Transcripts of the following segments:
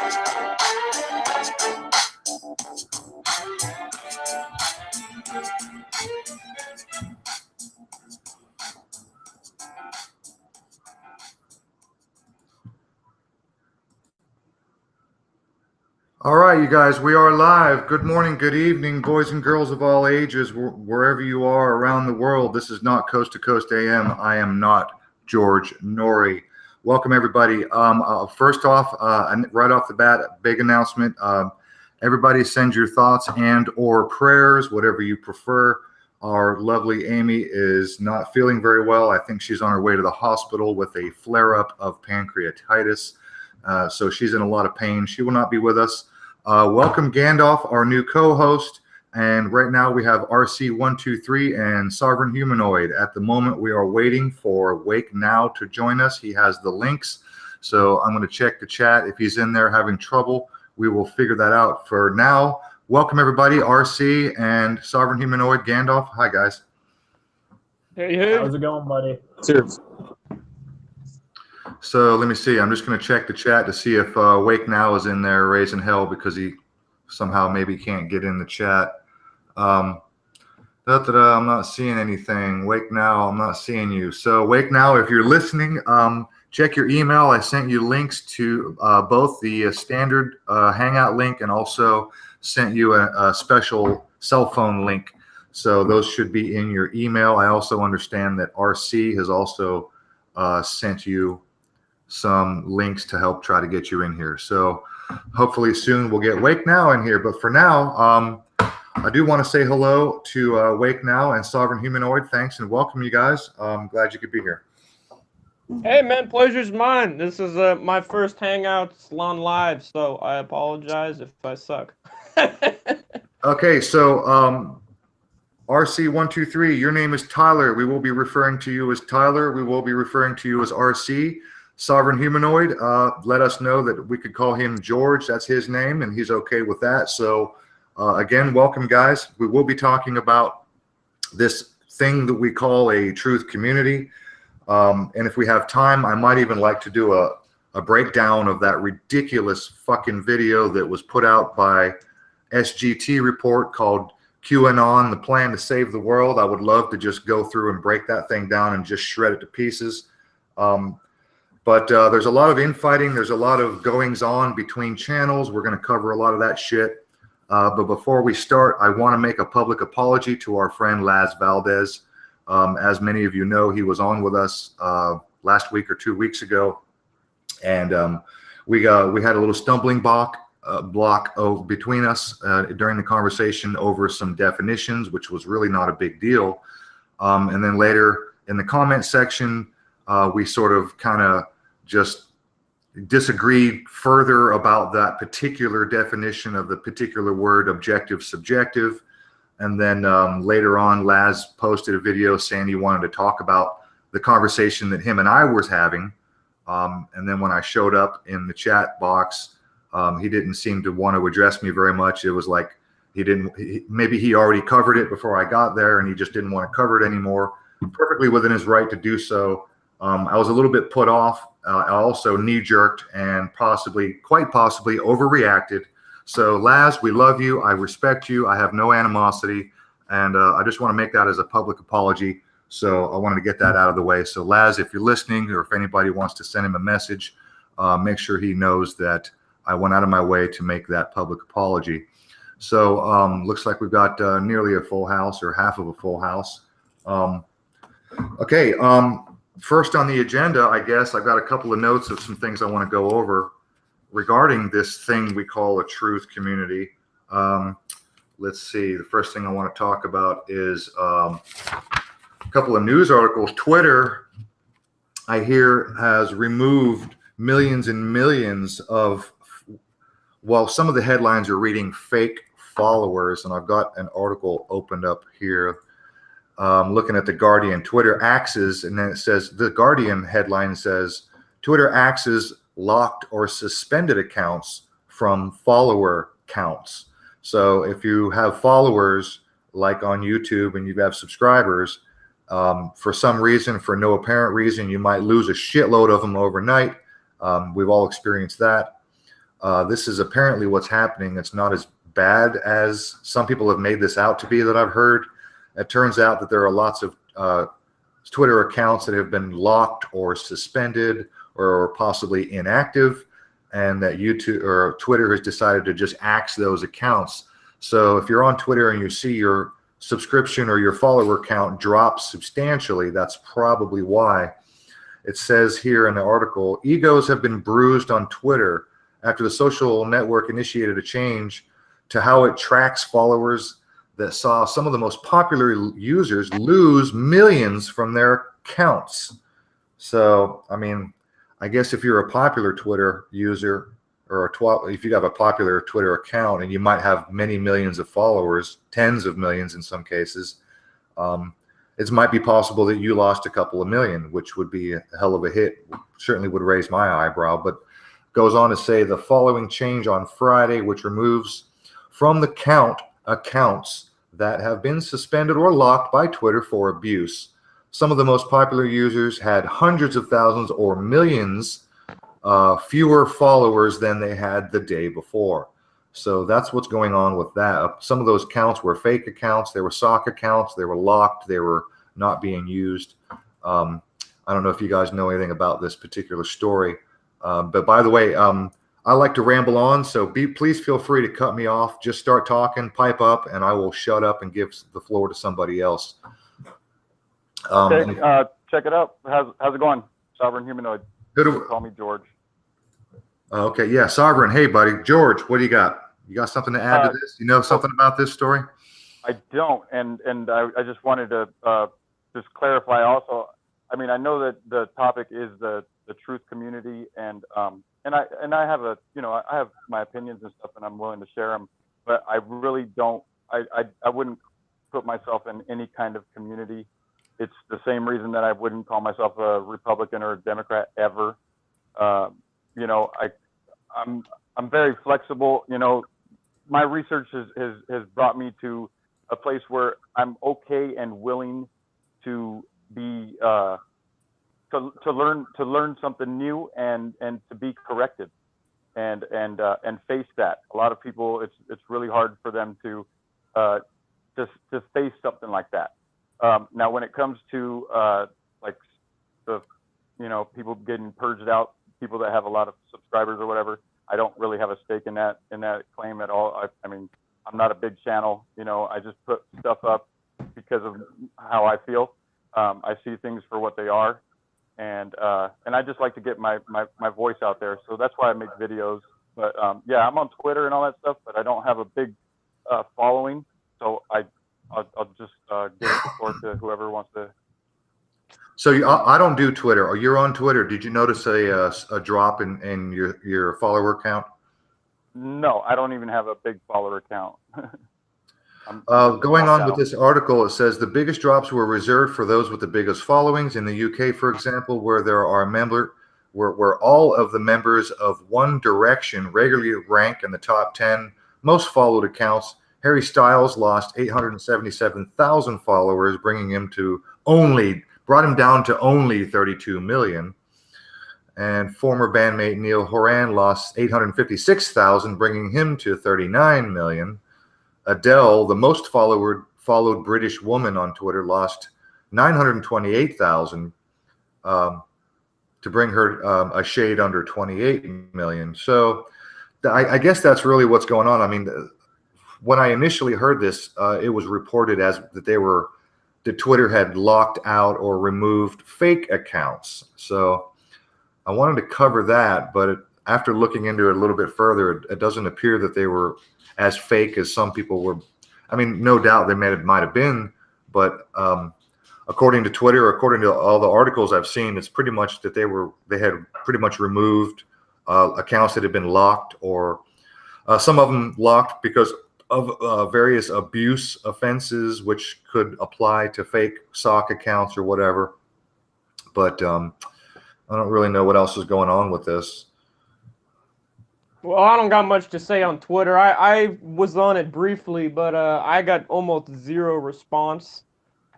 All right, you guys, we are live. Good morning, good evening, boys and girls of all ages, wherever you are around the world. This is not Coast to Coast AM. I am not George Norrie. Welcome, everybody. First off, right off the bat, big announcement. Everybody send your thoughts and or prayers, whatever you prefer. Our lovely Amy is not feeling very well. I think she's on her way to the hospital with a flare-up of pancreatitis. So she's in a lot of pain. She will not be with us. Welcome Gandalf, our new co-host, and right now we have RC123 and Sovereign Humanoid. At the moment we are waiting for Wake Now to join us. He has the links, so I'm going to check the chat. If he's in there having trouble, we will figure that out. For now, welcome everybody, RC and Sovereign Humanoid. Gandalf, hi guys. Hey. How's it going, buddy? Cheers. So let me see. I'm just going to check the chat to see if Wake Now is in there raising hell because he somehow maybe can't get in the chat. I'm not seeing anything. Wake Now, I'm not seeing you. So Wake Now, if you're listening, check your email. I sent you links to both the standard Hangout link and also sent you a special cell phone link. So those should be in your email. I also understand that RC has also sent you some links to help try to get you in here. So hopefully soon we'll get Wake Now in here. But for now, I do want to say hello to Wake Now and Sovereign Humanoid. Thanks and welcome, you guys. I'm glad you could be here. Hey, man, pleasure's mine. This is my first Hangouts on live, so I apologize if I suck. Okay, so RC123, your name is Tyler. We will be referring to you as Tyler. We will be referring to you as RC. Sovereign Humanoid, let us know that we could call him George. That's his name, and he's okay with that. So, again, welcome, guys. We will be talking about this thing that we call a truth community. And if we have time, I might even like to do a breakdown of that ridiculous fucking video that was put out by SGT report called QAnon, the plan to save the world. I would love to just go through and break that thing down and just shred it to pieces. But there's a lot of infighting. There's a lot of goings on between channels. We're going to cover a lot of that shit. But before we start, I want to make a public apology to our friend Laz Valdez. As many of you know, he was on with us last week or 2 weeks ago. And we had a little stumbling block between us during the conversation over some definitions, which was really not a big deal. And then later in the comment section, we sort of kind of just disagreed further about that particular definition of the particular word objective subjective. And then later on, Laz posted a video saying he wanted to talk about the conversation that him and I was having. And then when I showed up in the chat box, he didn't seem to want to address me very much. It was like maybe he already covered it before I got there and he just didn't want to cover it anymore. Perfectly within his right to do so. I was a little bit put off. I also knee-jerked and quite possibly overreacted. So Laz, we love you. I respect you. I have no animosity. And I just want to make that as a public apology. So I wanted to get that out of the way. So Laz, if you're listening or if anybody wants to send him a message, make sure he knows that I went out of my way to make that public apology. So looks like we've got nearly a full house or half of a full house. Okay. First on the agenda, I guess I've got a couple of notes of some things I want to go over regarding this thing we call a truth community. Let's see. The first thing I want to talk about is a couple of news articles. Twitter, I hear, has removed millions and millions of, well, some of the headlines are reading fake followers, and I've got an article opened up here. Looking at the Guardian, Twitter axes, and then it says, the Guardian headline says, Twitter axes locked or suspended accounts from follower counts. So if you have followers like on YouTube and you have subscribers, for some reason, for no apparent reason, you might lose a shitload of them overnight. We've all experienced that. This is apparently what's happening. It's not as bad as some people have made this out to be that I've heard. It turns out that there are lots of Twitter accounts that have been locked or suspended or possibly inactive, and that YouTube or Twitter has decided to just axe those accounts. So if you're on Twitter and you see your subscription or your follower count drop substantially, that's probably why. It says here in the article, egos have been bruised on Twitter after the social network initiated a change to how it tracks followers that saw some of the most popular users lose millions from their accounts. So, I mean, I guess if you're a popular Twitter user or if you have a popular Twitter account and you might have many millions of followers, tens of millions in some cases, it might be possible that you lost a couple of million, which would be a hell of a hit. Certainly would raise my eyebrow, but goes on to say the following change on Friday, which removes from the count accounts that have been suspended or locked by Twitter for abuse. Some of the most popular users had hundreds of thousands or millions fewer followers than they had the day before. So that's what's going on with that. Some of those accounts were fake accounts. They were sock accounts. They were locked. They were not being used. I don't know if you guys know anything about this particular story. But by the way, I like to ramble on, so please feel free to cut me off. Just start talking, pipe up, and I will shut up and give the floor to somebody else. Okay, check it out. How's it going? Sovereign Humanoid. Call me George. Okay, yeah, Sovereign. Hey, buddy. George, what do you got? You got something to add to this? You know something about this story? I don't, and I just wanted to just clarify also. I mean, I know that the topic is the truth community, and I have I have my opinions and stuff, and I'm willing to share them. But I really don't. I wouldn't put myself in any kind of community. It's the same reason that I wouldn't call myself a Republican or a Democrat ever. I'm very flexible. You know, my research has brought me to a place where I'm okay and willing to be to learn something new and to be corrected and face that. A lot of people, it's really hard for them to just face something like that. Now, when it comes to like the people getting purged out, people that have a lot of subscribers or whatever, I don't really have a stake in that claim at all. I mean, I'm not a big channel. I just put stuff up because of how I feel. I see things for what they are, and I just like to get my voice out there. So that's why I make videos. But yeah, I'm on Twitter and all that stuff, but I don't have a big following. So I'll just give the floor to whoever wants to. So I don't do Twitter. Or you're on Twitter. Did you notice a drop in your follower count? No, I don't even have a big follower count. Going on with this article, it says the biggest drops were reserved for those with the biggest followings. In the UK, for example, where there are where all of the members of One Direction regularly rank in the top 10 most followed accounts, Harry Styles lost 877,000 followers, brought him down to only 32 million. And former bandmate Neil Horan lost 856,000, bringing him to 39 million. Adele, the most followed British woman on Twitter, lost 928,000 to bring her a shade under 28 million. So I guess that's really what's going on. I mean, when I initially heard this, it was reported as that Twitter had locked out or removed fake accounts. So I wanted to cover that, but after looking into it a little bit further, it doesn't appear that they were as fake as some people were. I mean, no doubt they might have been, but according to Twitter, according to all the articles I've seen, it's pretty much that they had pretty much removed accounts that had been locked, or some of them locked because of various abuse offenses, which could apply to fake sock accounts or whatever. But I don't really know what else is going on with this. Well, I don't got much to say on Twitter. I was on it briefly, but I got almost zero response.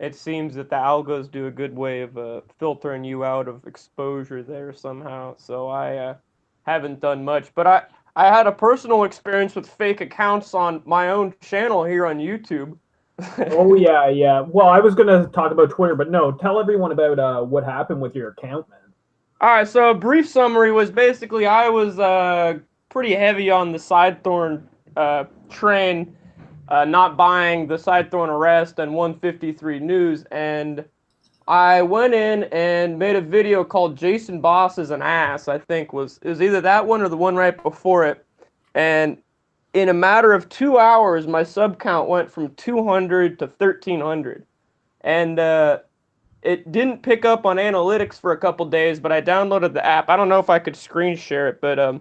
It seems that the algos do a good way of filtering you out of exposure there somehow. So I haven't done much. But I had a personal experience with fake accounts on my own channel here on YouTube. Oh yeah, yeah. Well, I was gonna talk about Twitter, but no. Tell everyone about what happened with your account, man. All right, so a brief summary was basically I was pretty heavy on the Sidethorn train, not buying the Sidethorn Arrest and 153 News, and I went in and made a video called Jason Boss is an Ass, I think it was either that one or the one right before it, and in a matter of 2 hours, my sub count went from 200 to 1,300, and it didn't pick up on analytics for a couple days, but I downloaded the app. I don't know if I could screen share it, but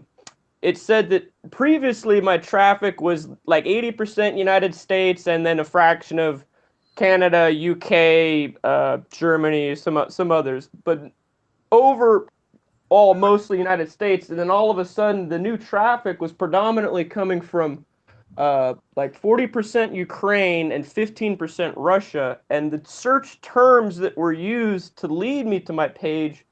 it said that previously my traffic was like 80% United States and then a fraction of Canada, UK, Germany, some others, but overall mostly United States. And then all of a sudden, the new traffic was predominantly coming from like 40% Ukraine and 15% Russia, and the search terms that were used to lead me to my page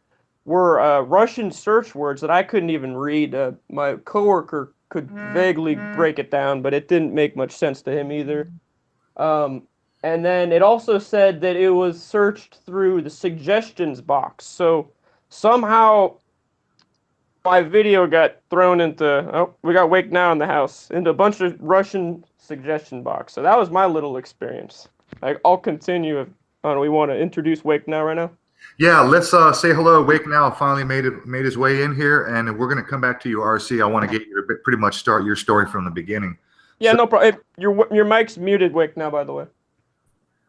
were Russian search words that I couldn't even read. My coworker could vaguely break it down, but it didn't make much sense to him either. And then it also said that it was searched through the suggestions box. So somehow my video got thrown into, oh, we got Wake Now in the house, into a bunch of Russian suggestion box. So that was my little experience. I'll continue if we want to introduce Wake Now right now. Yeah, let's say hello. Wake Now finally made his way in here, and we're going to come back to you, RC. I want to get you to pretty much start your story from the beginning. Yeah, so, no problem. Your mic's muted, Wake Now, by the way.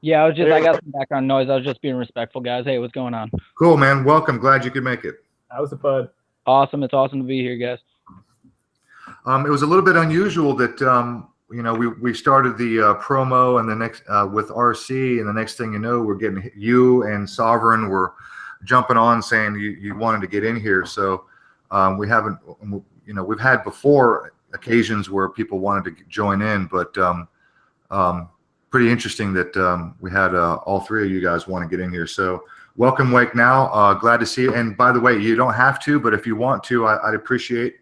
Yeah, I got some background noise. I was just being respectful, guys. Hey, what's going on? Cool, man. Welcome. Glad you could make it. That was a bud. Awesome. It's awesome to be here, guys. It was a little bit unusual that we started the promo and the next with RC, and the next thing you know, we're getting you and Sovereign were jumping on saying you wanted to get in here. So we haven't, we've had before occasions where people wanted to join in, but pretty interesting that we had all three of you guys want to get in here. So welcome, Wake Now. Glad to see you. And by the way, you don't have to, but if you want to, I'd appreciate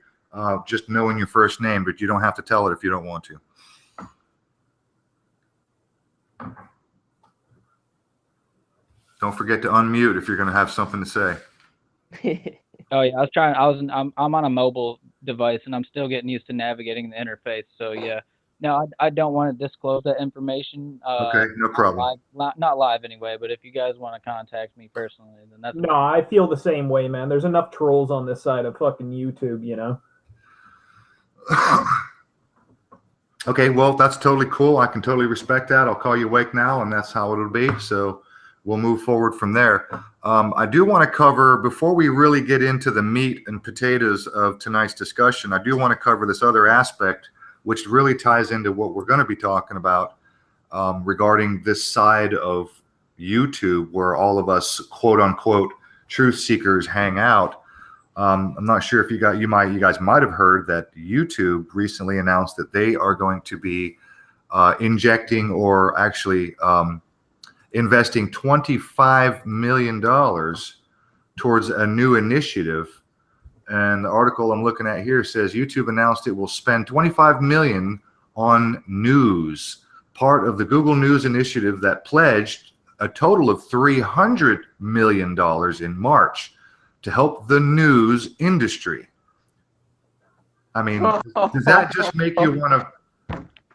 just knowing your first name, but you don't have to tell it if you don't want to. Don't forget to unmute if you're going to have something to say. Oh yeah, I'm on a mobile device and I'm still getting used to navigating the interface. So yeah, no, I don't want to disclose that information. Okay, no problem. Not live anyway, but if you guys want to contact me personally, then that's no. I feel the same way, man. There's enough trolls on this side of fucking YouTube, you know. Okay, well, that's totally cool. I can totally respect that. I'll call you Wake Now, and that's how it'll be. So we'll move forward from there. I do want to cover, before we really get into the meat and potatoes of tonight's discussion, I do want to cover this other aspect, which really ties into what we're going to be talking about regarding this side of YouTube where all of us, quote unquote, truth seekers hang out. I'm not sure if you guys might have heard that YouTube recently announced that they are going to be injecting or actually investing $25 million towards a new initiative. And the article I'm looking at here says YouTube announced it will spend $25 million on news, part of the Google News initiative that pledged a total of $300 million in March to help the news industry. I mean, does that just make you want to?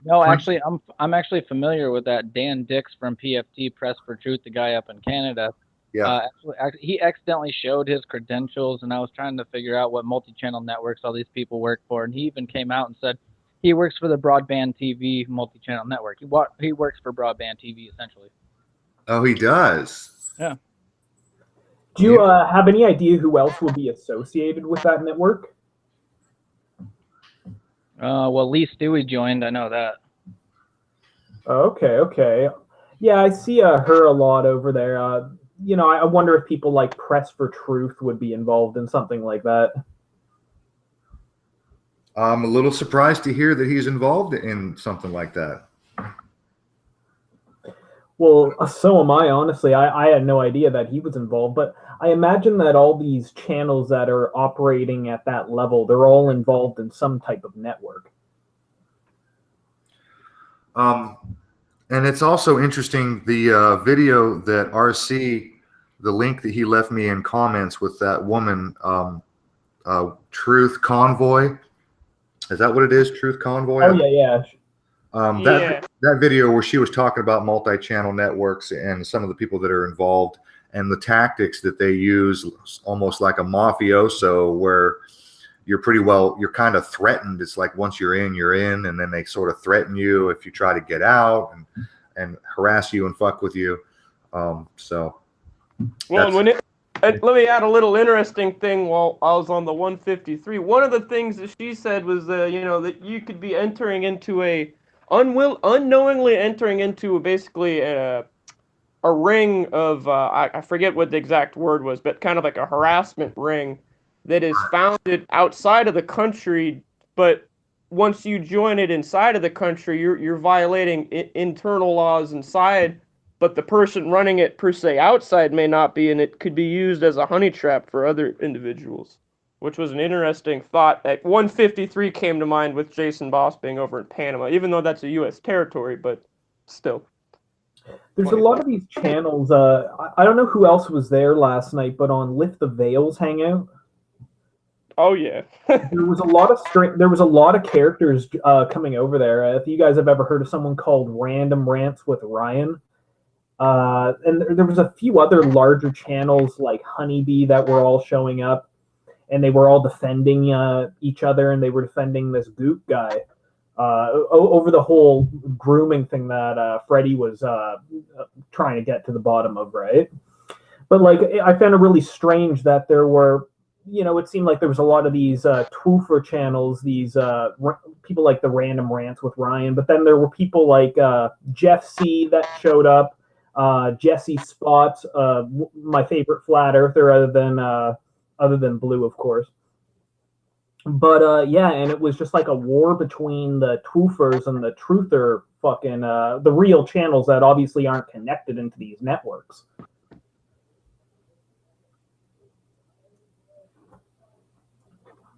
No, actually, I'm actually familiar with that. Dan Dix from PFT, Press for Truth, the guy up in Canada. Yeah. Actually, he accidentally showed his credentials, and I was trying to figure out what multi-channel networks all these people work for, and he even came out and said he works for the broadband TV multi-channel network. He works for broadband TV, essentially. Oh, he does? Yeah. Do you have any idea who else will be associated with that network? Well, Lee Stewie joined. I know that. Okay. Yeah, I see her a lot over there. I wonder if people like Press for Truth would be involved in something like that. I'm a little surprised to hear that he's involved in something like that. Well, so am I, honestly. I had no idea that he was involved, but I imagine that all these channels that are operating at that level, they're all involved in some type of network. And it's also interesting, the video that RC, the link that he left me in comments with that woman, Truth Convoy. Is that what it is? Truth Convoy? Oh, yeah. That video where she was talking about multi-channel networks and some of the people that are involved and the tactics that they use, almost like a mafioso, where you're kind of threatened. It's like once you're in, and then they sort of threaten you if you try to get out and harass you and fuck with you. Let me add a little interesting thing while I was on the 153. One of the things that she said was, that you could be entering into unknowingly entering into basically a ring of, I forget what the exact word was, but kind of like a harassment ring that is founded outside of the country, but once you join it inside of the country, you're violating internal laws inside, but the person running it per se outside may not be, and it could be used as a honey trap for other individuals, which was an interesting thought. At 153 came to mind with Jason Boss being over in Panama, even though that's a U.S. territory, but still. There's a lot of these channels. I don't know who else was there last night, but on Lift the Veils Hangout. Oh yeah. There was a lot of characters coming over there. If you guys have ever heard of someone called Random Rants with Ryan, and there was a few other larger channels like Honeybee that were all showing up, and they were all defending each other, and they were defending this Goop guy over the whole grooming thing that Freddie was trying to get to the bottom of, right? But like, I found it really strange that there were, it seemed like there was a lot of these twoofer channels, these people like the Random Rants with Ryan, but then there were people like Jeff C that showed up, Jesse Spots, my favorite flat earther other than Blue, of course. But yeah, and it was just like a war between the twoofers and the truther fucking the real channels that obviously aren't connected into these networks.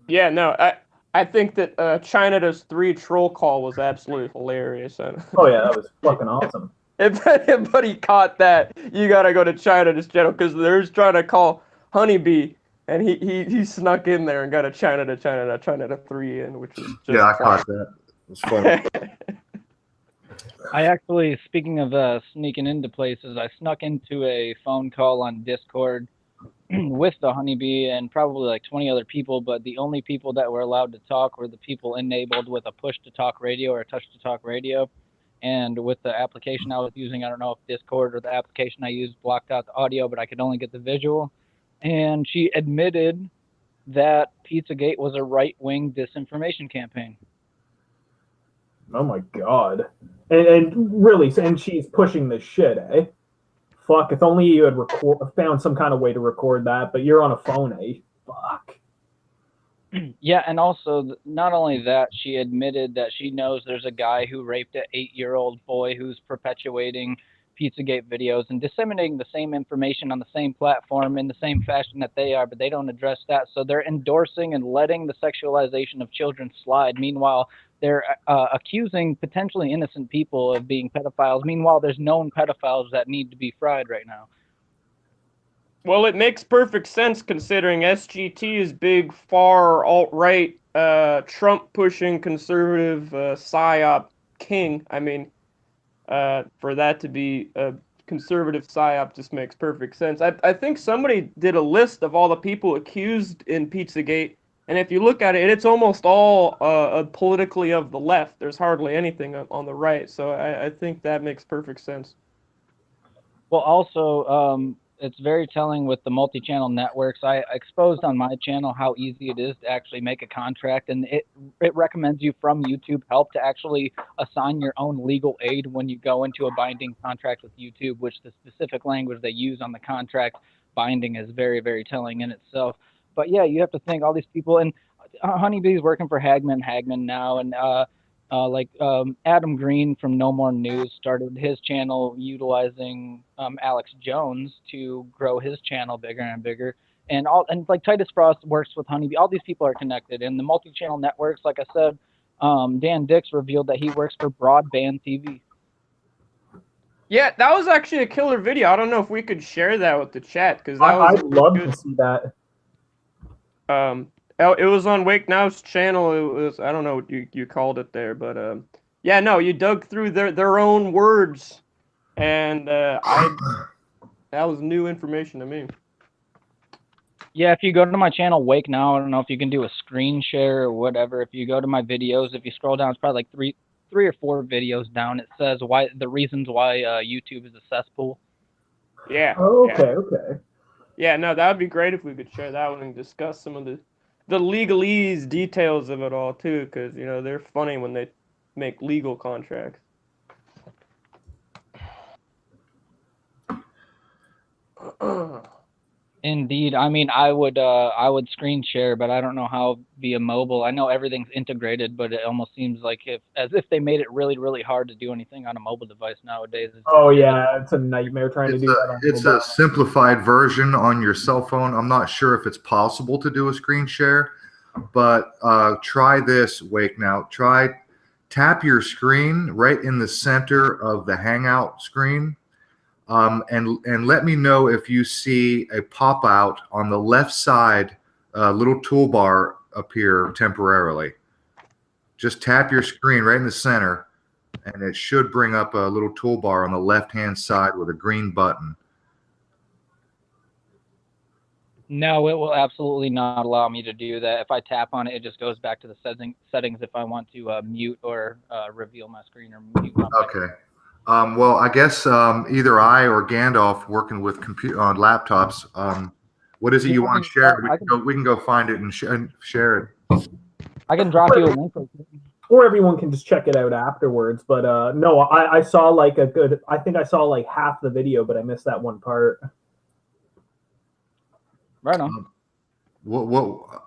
Yeah, no, I think that China Does 3 troll call was absolutely hilarious. Oh yeah, that was fucking awesome. If anybody caught that, you gotta go to China Does channel, because they're trying to call Honeybee, and he snuck in there and got a China to 3 in, which is just I caught that. It was funny. I actually, speaking of sneaking into places, I snuck into a phone call on Discord with the Honeybee and probably like 20 other people, but the only people that were allowed to talk were the people enabled with a push-to-talk radio or a touch-to-talk radio. And with the application I was using, I don't know if Discord or the application I used blocked out the audio, but I could only get the visual. And she admitted that Pizzagate was a right-wing disinformation campaign. Oh my god. And really, and she's pushing this shit, eh? Fuck, if only you had found some kind of way to record that, but you're on a phone, eh? Fuck. Yeah, and also, not only that, she admitted that she knows there's a guy who raped an 8-year-old boy who's perpetuating Pizzagate videos and disseminating the same information on the same platform in the same fashion that they are, but they don't address that. So they're endorsing and letting the sexualization of children slide. Meanwhile, they're accusing potentially innocent people of being pedophiles. Meanwhile, there's known pedophiles that need to be fried right now. Well, it makes perfect sense considering SGT is big, far, alt-right, Trump-pushing conservative PSYOP king. I mean, for that to be a conservative PSYOP just makes perfect sense. I think somebody did a list of all the people accused in Pizzagate, and if you look at it, it's almost all politically of the left. There's hardly anything on the right, so I think that makes perfect sense. Well, also, it's very telling with the multi-channel networks. I exposed on my channel how easy it is to actually make a contract, and it recommends you from YouTube help to actually assign your own legal aid when you go into a binding contract with YouTube, which the specific language they use on the contract binding is very, very telling in itself. But yeah, you have to think all these people, and Honeybee's working for Hagman now, and Adam Green from No More News started his channel utilizing Alex Jones to grow his channel bigger and bigger. And like Titus Frost works with Honeybee. All these people are connected. And the multi-channel networks, like I said, Dan Dix revealed that he works for Broadband TV. Yeah, that was actually a killer video. I don't know if we could share that with the chat because that was. I'd love to see that. It was on Wake Now's channel. It was, I don't know what you called it there, but yeah, no, you dug through their own words, and that was new information to me. Yeah, if you go to my channel Wake Now, I don't know if you can do a screen share or whatever. If you go to my videos, if you scroll down, it's probably like three or four videos down. It says the reasons why YouTube is a cesspool. Yeah. Oh, okay, yeah. okay. Yeah, no, that would be great if we could share that one and discuss some of the legalese details of it all too, because they're funny when they make legal contracts. Indeed. I mean, I would screen share, but I don't know how via mobile. I know everything's integrated, but it almost seems like as if they made it really, really hard to do anything on a mobile device nowadays. Oh yeah, it's a nightmare trying to do that on It's mobile. a simplified version on your cell phone. I'm not sure if it's possible to do a screen share, but try this, Wake Now. Tap your screen right in the center of the Hangout screen. And let me know if you see a pop out on the left side, little toolbar appear temporarily. Just tap your screen right in the center, and it should bring up a little toolbar on the left-hand side with a green button. No, it will absolutely not allow me to do that. If I tap on it, it just goes back to the settings if I want to mute or reveal my screen or mute my mic. Okay. Well, I guess either I or Gandalf working with on laptops. What is it you want to share? We can go find it and share it. I can drop you a link. Or everyone can just check it out afterwards. But no, I saw like I think I saw like half the video, but I missed that one part. Right on.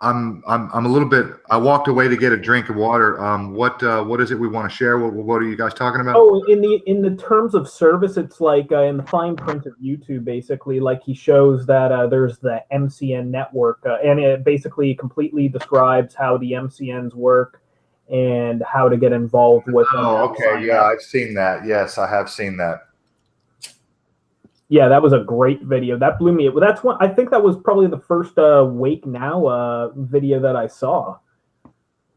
I'm a little bit. I walked away to get a drink of water. What is it we want to share? What are you guys talking about? Oh, in the terms of service, it's like in the fine print of YouTube, basically, like he shows that there's the MCN network, and it basically completely describes how the MCNs work and how to get involved with them. Oh, okay, yeah, I've seen that. Yes, I have seen that. Yeah, that was a great video. That blew me. That's one. I think that was probably the first Wake Now video that I saw.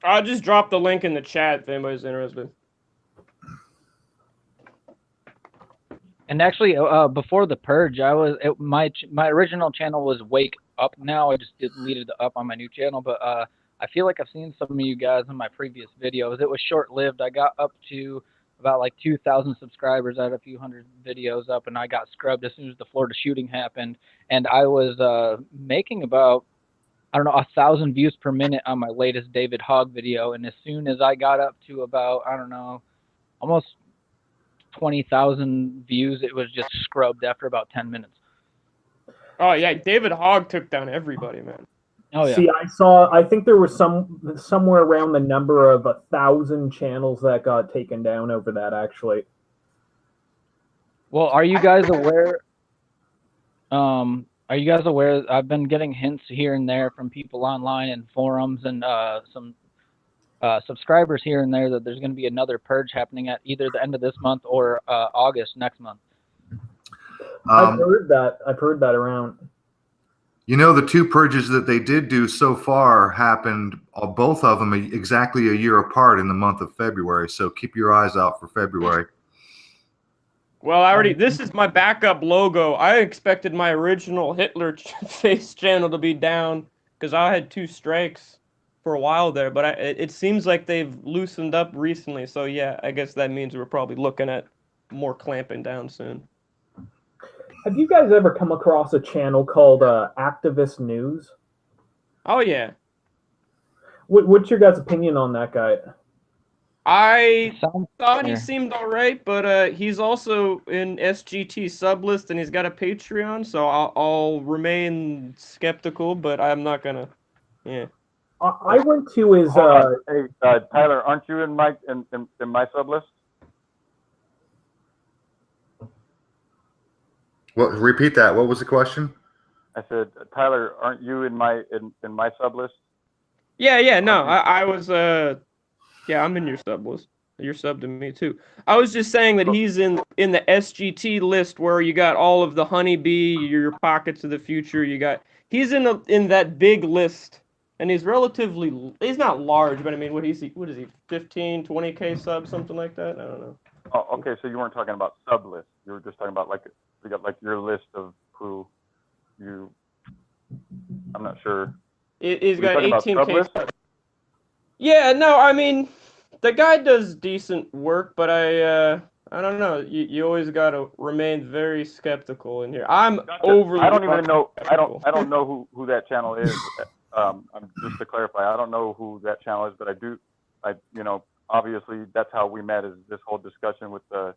I'll just drop the link in the chat if anybody's interested. And actually, before the purge, my original channel was Wake Up Now. I just deleted the up on my new channel, but I feel like I've seen some of you guys in my previous videos. It was short-lived. I got up to about like 2,000 subscribers. I had a few hundred videos up, and I got scrubbed as soon as the Florida shooting happened. And I was making about, I don't know, 1,000 views per minute on my latest David Hogg video. And as soon as I got up to about, I don't know, almost 20,000 views, it was just scrubbed after about 10 minutes. Oh yeah, David Hogg took down everybody, man. Oh yeah. See, I think there was somewhere around the number of 1,000 channels that got taken down over that, actually. Well, are you guys aware? Are you guys aware? I've been getting hints here and there from people online and forums and some subscribers here and there that there's going to be another purge happening at either the end of this month or August next month. I've heard that around. You know, the two purges that they did do so far happened, both of them exactly a year apart in the month of February. So keep your eyes out for February. Well, this is my backup logo. I expected my original Hitler face channel to be down because I had 2 strikes for a while there, but it seems like they've loosened up recently. So yeah, I guess that means we're probably looking at more clamping down soon. Have you guys ever come across a channel called Activist News? Oh yeah. What's your guys' opinion on that guy? I thought he seemed all right, but he's also in SGT sublist and he's got a Patreon, so I'll remain skeptical, but I'm not gonna. Yeah. I went to his. Hold on. Hey, Tyler, aren't you in my sub list? What? Repeat that. What was the question? I said, Tyler, aren't you in my sub list? Yeah. No, I was. Yeah, I'm in your sub list. You're sub to me too. I was just saying that he's in the SGT list where you got all of the honeybee, your pockets of the future. He's in that big list, and he's not large, but I mean, what is he? 15, 20K sub, something like that? I don't know. Oh, okay. So you weren't talking about sub list. You were just talking about you got like your list of who you. I'm not sure. He's got 18K sub. sub. Yeah, no, I mean, the guy does decent work, but I don't know. You always got to remain very skeptical in here. I'm overly. I don't even know. skeptical. I don't know who that channel is. Just to clarify, I don't know who that channel is, but I do. Obviously that's how we met. Is this whole discussion with the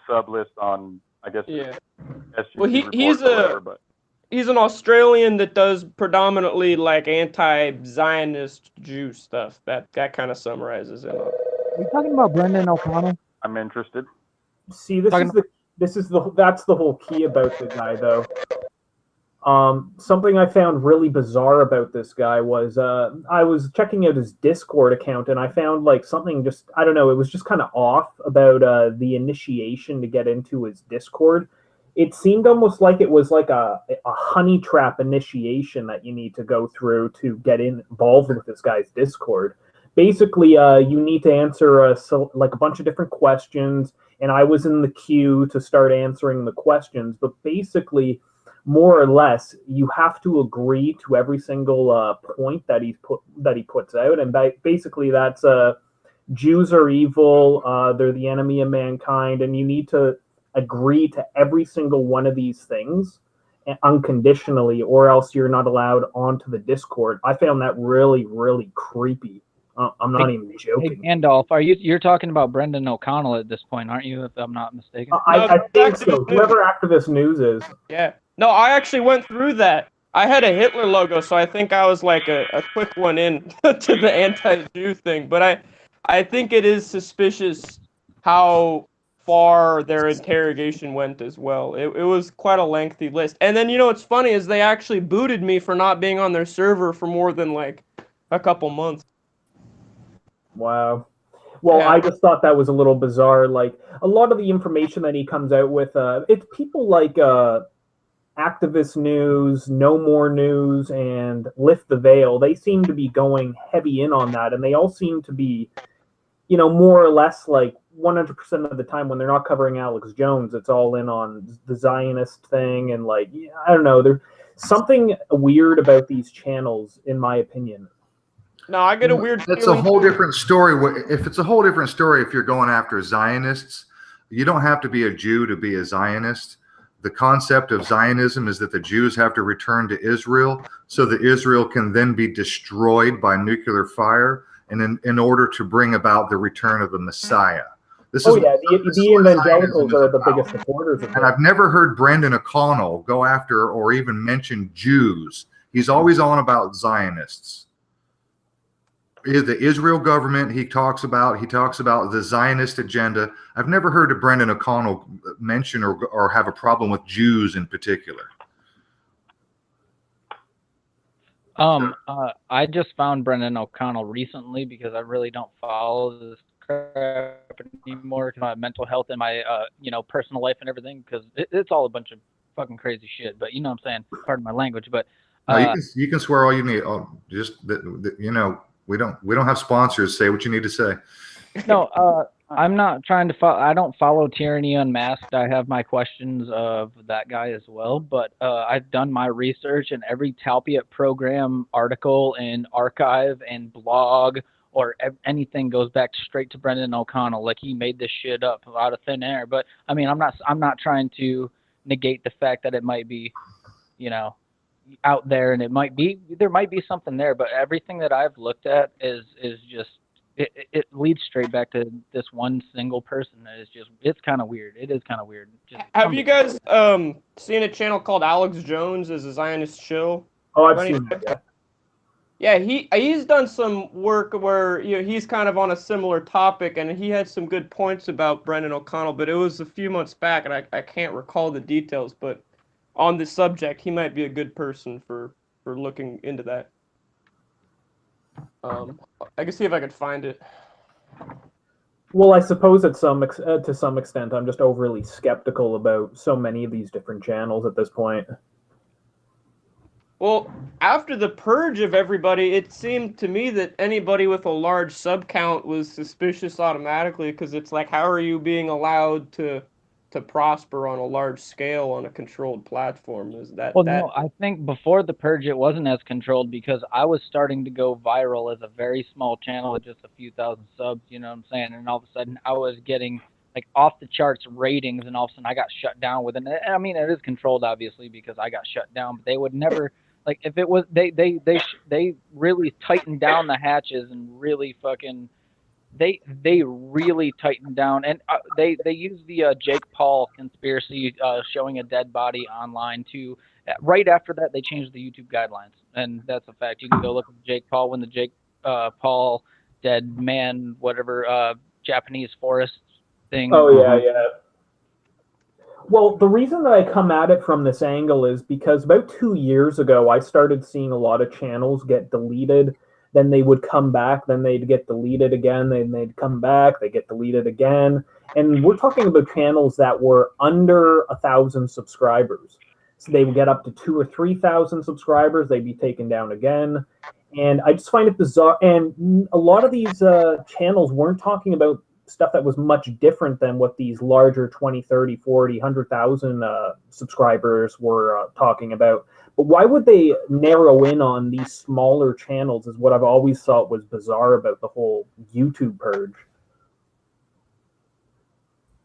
sub list on, I guess. Yeah. SGT Well, he's whatever, he's an Australian that does predominantly like anti-Zionist Jew stuff. That kind of summarizes it. Are you talking about Brendan O'Connell? I'm interested. See, that's the whole key about the guy, though. Something I found really bizarre about this guy was I was checking out his Discord account and I found like something just, I don't know, it was just kind of off about the initiation to get into his Discord. It seemed almost like it was like a honey trap initiation that you need to go through to get involved with this guy's Discord. Basically, you need to answer like a bunch of different questions, and I was in the queue to start answering the questions, but basically, more or less, you have to agree to every single point that he puts out, and basically that's Jews are evil, they're the enemy of mankind, and you need to agree to every single one of these things unconditionally, or else you're not allowed onto the Discord. I found that really, really creepy. I'm not even joking. Hey, Gandalf, you're talking about Brendan O'Connell at this point, aren't you? If I'm not mistaken. I think so. Whoever Activist News is. Yeah. No, I actually went through that. I had a Hitler logo, so I think I was like a quick one in to the anti-Jew thing. But I think it is suspicious how far their interrogation went as well. It was quite a lengthy list. And then, what's funny is they actually booted me for not being on their server for more than like a couple months. Wow. Well, yeah. I just thought that was a little bizarre. Like, a lot of the information that he comes out with, it's people like Activist News, No More News, and Lift the Veil. They seem to be going heavy in on that, and they all seem to be, more or less like 100% of the time when they're not covering Alex Jones, it's all in on the Zionist thing, and like, I don't know, there's something weird about these channels, in my opinion. No, I get a weird feeling. It's a whole different story. If it's a whole different story, if you're going after Zionists, you don't have to be a Jew to be a Zionist. The concept of Zionism is that the Jews have to return to Israel so that Israel can then be destroyed by nuclear fire, and in order to bring about the return of the Messiah. The evangelicals are the biggest supporters of that. And I've never heard Brendan O'Connell go after or even mention Jews. He's always on about Zionists. The Israel government he talks about the Zionist agenda. I've never heard Brendan O'Connell mention or have a problem with Jews in particular. I just found Brendan O'Connell recently because I really don't follow this crap anymore because my mental health and my personal life and everything, because it's all a bunch of fucking crazy shit. But you know what I'm saying? Pardon my language, but you can swear all you need. We don't have sponsors. Say what you need to say. No, I'm not trying to follow. I don't follow Tyranny Unmasked. I have my questions of that guy as well, but I've done my research, and every Talpiot program article and archive and blog or anything goes back straight to Brendan O'Connell. Like, he made this shit up out of thin air. But I mean, I'm not trying to negate the fact that it might be, out there, and there might be something there, but everything that I've looked at is just it leads straight back to this one single person. It's kind of weird. It is kind of weird. Have you guys seen a channel called Alex Jones as a Zionist shill? Oh, I've seen that. Yeah. Yeah, he's done some work where he's kind of on a similar topic, and he had some good points about Brendan O'Connell, but it was a few months back, and I can't recall the details. But on this subject, he might be a good person for looking into that. I can see if I could find it. Well, I suppose to some extent, I'm just overly skeptical about so many of these different channels at this point. Well, after the purge of everybody, it seemed to me that anybody with a large sub count was suspicious automatically, because it's like, how are you being allowed to prosper on a large scale on a controlled platform? Is that Well, no, I think before the purge it wasn't as controlled because I was starting to go viral as a very small channel with just a few thousand subs, you know what I'm saying? And all of a sudden I was getting like off the charts ratings, and all of a sudden I got shut down with it. I mean, it is controlled obviously because I got shut down, but they would never like if it was they really tightened down the hatches and really fucking they really tightened down, and they used the Jake Paul conspiracy, showing a dead body online to right after that they changed the YouTube guidelines, and that's a fact. You can go look at Jake Paul when the Jake Paul dead man whatever Japanese forest thing. Oh yeah, yeah. Well, the reason that I come at it from this angle is because about 2 years ago, I started seeing a lot of channels get deleted. Then they would come back, then they'd get deleted again, then they'd come back, they get deleted again. And we're talking about channels that were under 1,000 subscribers. So they would get up to 2,000 or 3,000 subscribers, they'd be taken down again. And I just find it bizarre. And a lot of these channels weren't talking about stuff that was much different than what these larger 20, 30, 40, 100,000 subscribers were talking about. But why would they narrow in on these smaller channels is what I've always thought was bizarre about the whole YouTube purge.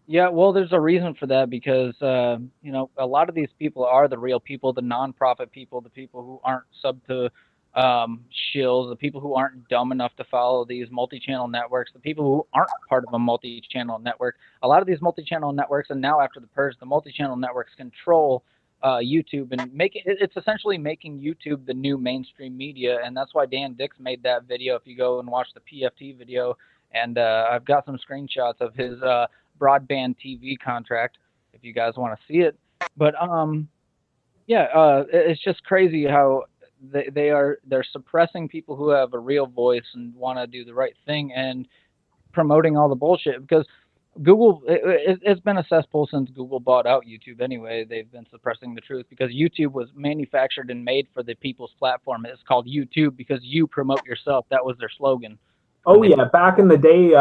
Yeah, well, there's a reason for that because, you know, a lot of these people are the real people, the nonprofit people, the people who aren't sub to shills, the people who aren't dumb enough to follow these multi-channel networks, the people who aren't part of a multi-channel network. A lot of these multi-channel networks, and now after the purge, the multi-channel networks control YouTube and it's essentially making YouTube the new mainstream media, and that's why Dan Dix made that video. If you go and watch the PFT video, and I've got some screenshots of his broadband TV contract if you guys want to see it. But yeah, it's just crazy how they're suppressing people who have a real voice and want to do the right thing and promoting all the bullshit because Google, it's been a cesspool since Google bought out YouTube anyway. They've been suppressing the truth because YouTube was manufactured and made for the people's platform. It's called YouTube because you promote yourself. That was their slogan. Oh yeah, back in the day,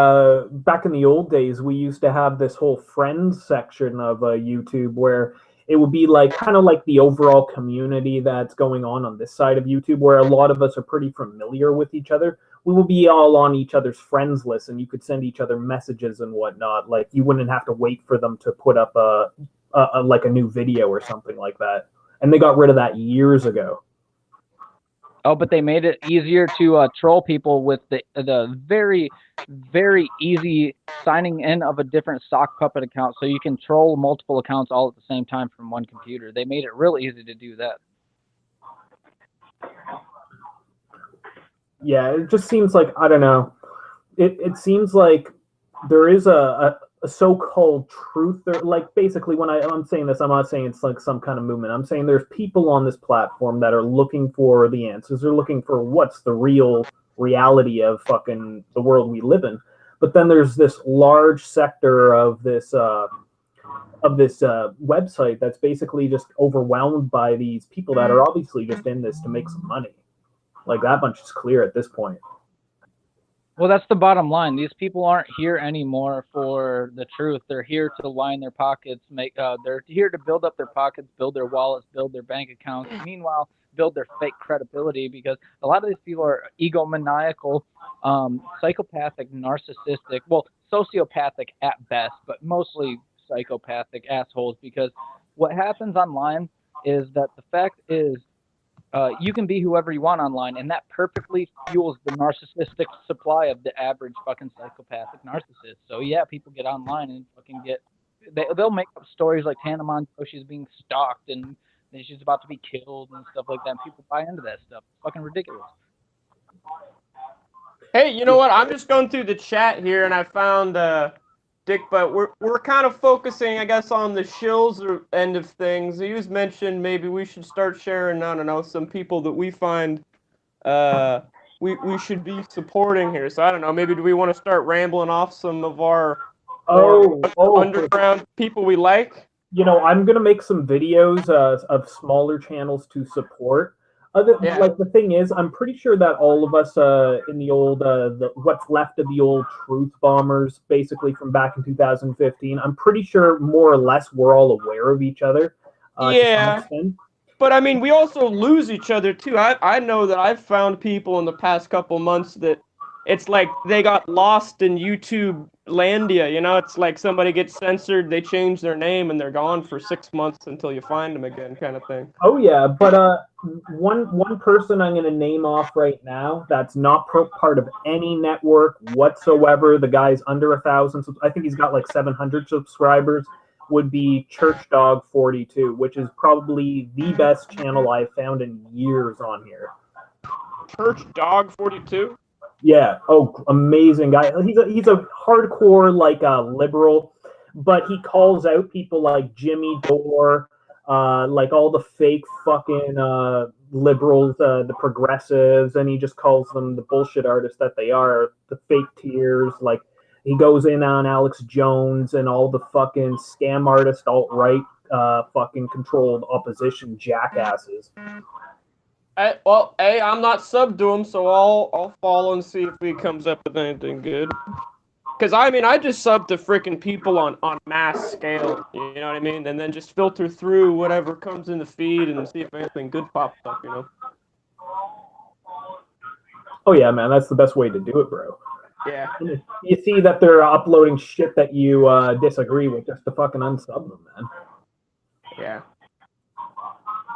back in the old days, we used to have this whole friends section of YouTube where it would be like kind of like the overall community that's going on this side of YouTube, where a lot of us are pretty familiar with each other. We will be all on each other's friends list, and you could send each other messages and whatnot. Like you wouldn't have to wait for them to put up like a new video or something like that. And they got rid of that years ago. Oh, but they made it easier to troll people with the very, very easy signing in of a different sock puppet account, so you can troll multiple accounts all at the same time from one computer. They made it real easy to do that. Yeah, it just seems like, I don't know. It seems like there is a so-called truth there. Like basically when I'm saying this, I'm not saying it's like some kind of movement. I'm saying there's people on this platform that are looking for the answers. They're looking for what's the real reality of fucking the world we live in. But then there's this large sector of this website that's basically just overwhelmed by these people that are obviously just in this to make some money. Like that much is clear at this point. Well, that's the bottom line. These people aren't here anymore for the truth. They're here to line their pockets, they're here to build up their pockets, build their wallets, build their bank accounts. Meanwhile, build their fake credibility because a lot of these people are egomaniacal, psychopathic, narcissistic, well, sociopathic at best, but mostly psychopathic assholes because what happens online is that the fact is you can be whoever you want online, and that perfectly fuels the narcissistic supply of the average fucking psychopathic narcissist. So yeah, people get online and fucking they'll make up stories like Hannah Montoya's being stalked and she's about to be killed and stuff like that. And people buy into that stuff. It's fucking ridiculous. Hey, you know what? I'm just going through the chat here, and I found Dick, but we're kind of focusing, I guess, on the shills end of things. He was mentioned maybe we should start sharing, I don't know, some people that we find uh we should be supporting here. So I don't know, maybe do we want to start rambling off some of our more Oh, underground people we like? you know, I'm gonna make some videos of smaller channels to support. Yeah. Like the thing is, I'm pretty sure that all of us in the old, what's left of the old truth bombers, basically from back in 2015, I'm pretty sure more or less we're all aware of each other to some Yeah. extent. But I mean, we also lose each other too. I know that I've found people in the past couple months that it's like they got lost in YouTube landia. You know, it's like somebody gets censored, they change their name, and they're gone for 6 months until you find them again, kind of thing. Oh yeah, but one person I'm gonna name off right now that's not part of any network whatsoever. The guy's under 1,000. I think he's got like 700 subscribers. Would be Church Dog 42, which is probably the best channel I've found in years on here. Church Dog 42. Yeah. Oh, amazing guy. He's a hardcore like liberal, but he calls out people like Jimmy Dore, like all the fake fucking liberals, the progressives, and he just calls them the bullshit artists that they are, the fake tears. Like he goes in on Alex Jones and all the fucking scam artist alt-right fucking controlled opposition jackasses. Well, hey, I'm not sub to him, so I'll follow and see if he comes up with anything good. Because, I mean, I just sub to freaking people on mass scale, you know what I mean? And then just filter through whatever comes in the feed and see if anything good pops up, you know? Oh, yeah, man, that's the best way to do it, bro. Yeah. You see that they're uploading shit that you disagree with just to fucking unsub them, man. Yeah.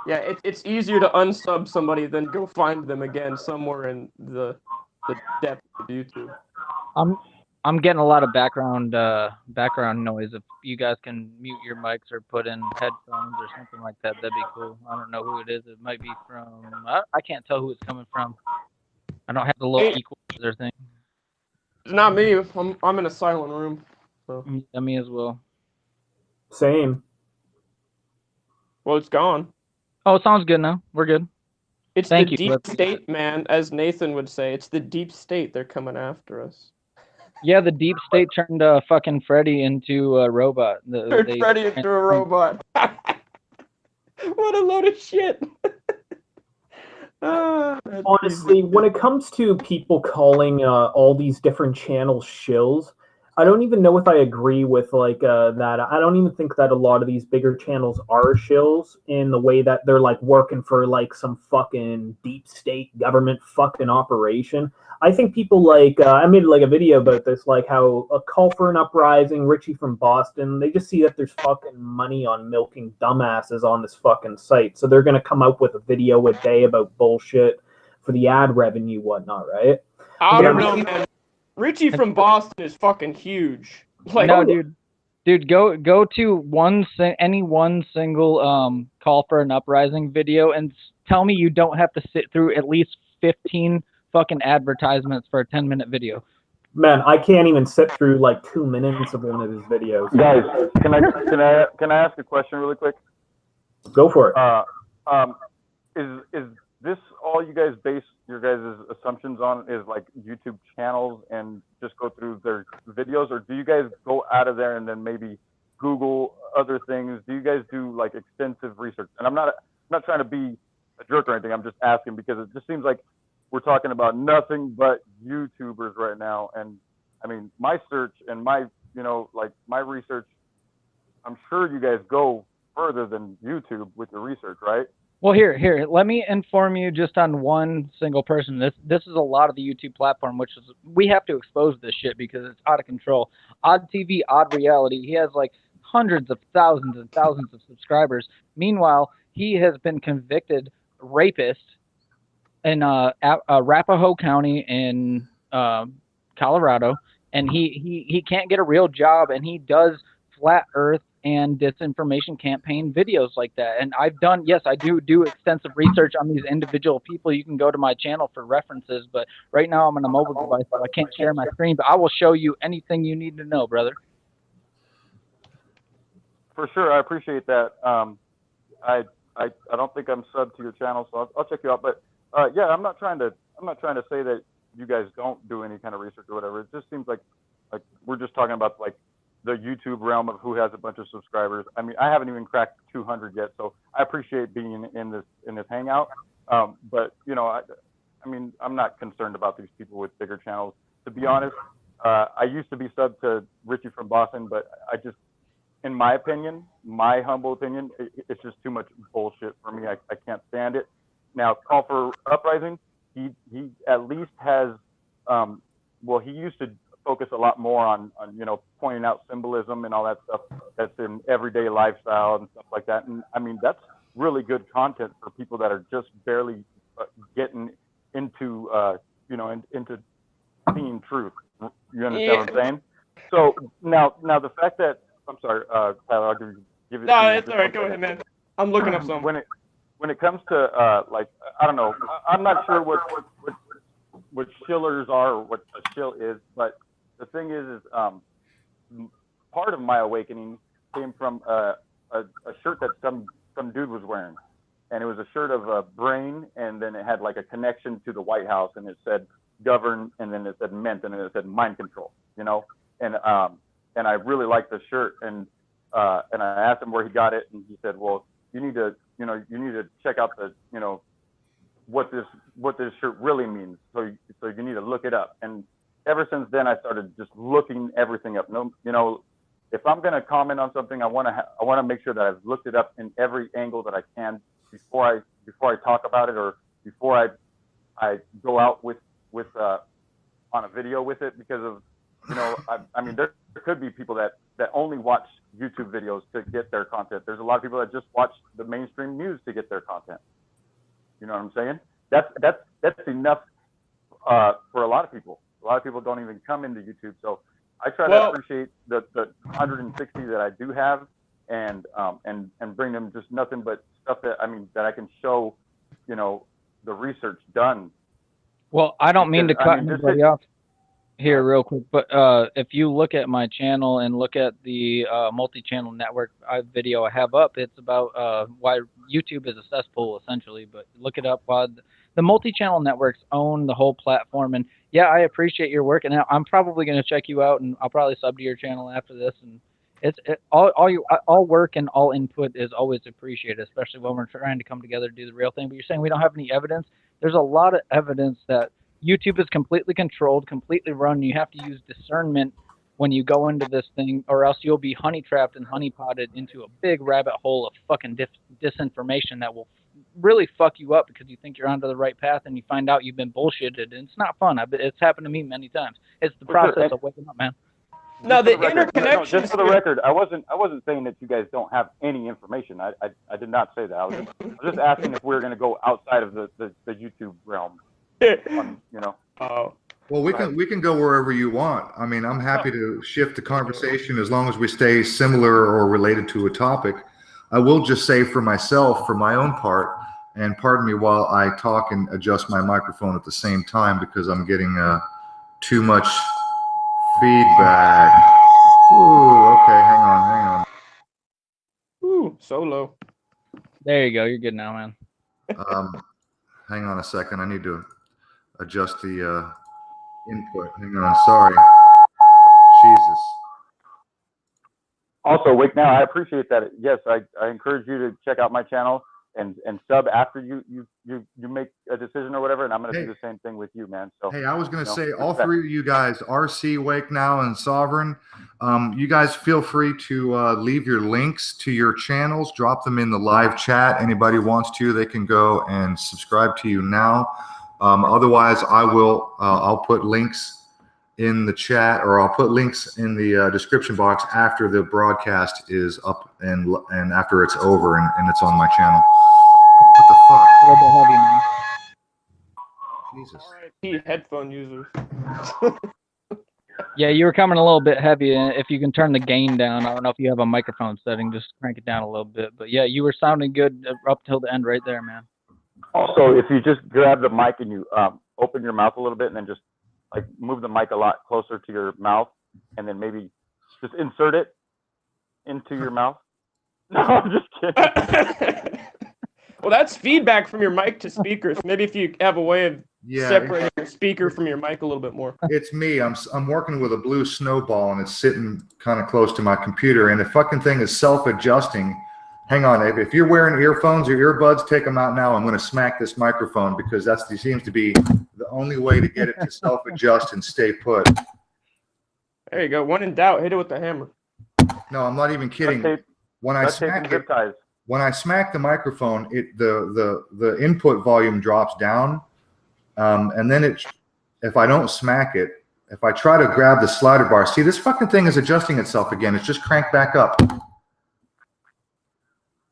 Yeah, it's easier to unsub somebody than go find them again somewhere in the depths of YouTube. I'm getting a lot of background noise. If you guys can mute your mics or put in headphones or something like that, that'd be cool. I don't know who it is. It might be from. I can't tell who it's coming from. I don't have the little equalizer thing. It's not me. I'm in a silent room. So. Me as well. Same. Well, it's gone. Oh, it sounds good now. We're good. It's the deep state, man, as Nathan would say. It's the deep state. They're coming after us. Yeah, the deep state turned fucking Freddy into a robot. Turned Freddy into a robot. What a load of shit. Honestly, when it comes to people calling all these different channels shills, I don't even know if I agree with like that. I don't even think that a lot of these bigger channels are shills in the way that they're like working for like some fucking deep state government fucking operation. I think people like I made like a video about this, like how a call for an uprising, Richie from Boston, they just see that there's fucking money on milking dumbasses on this fucking site, so they're gonna come up with a video a day about bullshit for the ad revenue, whatnot, right? I don't know, man. Richie from Boston is fucking huge. Like, no, dude, go to any one single call for an uprising video and tell me you don't have to sit through at least 15 fucking advertisements for a 10-minute video. Man, I can't even sit through like 2 minutes of one of his videos. Guys, can I ask a question really quick? Go for it. Is this all you guys base your guys' assumptions on, is like YouTube channels and just go through their videos, or do you guys go out of there and then maybe Google other things? Do you guys do like extensive research? And I'm not trying to be a jerk or anything. I'm just asking because it just seems like we're talking about nothing but YouTubers right now. And I mean, my search and my research, I'm sure you guys go further than YouTube with your research, right? Well, here, let me inform you just on one single person. This is a lot of the YouTube platform, which is, we have to expose this shit because it's out of control. Odd TV, Odd Reality, he has like hundreds of thousands and thousands of subscribers. Meanwhile, he has been convicted rapist in Arapahoe County in Colorado, and he can't get a real job, and he does flat earth and disinformation campaign videos like that. And I've done, yes, I do extensive research on these individual people. You can go to my channel for references, but right now I'm on a mobile device, so I can't share my screen, but I will show you anything you need to know, brother. For sure, I appreciate that. I don't think I'm subbed to your channel, so I'll check you out. But yeah, I'm not trying to say that you guys don't do any kind of research or whatever. It just seems like we're just talking about like the YouTube realm of who has a bunch of subscribers. I mean, I haven't even cracked 200 yet, so I appreciate being in this hangout. But you know, I mean, I'm not concerned about these people with bigger channels. To be honest, I used to be subbed to Richie from Boston, but I just, in my opinion, my humble opinion, it's just too much bullshit for me. I can't stand it. Now, Call for Uprising, he at least has, well, he used to focus a lot more on you know, pointing out symbolism and all that stuff that's in everyday lifestyle and stuff like that. And I mean, that's really good content for people that are just barely getting into you know, into seeing truth. You understand what I'm saying? So now the fact that, I'm sorry, Tyler, I'll give it. No, it's all right. Go ahead, man. I'm looking up something. When it comes to like, I don't know, I'm not sure what shillers are or what a shill is, but the thing is part of my awakening came from a shirt that some dude was wearing, and it was a shirt of a brain, and then it had like a connection to the White House, and it said govern, and then it said meant, and then it said mind control, you know, and I really liked the shirt, and I asked him where he got it, and he said, well, you need to check out the, you know, what this shirt really means. So you need to look it up. And ever since then, I started just looking everything up. No, you know, if I'm going to comment on something, I want to make sure that I've looked it up in every angle that I can before I talk about it, or before I go out with on a video with it, because of, you know, I mean, there could be people that only watch YouTube videos to get their content. There's a lot of people that just watch the mainstream news to get their content. You know what I'm saying? That's enough for a lot of people. A lot of people don't even come into YouTube. So I try to appreciate the 160 that I do have, and bring them just nothing but stuff that, I mean, that I can show, you know, the research done. Well, I don't mean to cut anybody off here real quick, but if you look at my channel and look at the multi-channel network video I have up, it's about why YouTube is a cesspool, essentially. But look it up. The multi-channel networks own the whole platform, and yeah, I appreciate your work, and I'm probably going to check you out, and I'll probably sub to your channel after this. And all work and all input is always appreciated, especially when we're trying to come together to do the real thing. But you're saying we don't have any evidence. There's a lot of evidence that YouTube is completely controlled, completely run. You have to use discernment when you go into this thing, or else you'll be honey trapped and honey potted into a big rabbit hole of fucking disinformation that will really fuck you up, because you think you're onto the right path and you find out you've been bullshitted, and it's not fun. It's happened to me many times. It's the process of waking up, man. No, the interconnection. Just for the record, I wasn't saying that you guys don't have any information. I did not say that. I was just asking if we were going to go outside of the YouTube realm. You know. Well, we can go wherever you want. I mean, I'm happy to shift the conversation as long as we stay similar or related to a topic. I will just say for myself, for my own part, and pardon me while I talk and adjust my microphone at the same time, because I'm getting too much feedback. Ooh, okay, hang on. Ooh, so low. There you go. You're good now, man. Hang on a second. I need to adjust the input. Hang on. Sorry. Jesus. Also, Wake Now, I appreciate that. Yes, I encourage you to check out my channel and sub after you make a decision or whatever, and I'm going to do the same thing with you, man. So hey, I was going to say, all three of you guys, RC, Wake Now, and Sovereign, you guys feel free to leave your links to your channels, drop them in the live chat. Anybody wants to, they can go and subscribe to you now. Otherwise, I'll put links in the chat, or I'll put links in the description box after the broadcast is up and after it's over and it's on my channel. What the fuck? A little bit heavy, man. Jesus. R.I.P. headphone users. Yeah, you were coming a little bit heavy. And if you can turn the gain down, I don't know if you have a microphone setting, just crank it down a little bit. But yeah, you were sounding good up till the end right there, man. Also, if you just grab the mic and you open your mouth a little bit and then just like move the mic a lot closer to your mouth and then maybe just insert it into your mouth. No, I'm just kidding. Well, that's feedback from your mic to speakers. Maybe if you have a way of separating your speaker from your mic a little bit more. It's me. I'm working with a blue snowball and it's sitting kind of close to my computer, and the fucking thing is self-adjusting. Hang on, if you're wearing earphones or earbuds, take them out now. I'm going to smack this microphone because that seems to be the only way to get it to self-adjust and stay put. There you go. When in doubt, hit it with the hammer. No, I'm not even kidding. When I smack the microphone, the input volume drops down, and then if I don't smack it, if I try to grab the slider bar, see, this fucking thing is adjusting itself again. It's just cranked back up.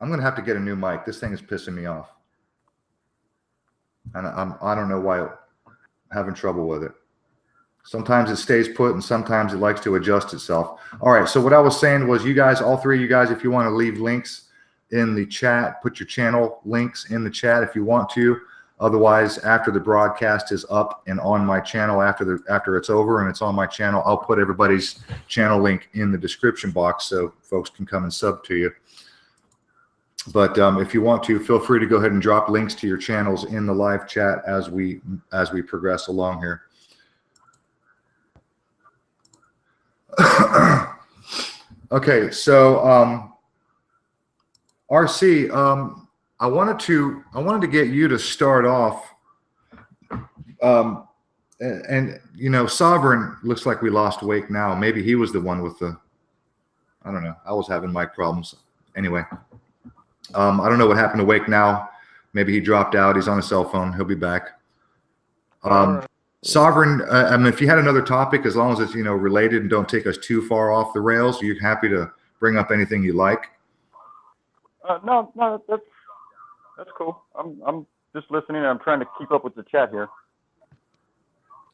I'm gonna have to get a new mic. This thing is pissing me off, and I don't know why I'm having trouble with it. Sometimes it stays put, and sometimes it likes to adjust itself. All right. So what I was saying was, you guys, all three of you guys, if you want to leave links in the chat, put your channel links in the chat if you want to. Otherwise, after the broadcast is up and on my channel, after it's over and it's on my channel, I'll put everybody's channel link in the description box so folks can come and sub to you. But if you want to, feel free to go ahead and drop links to your channels in the live chat as we progress along here. Okay, so RC, I wanted to get you to start off, and you know, Sovereign looks like we lost Wake now. Maybe he was the one with the, I don't know. I was having mic problems anyway. I don't know what happened to Wake now. Maybe he dropped out. He's on a cell phone. He'll be back. Sovereign, I mean, if you had another topic, as long as it's, you know, related and don't take us too far off the rails, you're happy to bring up anything you like. No, that's cool. I'm just listening. I'm trying to keep up with the chat here.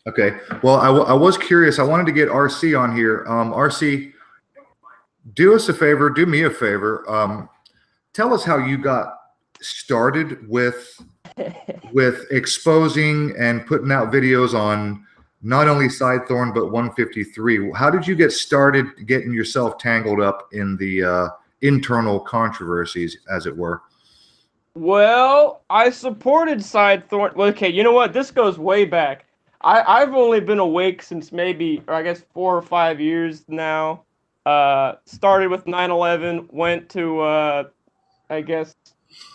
Okay. Well, I was curious. I wanted to get RC on here. RC, do us a favor. Do me a favor. Tell us how you got started with exposing and putting out videos on not only Sidethorn but 153. How did you get started getting yourself tangled up in the internal controversies, as it were? Well, I supported Sidethorn. Well, okay, you know what? This goes way back. I've only been awake since maybe, or I guess 4 or 5 years now. Started with 9/11, went to I guess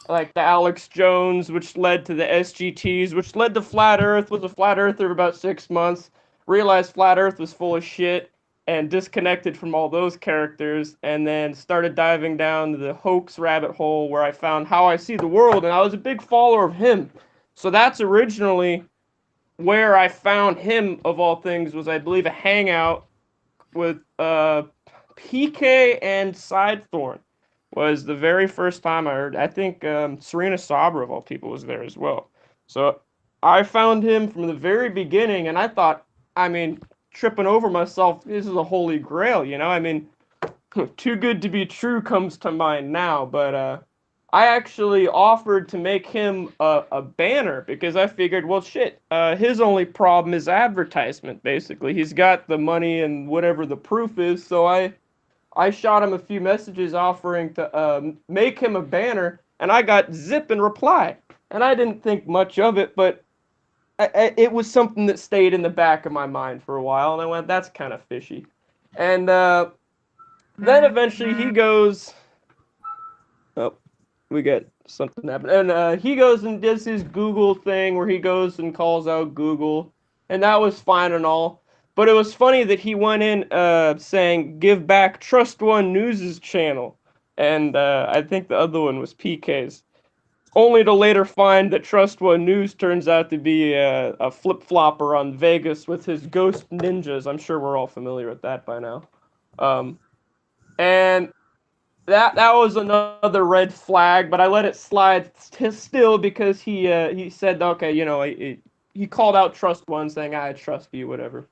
like the Alex Jones, which led to the SGTs, which led to Flat Earth. Was a Flat Earther for about 6 months. Realized Flat Earth was full of shit and disconnected from all those characters, and then started diving down the hoax rabbit hole where I found How I See the World, and I was a big follower of him. So that's originally where I found him, of all things, was I believe a hangout with PK and Sidethorn. Was the very first time I heard. I think Serena Sabra, of all people, was there as well. So I found him from the very beginning, and I thought, I mean, tripping over myself, this is a holy grail, you know? I mean, Too Good to Be True comes to mind now, but I actually offered to make him a banner because I figured, well, shit, his only problem is advertisement, basically. He's got the money and whatever the proof is, so I shot him a few messages offering to make him a banner, and I got zip in reply. And I didn't think much of it, but it was something that stayed in the back of my mind for a while, and I went, that's kind of fishy. And then eventually he goes, oh, we got something happening. And he goes and does his Google thing where he goes and calls out Google, and that was fine and all. But it was funny that he went in saying, give back Trust One News' channel. And I think the other one was PK's. Only to later find that Trust One News turns out to be a flip-flopper on Vegas with his ghost ninjas. I'm sure we're all familiar with that by now. And that was another red flag, but I let it slide still because he said, okay, you know, he called out Trust One saying, I trust you, whatever.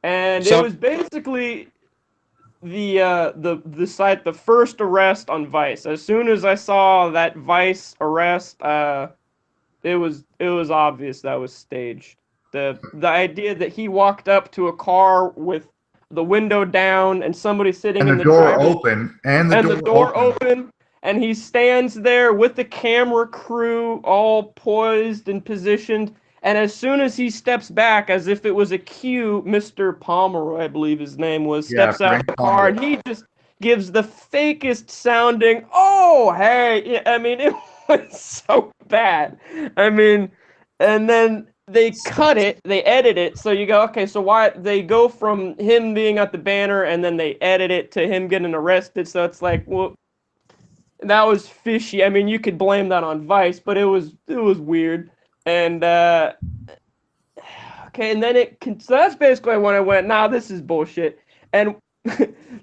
And So- it was basically the first arrest on Vice. As soon as I saw that Vice arrest, it was obvious that was staged. The idea that he walked up to a car with the window down and somebody sitting And in the the door driver's open. And and the door open, and he stands there with the camera crew all poised and positioned. And as soon as he steps back, as if it was a cue, Mr. Pomeroy, I believe his name was, Yeah, steps out Frank of the car, and he just gives the fakest sounding, "Oh, hey!" Yeah, I mean, it was so bad. I mean, and then they cut it, they edit it, so you go, okay, so why they go from him being at the banner, and then they edit it to him getting arrested. So it's like, well, that was fishy. I mean, you could blame that on Vice, but it was weird. And okay, and then so that's basically when I went, nah, this is bullshit. And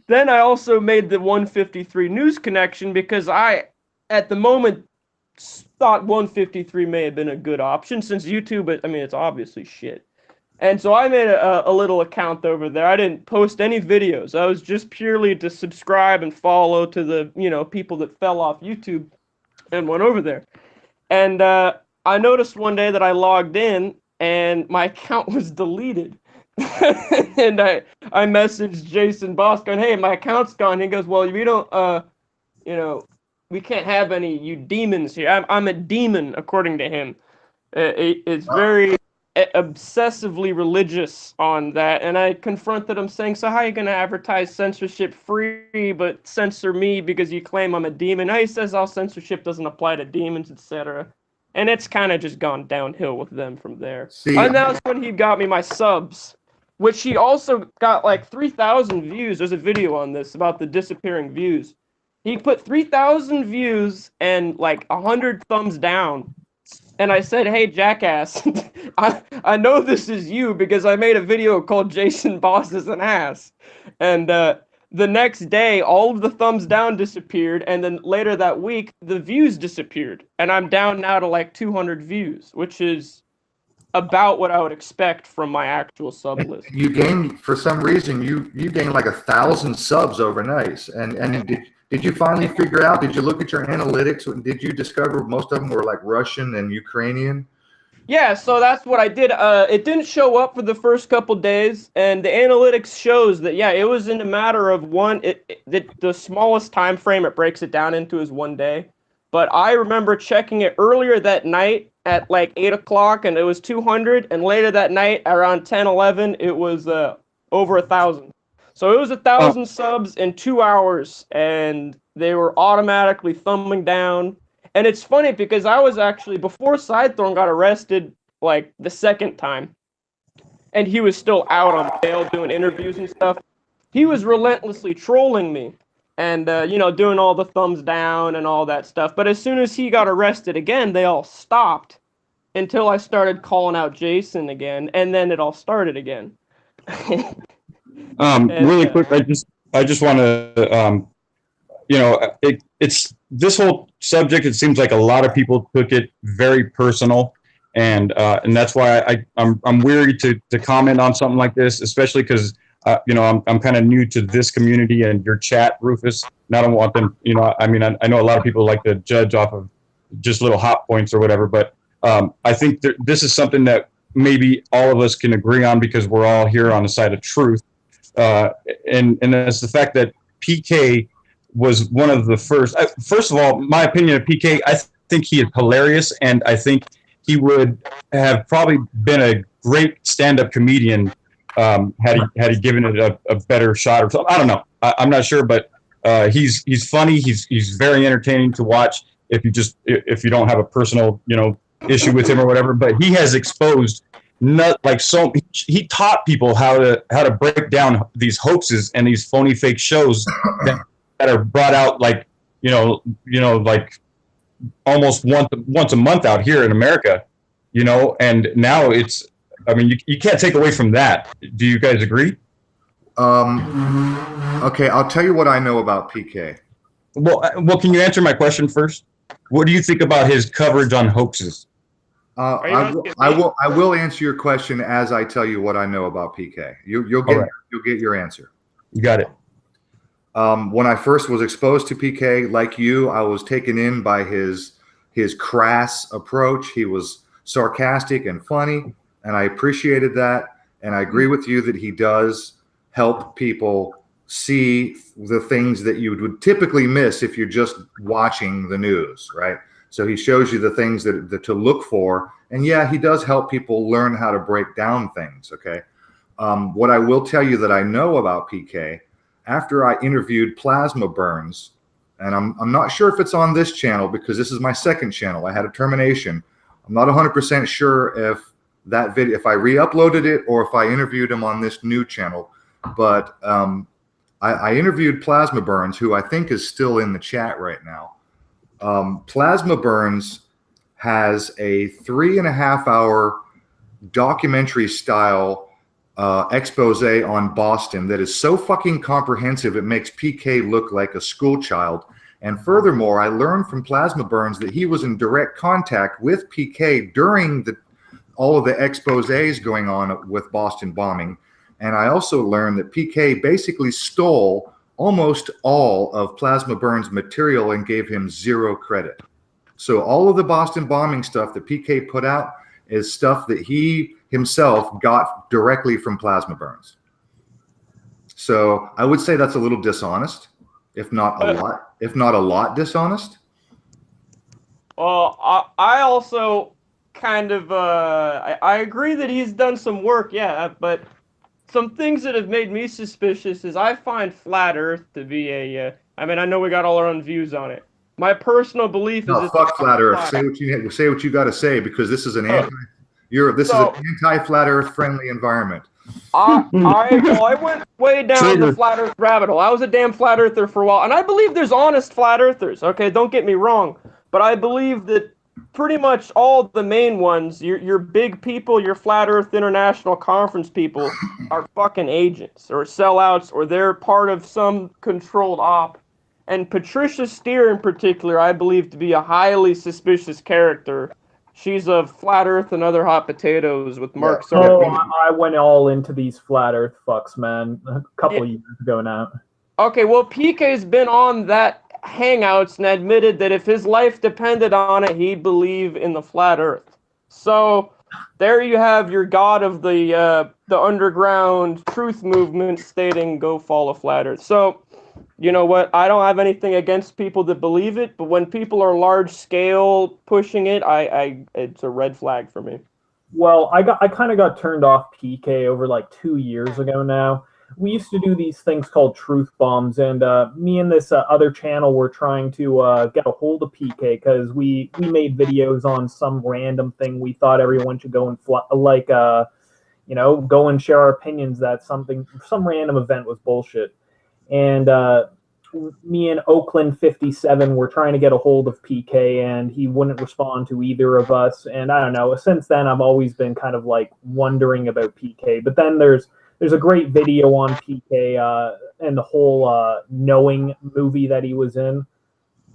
then I also made the 153 news connection because I, at the moment, thought 153 may have been a good option since YouTube, I mean, it's obviously shit. And so I made a little account over there. I didn't post any videos. I was just purely to subscribe and follow to the, people that fell off YouTube and went over there. And I noticed one day that I logged in and my account was deleted. And I messaged Jason Boss going, hey, my account's gone. He goes, well, we don't, we can't have any you demons here. I'm a demon, according to him. It's very obsessively religious on that. And I confronted him saying, so how are you going to advertise censorship free but censor me because you claim I'm a demon? Now he says all censorship doesn't apply to demons, etc. And it's kind of just gone downhill with them from there. And that's when he got me my subs, which he also got like 3,000 views. There's a video on this about the disappearing views. He put 3,000 views and like 100 thumbs down. And I said, hey, jackass, I know this is you because I made a video called Jason Boss is an ass. And the next day, all of the thumbs down disappeared. And then later that week, the views disappeared. And I'm down now to like 200 views, which is about what I would expect from my actual sub list. You gained, for some reason, you gained like 1,000 subs overnight. And did you finally figure out, did you look at your analytics? Did you discover most of them were like Russian and Ukrainian? Yeah, so that's what I did. It didn't show up for the first couple days, and the analytics shows that, yeah, it was in a matter of the smallest time frame it breaks it down into is 1 day. But I remember checking it earlier that night at like 8 o'clock, and it was 200, and later that night around 10, 11, it was over 1,000. So it was 1,000 subs in 2 hours, and they were automatically thumbing down. And it's funny because I was actually, before Sidethorn got arrested, like the second time, and he was still out on bail doing interviews and stuff, he was relentlessly trolling me and, doing all the thumbs down and all that stuff. But as soon as he got arrested again, they all stopped until I started calling out Jason again, and then it all started again. Really quick, I just want to, it's this whole subject. It seems like a lot of people took it very personal, and that's why I'm weary to comment on something like this, especially because I'm kind of new to this community and your chat, Rufus. And I don't want them, I know a lot of people like to judge off of just little hot points or whatever, but I think this is something that maybe all of us can agree on because we're all here on the side of truth. And that's the fact that PK was one of the first. First of all, my opinion of PK, I think he is hilarious, and I think he would have probably been a great stand-up comedian had he given it a better shot or something. I don't know. I'm not sure, but he's funny. He's very entertaining to watch if you don't have a personal issue with him or whatever. But he has exposed. He taught people how to break down these hoaxes and these phony fake shows that are brought out like almost once a month out here in America, and now it's, you can't take away from that. Do you guys agree? Okay, I'll tell you what I know about PK. Well, can you answer my question first? What do you think about his coverage on hoaxes? Are you I, asking I me? will. I will answer your question as I tell you what I know about PK. You'll get. All right. You'll get your answer. You got it. When I first was exposed to PK, like you, I was taken in by his crass approach. He was sarcastic and funny, and I appreciated that. And I agree with you that he does help people see the things that you would typically miss if you're just watching the news, right? So he shows you the things that to look for. And yeah, he does help people learn how to break down things, okay? What I will tell you that I know about PK, after I interviewed Plasma Burns, and I'm not sure if it's on this channel because this is my second channel. I had a termination. I'm not 100% sure if that video, if I re-uploaded it or if I interviewed him on this new channel. But I interviewed Plasma Burns, who I think is still in the chat right now. Plasma Burns has a 3.5-hour documentary style expose on Boston that is so fucking comprehensive it makes PK look like a school child. And furthermore, I learned from Plasma Burns that he was in direct contact with PK during all of the exposés going on with Boston bombing. And I also learned that PK basically stole almost all of Plasma Burns' material and gave him 0 credit. So all of the Boston bombing stuff that PK put out is stuff that he himself got directly from Plasma Burns. So I would say that's a little dishonest, if not a lot dishonest. Well, I also kind of I agree that he's done some work, yeah, but some things that have made me suspicious is I find flat Earth to be a. I mean, I know we got all our own views on it. My personal belief is No, fuck flat Earth. Say what you got to say because this is an is an anti-flat Earth friendly environment. I went way down the flat Earth rabbit hole. I was a damn flat earther for a while, and I believe there's honest flat earthers. Okay, don't get me wrong, but I believe that pretty much all the main ones, your big people, your Flat Earth International Conference people, are fucking agents or sellouts, or they're part of some controlled op. And Patricia Steer in particular, I believe to be a highly suspicious character. She's of Flat Earth and Other Hot Potatoes with Mark Sargent. I went all into these Flat Earth fucks, man, a couple of years ago now. Okay, well, PK's been on that Hangouts and admitted that if his life depended on it, he'd believe in the flat Earth. So there you have your god of the underground truth movement stating "Go follow flat Earth." So you know what? I don't have anything against people that believe it, but when people are large scale pushing it, it's a red flag for me. Well, I kind of got turned off PK over like 2 years ago now. We used to do these things called truth bombs, and me and this other channel were trying to get a hold of PK because we made videos on some random thing we thought everyone should go and go and share our opinions that some random event was bullshit. And me and Oakland 57 were trying to get a hold of PK, and he wouldn't respond to either of us. And I don't know, since then I've always been kind of like wondering about PK. But then there's a great video on PK and the whole Knowing movie that he was in.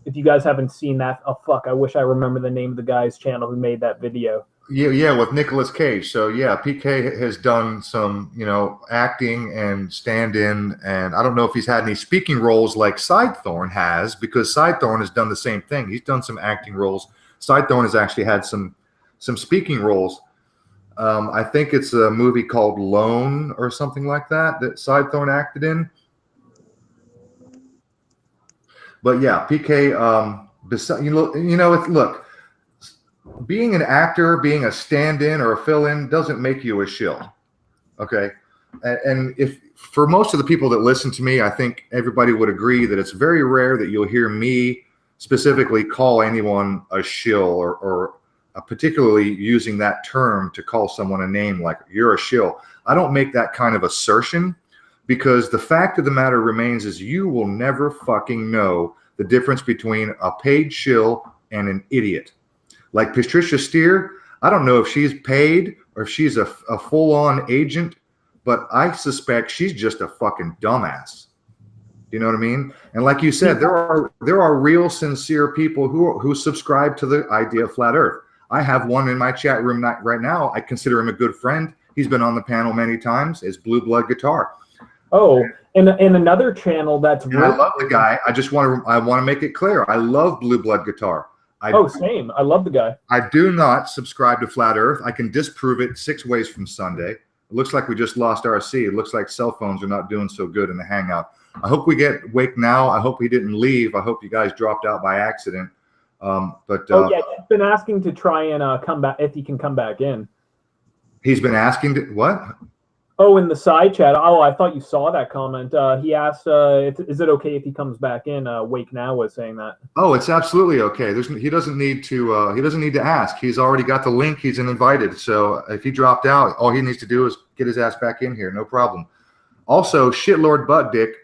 If you guys haven't seen that, oh fuck, I wish I remember the name of the guy's channel who made that video. Yeah, with Nicolas Cage. So yeah, PK has done some, acting and stand-in, and I don't know if he's had any speaking roles like Sidethorn has, because Sidethorn has done the same thing. He's done some acting roles. Sidethorn has actually had some speaking roles. I think it's a movie called Lone or something like that Sidethorn acted in. But yeah, PK. Look, being an actor, being a stand-in or a fill-in doesn't make you a shill. Okay, and if for most of the people that listen to me, I think everybody would agree that it's very rare that you'll hear me specifically call anyone a shill or particularly using that term to call someone a name like you're a shill. I don't make that kind of assertion because the fact of the matter remains is you will never fucking know the difference between a paid shill and an idiot. Like Patricia Steer, I don't know if she's paid or if she's a full-on agent, but I suspect she's just a fucking dumbass. You know what I mean? And like you said, there are real sincere people who subscribe to the idea of flat Earth. I have one in my chat room right now. I consider him a good friend. He's been on the panel many times. It's Blue Blood Guitar. Oh, and another channel that's And I love the guy. I want to make it clear. I love Blue Blood Guitar. Same. I love the guy. I do not subscribe to Flat Earth. I can disprove it 6 ways from Sunday. It looks like we just lost RC. It looks like cell phones are not doing so good in the Hangout. I hope we get Wake now. I hope he didn't leave. I hope you guys dropped out by accident. Yeah, he's been asking to try and come back if he can come back in. He's been asking to what? Oh, in the side chat. Oh, I thought you saw that comment. He asked, "Is it okay if he comes back in?" Wake now was saying that. Oh, it's absolutely okay. He doesn't need to. He doesn't need to ask. He's already got the link. He's invited. So if he dropped out, all he needs to do is get his ass back in here. No problem. Also, Shitlord Butt Dick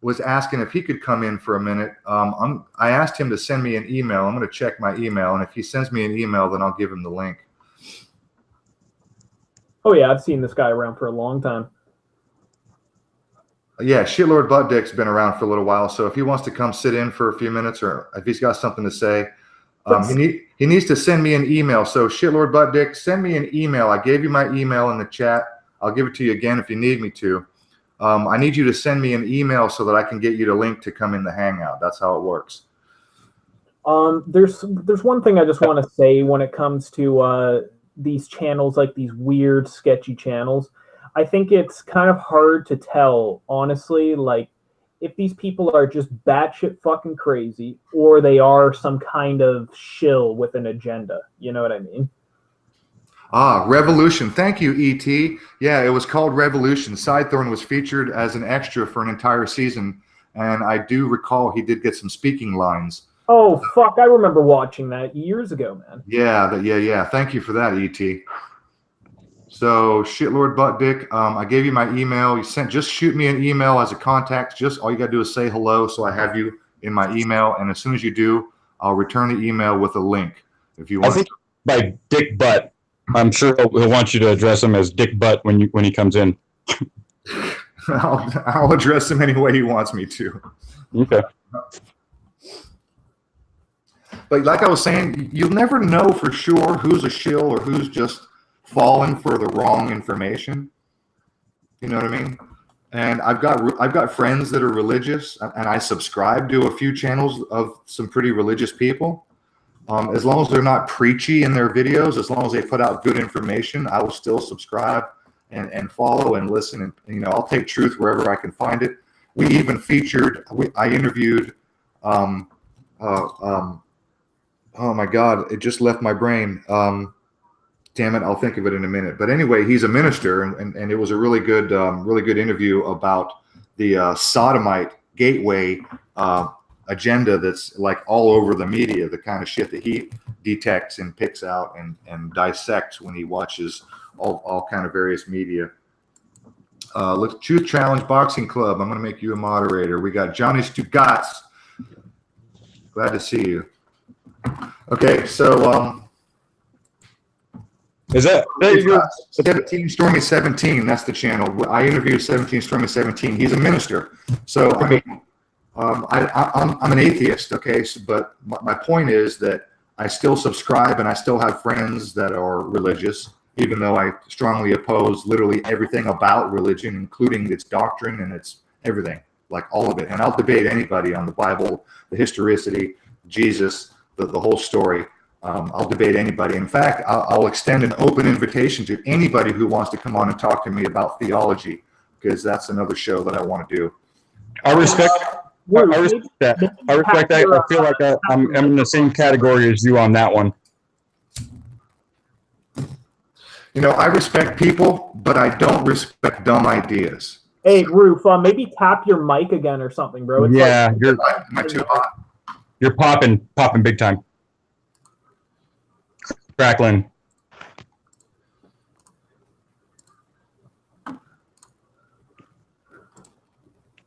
was asking if he could come in for a minute. I asked him to send me an email. I'm going to check my email, and if he sends me an email, then I'll give him the link. Oh yeah, I've seen this guy around for a long time. Yeah, Shitlord Butt Dick's been around for a little while, so if he wants to come sit in for a few minutes, or if he's got something to say, he needs to send me an email. So Shitlord Butt Dick, send me an email. I gave you my email in the chat. I'll give it to you again if you need me to. I need you to send me an email so that I can get you the link to come in the Hangout. That's how it works. There's one thing I just want to say when it comes to these channels, like these weird, sketchy channels. I think it's kind of hard to tell, honestly, like if these people are just batshit fucking crazy or they are some kind of shill with an agenda. You know what I mean? Ah, Revolution. Thank you, E.T. Yeah, it was called Revolution. Sidethorn was featured as an extra for an entire season, and I do recall he did get some speaking lines. Oh, fuck, I remember watching that years ago, man. Yeah. Thank you for that, E.T. So, Shitlord Butt Dick, I gave you my email. Just shoot me an email as a contact. Just all you got to do is say hello, so I have you in my email, and as soon as you do, I'll return the email with a link. If you want. I think by Dick Butt. I'm sure he'll want you to address him as Dick Butt when he comes in. I'll address him any way he wants me to. Okay. But like I was saying, you'll never know for sure who's a shill or who's just falling for the wrong information. You know what I mean? And I've got friends that are religious, and I subscribe to a few channels of some pretty religious people. As long as they're not preachy in their videos, as long as they put out good information, I will still subscribe and follow and listen. And I'll take truth wherever I can find it. We even featured. I interviewed. Oh my God! It just left my brain. Damn it! I'll think of it in a minute. But anyway, he's a minister, and it was a really good interview about the sodomite gateway agenda that's like all over the media, the kind of shit that he detects and picks out and dissects when he watches all kind of various media. Look, Truth Challenge Boxing Club. I'm going to make you a moderator. We got Johnny Stugats. Glad to see you. Okay, so is that 17 Stormy 17? That's the channel. I interviewed 17 Stormy 17. He's a minister, so I mean. I'm an atheist, okay, but my point is that I still subscribe and I still have friends that are religious, even though I strongly oppose literally everything about religion, including its doctrine and its everything, like all of it. And I'll debate anybody on the Bible, the historicity, Jesus, the whole story. I'll debate anybody. In fact, I'll extend an open invitation to anybody who wants to come on and talk to me about theology, because that's another show that I want to do. I respect that. I respect that. I feel like I'm in the same category as you on that one. I respect people, but I don't respect dumb ideas. Hey, Roof, maybe tap your mic again or something, bro. It's yeah, am I too hot? You're popping big time. Crackling.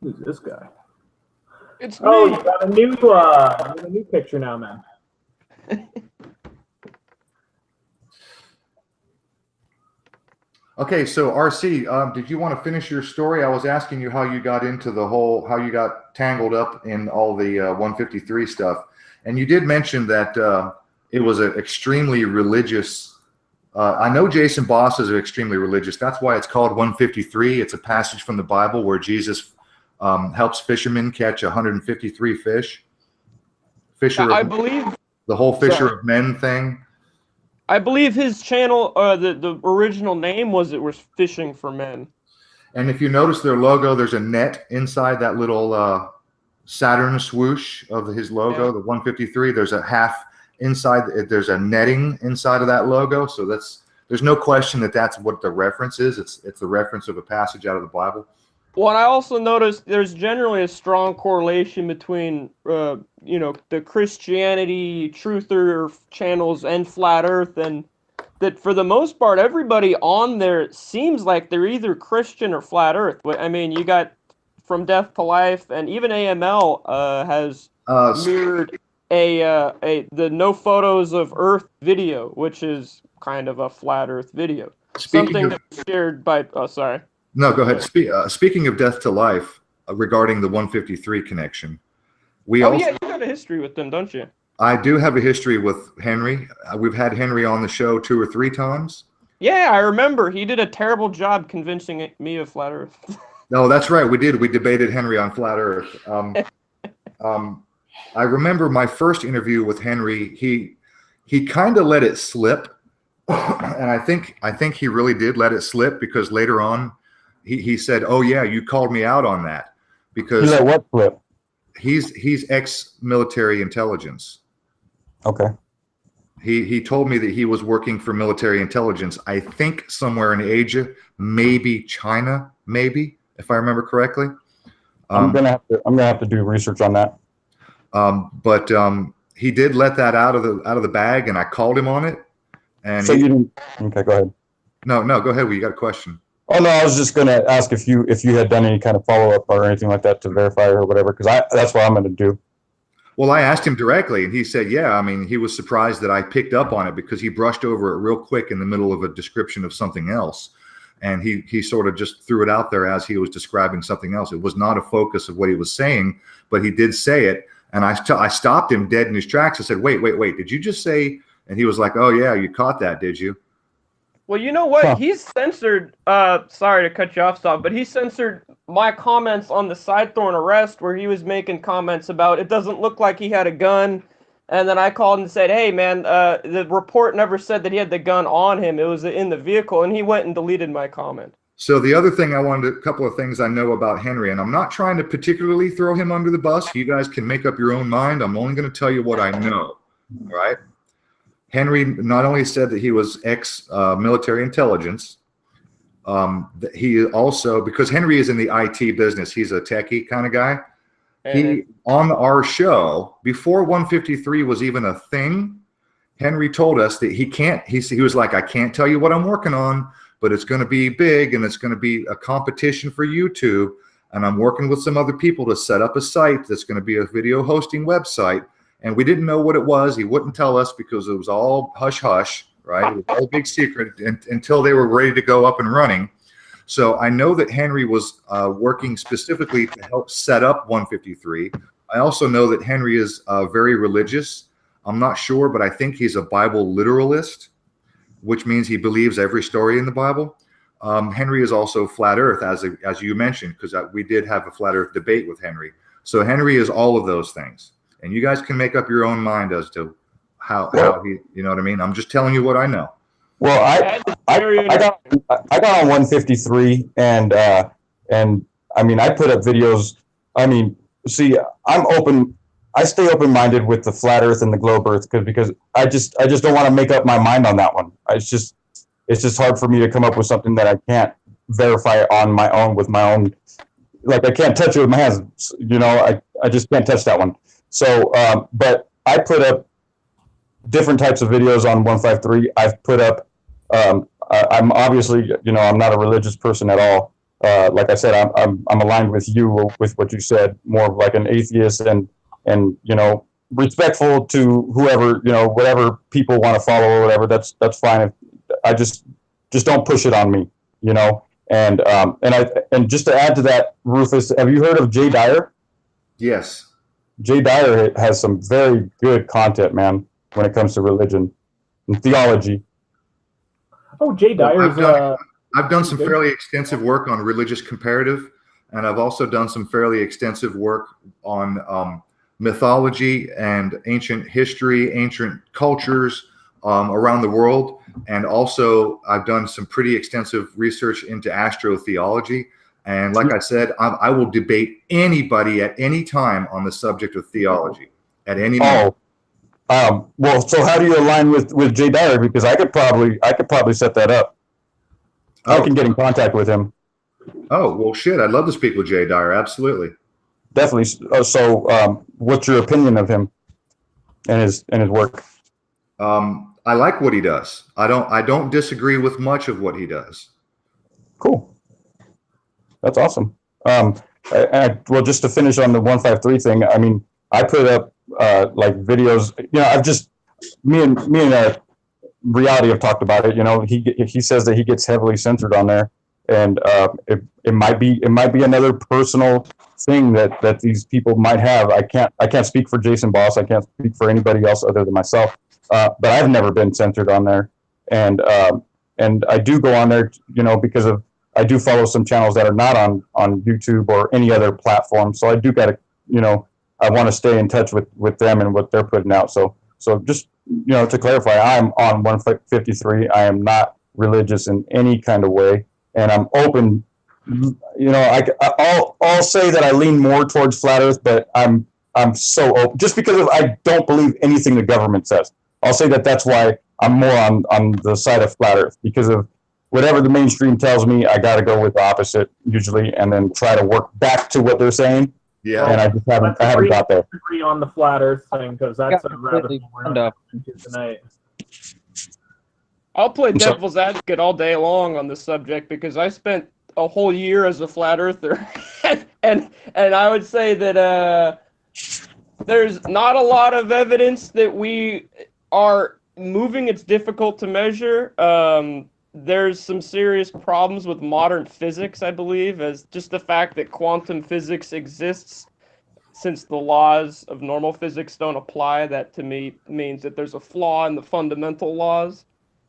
Who's this guy? It's me. me. You got a new picture now, man. Okay, so RC, did you want to finish your story? I was asking you how you got into how you got tangled up in all the 153 stuff, and you did mention that it was an extremely religious. I know Jason Boss is extremely religious. That's why it's called 153. It's a passage from the Bible where Jesus helps fishermen catch 153 fish. I believe the whole Fisher of Men thing. I believe his channel, the original name was Fishing for Men. And if you notice their logo, there's a net inside that little Saturn swoosh of his logo, the 153. There's a half inside. There's a netting inside of that logo. So there's no question that that's what the reference is. It's the reference of a passage out of the Bible. Well, and I also noticed there's generally a strong correlation between, the Christianity truther channels and Flat Earth, and that for the most part, everybody on there seems like they're either Christian or Flat Earth. I mean, you got From Death to Life, and even AML has mirrored the No Photos of Earth video, which is kind of a Flat Earth video. Something that was shared by. Oh, sorry. No, go ahead. Speaking of Death to Life, regarding the 153 connection, yeah, you got a history with them, don't you? I do have a history with Henry. We've had Henry on the show 2 or 3 times. Yeah, I remember. He did a terrible job convincing me of Flat Earth. No, that's right. We did. We debated Henry on Flat Earth. I remember my first interview with Henry. He kind of let it slip, and I think he really did let it slip, because later on, he said, "Oh yeah, you called me out on that," because He let what slip? he's ex-military intelligence. Okay. He told me that he was working for military intelligence. I think somewhere in Asia, maybe China, maybe, if I remember correctly. I'm gonna have to do research on that. But he did let that out of the bag, and I called him on it. And so you didn't? Okay, go ahead. No, go ahead. You got a question? Oh no, I was just gonna ask if you had done any kind of follow up or anything like that to verify or whatever, because that's what I'm gonna do. Well, I asked him directly, and he said, yeah. I mean, he was surprised that I picked up on it, because he brushed over it real quick in the middle of a description of something else. And he sort of just threw it out there as he was describing something else. It was not a focus of what he was saying, but he did say it. And I stopped him dead in his tracks. I said, wait, did you just say? And he was like, oh yeah, you caught that, did you? Well, you know what? Huh. He's censored, sorry to cut you off, Stop, but he censored my comments on the Sidethorn arrest, where he was making comments about it doesn't look like he had a gun. And then I called and said, hey, man, the report never said that he had the gun on him. It was in the vehicle. And he went and deleted my comment. So the other thing a couple of things I know about Henry, and I'm not trying to particularly throw him under the bus. You guys can make up your own mind. I'm only going to tell you what I know. All right. Henry not only said that he was ex-military intelligence, he also, because Henry is in the IT business, he's a techie kind of guy. He, on our show, before 153 was even a thing, Henry told us that he was like, I can't tell you what I'm working on, but it's going to be big, and it's going to be a competition for YouTube, and I'm working with some other people to set up a site that's going to be a video hosting website. And we didn't know what it was. He wouldn't tell us, because it was all hush-hush, right? It was all a big secret until they were ready to go up and running. So I know that Henry was working specifically to help set up 153. I also know that Henry is very religious. I'm not sure, but I think he's a Bible literalist, which means he believes every story in the Bible. Henry is also Flat Earth, as you mentioned, because we did have a Flat Earth debate with Henry. So Henry is all of those things. And you guys can make up your own mind as to how he, you know what I mean? I'm just telling you what I know. Well, I got on 153, and I mean, I put up videos. I mean, see, I stay open-minded with the Flat Earth and the Globe Earth, because I just don't want to make up my mind on that one. It's just hard for me to come up with something that I can't verify on my own with my own. Like, I can't touch it with my hands. You know, I just can't touch that one. So, but I put up different types of videos on 153. I've put up, I'm obviously, I'm not a religious person at all. Like I said, I'm aligned with you with what you said, more of like an atheist and respectful to whoever, whatever people want to follow or whatever. That's fine. I just don't push it on me, And just to add to that, Rufus, have you heard of Jay Dyer? Yes. Jay Dyer has some very good content, man. when it comes to religion and theology. Oh, Jay Dyer's. I've done some fairly extensive work on religious comparative, and I've also done some fairly extensive work on mythology and ancient history, ancient cultures around the world. And also, I've done some pretty extensive research into astrotheology. And like I said, I will debate anybody at any time on the subject of theology at any moment. Well, so how do you align with Jay Dyer? Because I could probably set that up. I can get in contact with him. Oh, well, shit. I'd love to speak with Jay Dyer. Absolutely. Definitely. So, what's your opinion of him and his work? I like what he does. I don't disagree with much of what he does. Cool. That's awesome. Well, just to finish on the 153 thing, I mean, I put up like videos. You know, I've just me and Reality have talked about it. You know, he says that he gets heavily censored on there, and it might be another personal thing that these people might have. I can't speak for Jason Boss. I can't speak for anybody else other than myself. But I've never been censored on there, and I do go on there, you know, because I do follow some channels that are not on YouTube or any other platform. So I do gotta, you know, I want to stay in touch with them and what they're putting out. So just, you know, to clarify, I'm on 153. I am not religious in any kind of way, and I'm open. You know, I'll say that I lean more towards flat Earth, but I'm so open just because I don't believe anything the government says. I'll say that's why I'm more on the side of flat Earth, because of whatever the mainstream tells me. I got to go with the opposite usually, and then try to work back to what they're saying. Yeah, and I just haven't got there. Agree on the flat Earth thing, because that's a rabbit hole we're not into tonight. I'll play devil's advocate all day long on this subject, because I spent a whole year as a flat earther, and I would say that there's not a lot of evidence that we are moving. It's difficult to measure. There's some serious problems with modern physics, I believe, as just the fact that quantum physics exists since the laws of normal physics don't apply. That to me means that there's a flaw in the fundamental laws.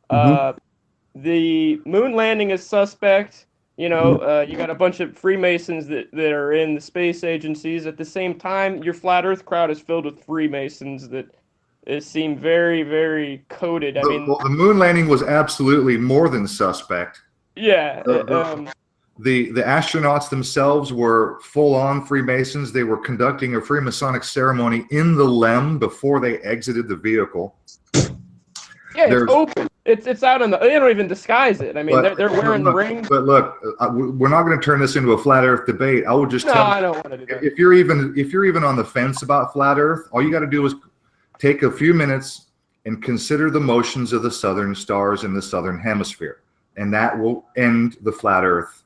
The moon landing is suspect. You know, you got a bunch of Freemasons that are in the space agencies. At the same time, your flat Earth crowd is filled with Freemasons that seem very, very coded. I mean, the moon landing was absolutely more than suspect. Yeah. The astronauts themselves were full-on Freemasons. They were conducting a Freemasonic ceremony in the LEM before they exited the vehicle. Yeah, it's open. It's out in the. They don't even disguise it. I mean, they're wearing the ring. But look, we're not going to turn this into a flat Earth debate. I will just tell you. I don't want to do that. If you're even on the fence about flat Earth, all you got to do is take a few minutes and consider the motions of the southern stars in the southern hemisphere, and that will end the flat Earth.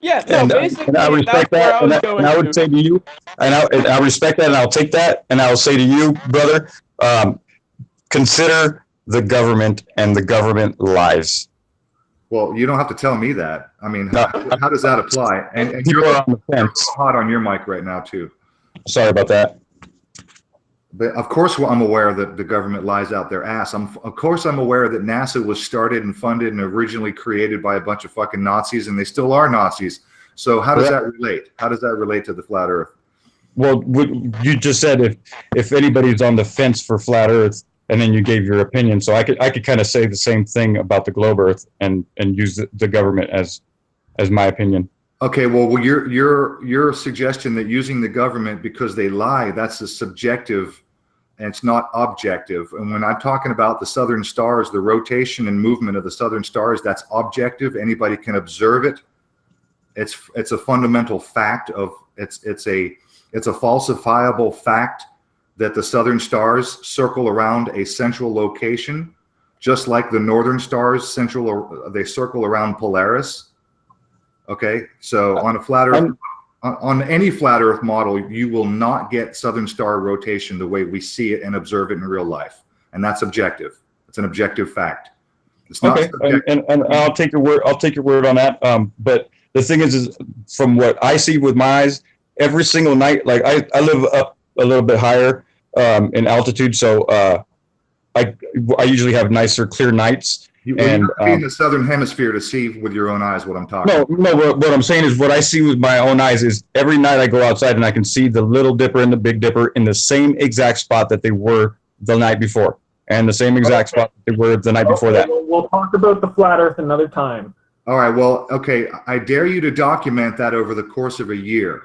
Yeah, no, basically, and I respect that, and I would say to you, and I respect that, and I'll take that, and I'll say to you, brother, consider the government, and the government lies. Well, you don't have to tell me that. I mean, how does that apply? And you're on the fence. Hot on your mic right now too. Sorry about that. But of course, I'm aware that the government lies out their ass. Of course, I'm aware that NASA was started and funded and originally created by a bunch of fucking Nazis, and they still are Nazis. So how does that relate? How does that relate to the flat Earth? Well, you just said if anybody's on the fence for flat Earth, and then you gave your opinion. So I could kind of say the same thing about the globe Earth and use the government as my opinion. Okay, well, your suggestion that using the government because they lie, that's a subjective and it's not objective. And when I'm talking about the southern stars, the rotation and movement of the southern stars, that's objective. Anybody can observe it. It's a fundamental fact of it's a falsifiable fact that the southern stars circle around a central location, just like the northern stars they circle around Polaris. Okay, so on a flat Earth, on any flat Earth model, you will not get southern star rotation the way we see it and observe it in real life, and that's objective. It's an objective fact. It's not subjective. And I'll take your word. I'll take your word on that. But the thing is from what I see with my eyes, every single night, like I live up a little bit higher in altitude, so I usually have nicer, clear nights. You And have to be in the southern hemisphere to see with your own eyes what I'm talking no, about. no. What I'm saying is, what I see with my own eyes is every night I go outside and I can see the Little Dipper and the Big Dipper in the same exact spot that they were the night before, and the same exact spot that they were the night before that. We'll talk about the flat Earth another time. All right. Well, okay. I dare you to document that over the course of a year.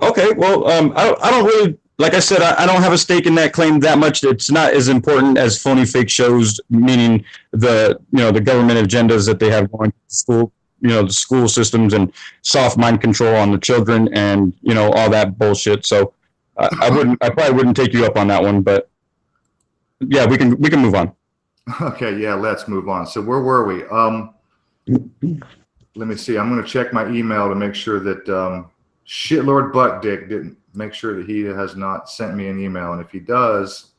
Okay, well, I don't really, like I said, I don't have a stake in that claim that much. It's not as important as phony fake shows, meaning the government agendas that they have going to school, the school systems and soft mind control on the children and, all that bullshit. So I probably wouldn't take you up on that one, but yeah, we can move on. Okay. Yeah. Let's move on. So where were we? Let me see. I'm going to check my email to make sure that, Shitlord Butt Dick didn't make sure that he has not sent me an email, and if he does,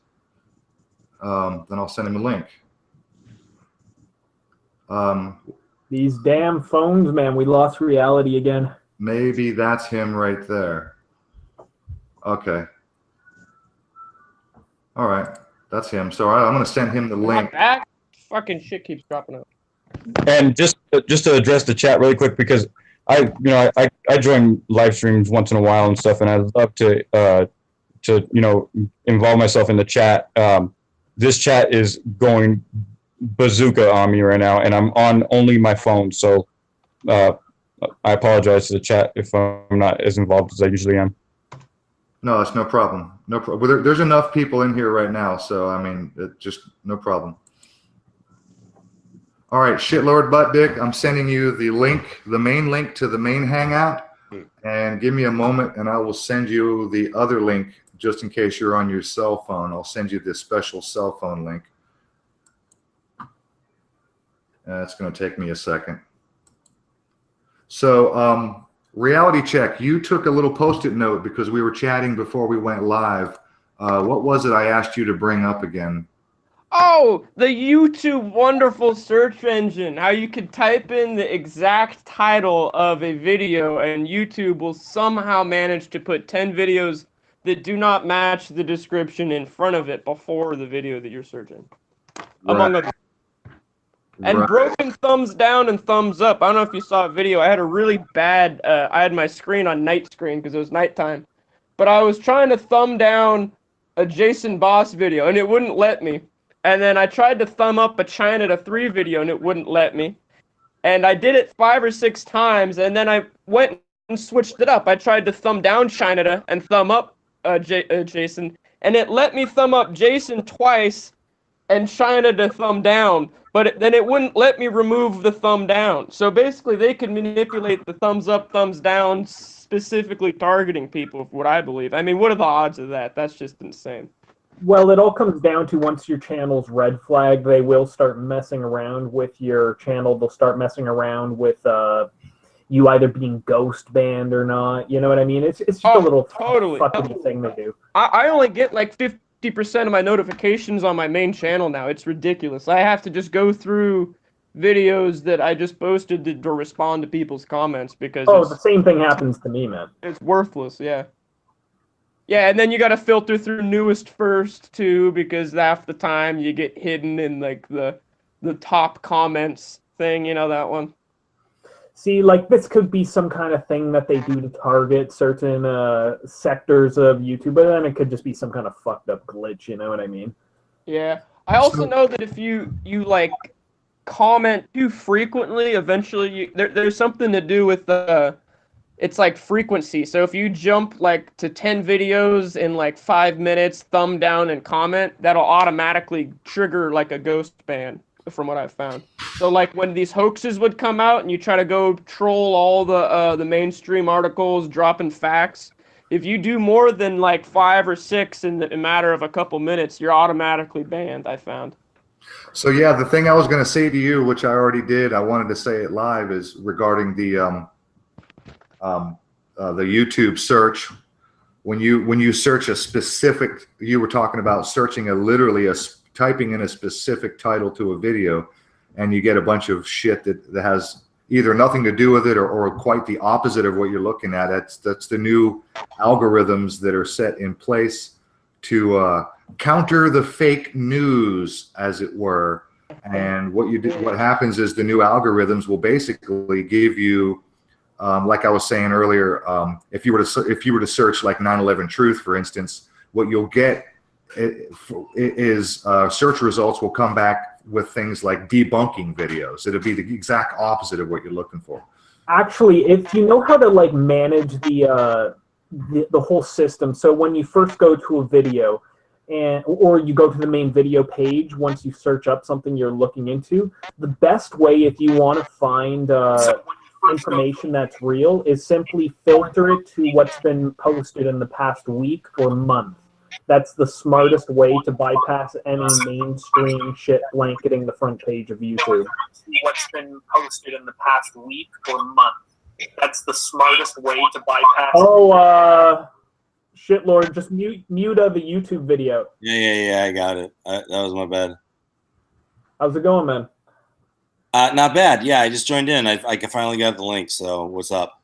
then I'll send him a link. These damn phones, man, we lost reality again. Maybe that's him right there. Okay. All right, that's him. So I'm going to send him the link. That fucking shit keeps dropping up. And just to address the chat really quick, because I join live streams once in a while and stuff, and I love to involve myself in the chat. This chat is going bazooka on me right now, and I'm on only my phone, so I apologize to the chat if I'm not as involved as I usually am. No, that's no problem. No problem. Well, there's enough people in here right now, so I mean, just no problem. All right, Shitlord Butt Dick, I'm sending you the link, the main link to the main hangout, and give me a moment and I will send you the other link just in case you're on your cell phone. I'll send you this special cell phone link. It's going to take me a second. So, reality check, you took a little Post-it note because we were chatting before we went live. What was it I asked you to bring up again? Oh, the YouTube wonderful search engine. How you could type in the exact title of a video and YouTube will somehow manage to put 10 videos that do not match the description in front of it before the video that you're searching. Among others. And broken thumbs down and thumbs up. I don't know if you saw a video. I had a really bad, I had my screen on night screen because it was nighttime. But I was trying to thumb down a Jason Boss video and it wouldn't let me. And then I tried to thumb up a China to 3 video and it wouldn't let me. And I did it 5 or 6 times and then I went and switched it up. I tried to thumb down China to and thumb up Jason. And it let me thumb up Jason twice and China to thumb down. But then it wouldn't let me remove the thumb down. So basically they could manipulate the thumbs up, thumbs down, specifically targeting people, what I believe. I mean, what are the odds of that? That's just insane. Well, it all comes down to once your channel's red flag, they will start messing around with your channel. They'll start messing around with you either being ghost banned or not. You know what I mean? It's just a little fuckable thing they do. I only get like 50% of my notifications on my main channel now. It's ridiculous. I have to just go through videos that I just posted to respond to people's comments because the same thing happens to me, man. It's worthless, yeah. Yeah, and then you got to filter through newest first too, because half the time you get hidden in like the top comments thing. You know that one. See, like this could be some kind of thing that they do to target certain sectors of YouTube, but then it could just be some kind of fucked up glitch. You know what I mean? Yeah. I also know that if you like comment too frequently, eventually there's something to do with it's like frequency. So if you jump like to 10 videos in like 5 minutes, thumb down and comment, that'll automatically trigger like a ghost ban from what I've found. So like when these hoaxes would come out and you try to go troll all the mainstream articles dropping facts, if you do more than like 5 or 6 in a matter of a couple minutes, you're automatically banned, I found. So yeah, the thing I was going to say to you, which I already did, I wanted to say it live, is regarding the YouTube search. When you search a specific, you were talking about searching typing in a specific title to a video, and you get a bunch of shit that has either nothing to do with it or quite the opposite of what you're looking at. That's the new algorithms that are set in place to counter the fake news, as it were. And what happens is the new algorithms will basically give you, like I was saying earlier, if you were to search like 9/11 truth, for instance, what you'll get is search results will come back with things like debunking videos. It'll be the exact opposite of what you're looking for. Actually, if you know how to like manage the whole system, so when you first go to a video, or you go to the main video page, once you search up something you're looking into, the best way if you want to find information that's real is simply filter it to what's been posted in the past week or month. That's the smartest way to bypass any mainstream shit blanketing the front page of YouTube. What's been posted in the past week or month. That's the smartest way to bypass. Oh, shit, Lord, just mute the YouTube video. Yeah, I got it. That was my bad. How's it going, man? Not bad. Yeah, I just joined in. I finally got the link, so what's up?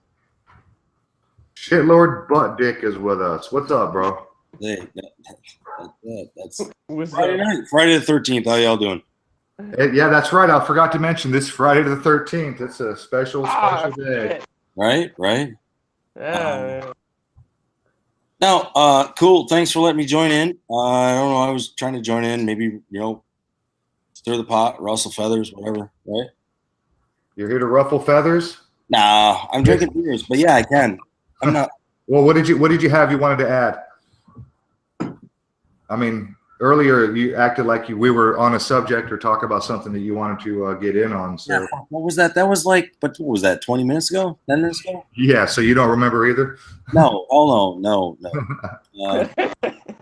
Shitlord Butt Dick is with us. What's up, bro? Hey, that's Friday night, Friday the 13th. How y'all doing? Yeah, that's right. I forgot to mention this Friday the 13th. It's a special day. Right. Yeah. Now, cool. Thanks for letting me join in. I don't know. I was trying to join in. Maybe, stir the pot, rustle feathers, whatever. Right? You're here to ruffle feathers? Nah, I'm drinking beers, but yeah, I can. I'm not. Well, what did you have you wanted to add? I mean, earlier you acted like we were on a subject or talk about something that you wanted to get in on. So Yeah, what was that? That was like, what was that? 20 minutes ago? 10 minutes ago? Yeah. So you don't remember either? No. Oh no.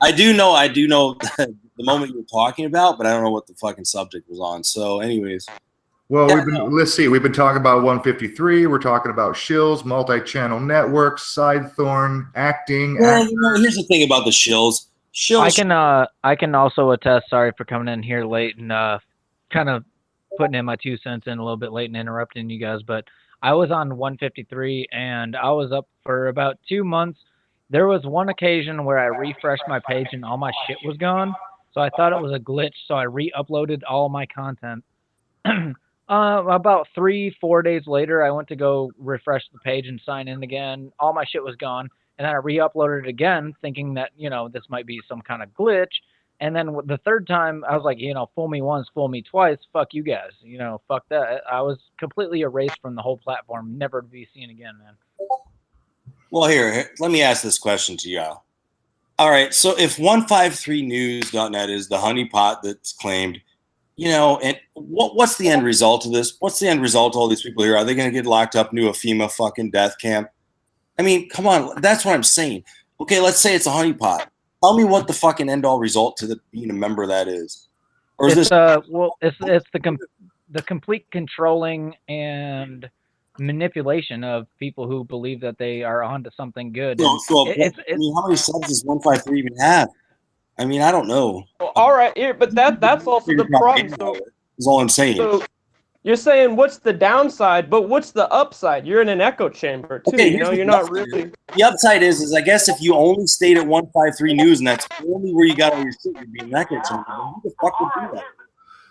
I do know the moment you were talking about, but I don't know what the fucking subject was on. So, anyways. Well, let's see. We've been talking about 153. We're talking about shills, multi-channel networks, side thorn, acting. Well, here's the thing about the shills. I can also attest. Sorry for coming in here late and kind of putting in my 2 cents in a little bit late and interrupting you guys. But I was on 153 and I was up for about 2 months. There was one occasion where I refreshed my page and all my shit was gone. So I thought it was a glitch. So I re-uploaded all my content. About 3-4 days later, I went to go refresh the page and sign in again. All my shit was gone. And then I re-uploaded it again, thinking that, this might be some kind of glitch. And then the third time, I was like, fool me once, fool me twice. Fuck you guys. Fuck that. I was completely erased from the whole platform, never to be seen again, man. Well, here, let me ask this question to y'all. All right, so if 153news.net is the honeypot that's claimed, and what's the end result of this? What's the end result of all these people here? Are they going to get locked up into a FEMA fucking death camp? I mean, come on. That's what I'm saying. Okay, let's say it's a honeypot. Tell me what the fucking end-all result to being a member of that is. Or is it's this? The complete controlling and manipulation of people who believe that they are onto something good. How many subs does 153 even have? I mean, I don't know. Well, all right, here, but that's also the problem. So is all I'm saying. So you're saying what's the downside, but what's the upside? You're in an echo chamber too. Okay, you're not really. The upside is I guess if you only stayed at 153 News and that's only where you got all your shit, you'd be in an echo chamber. Who the fuck would do that?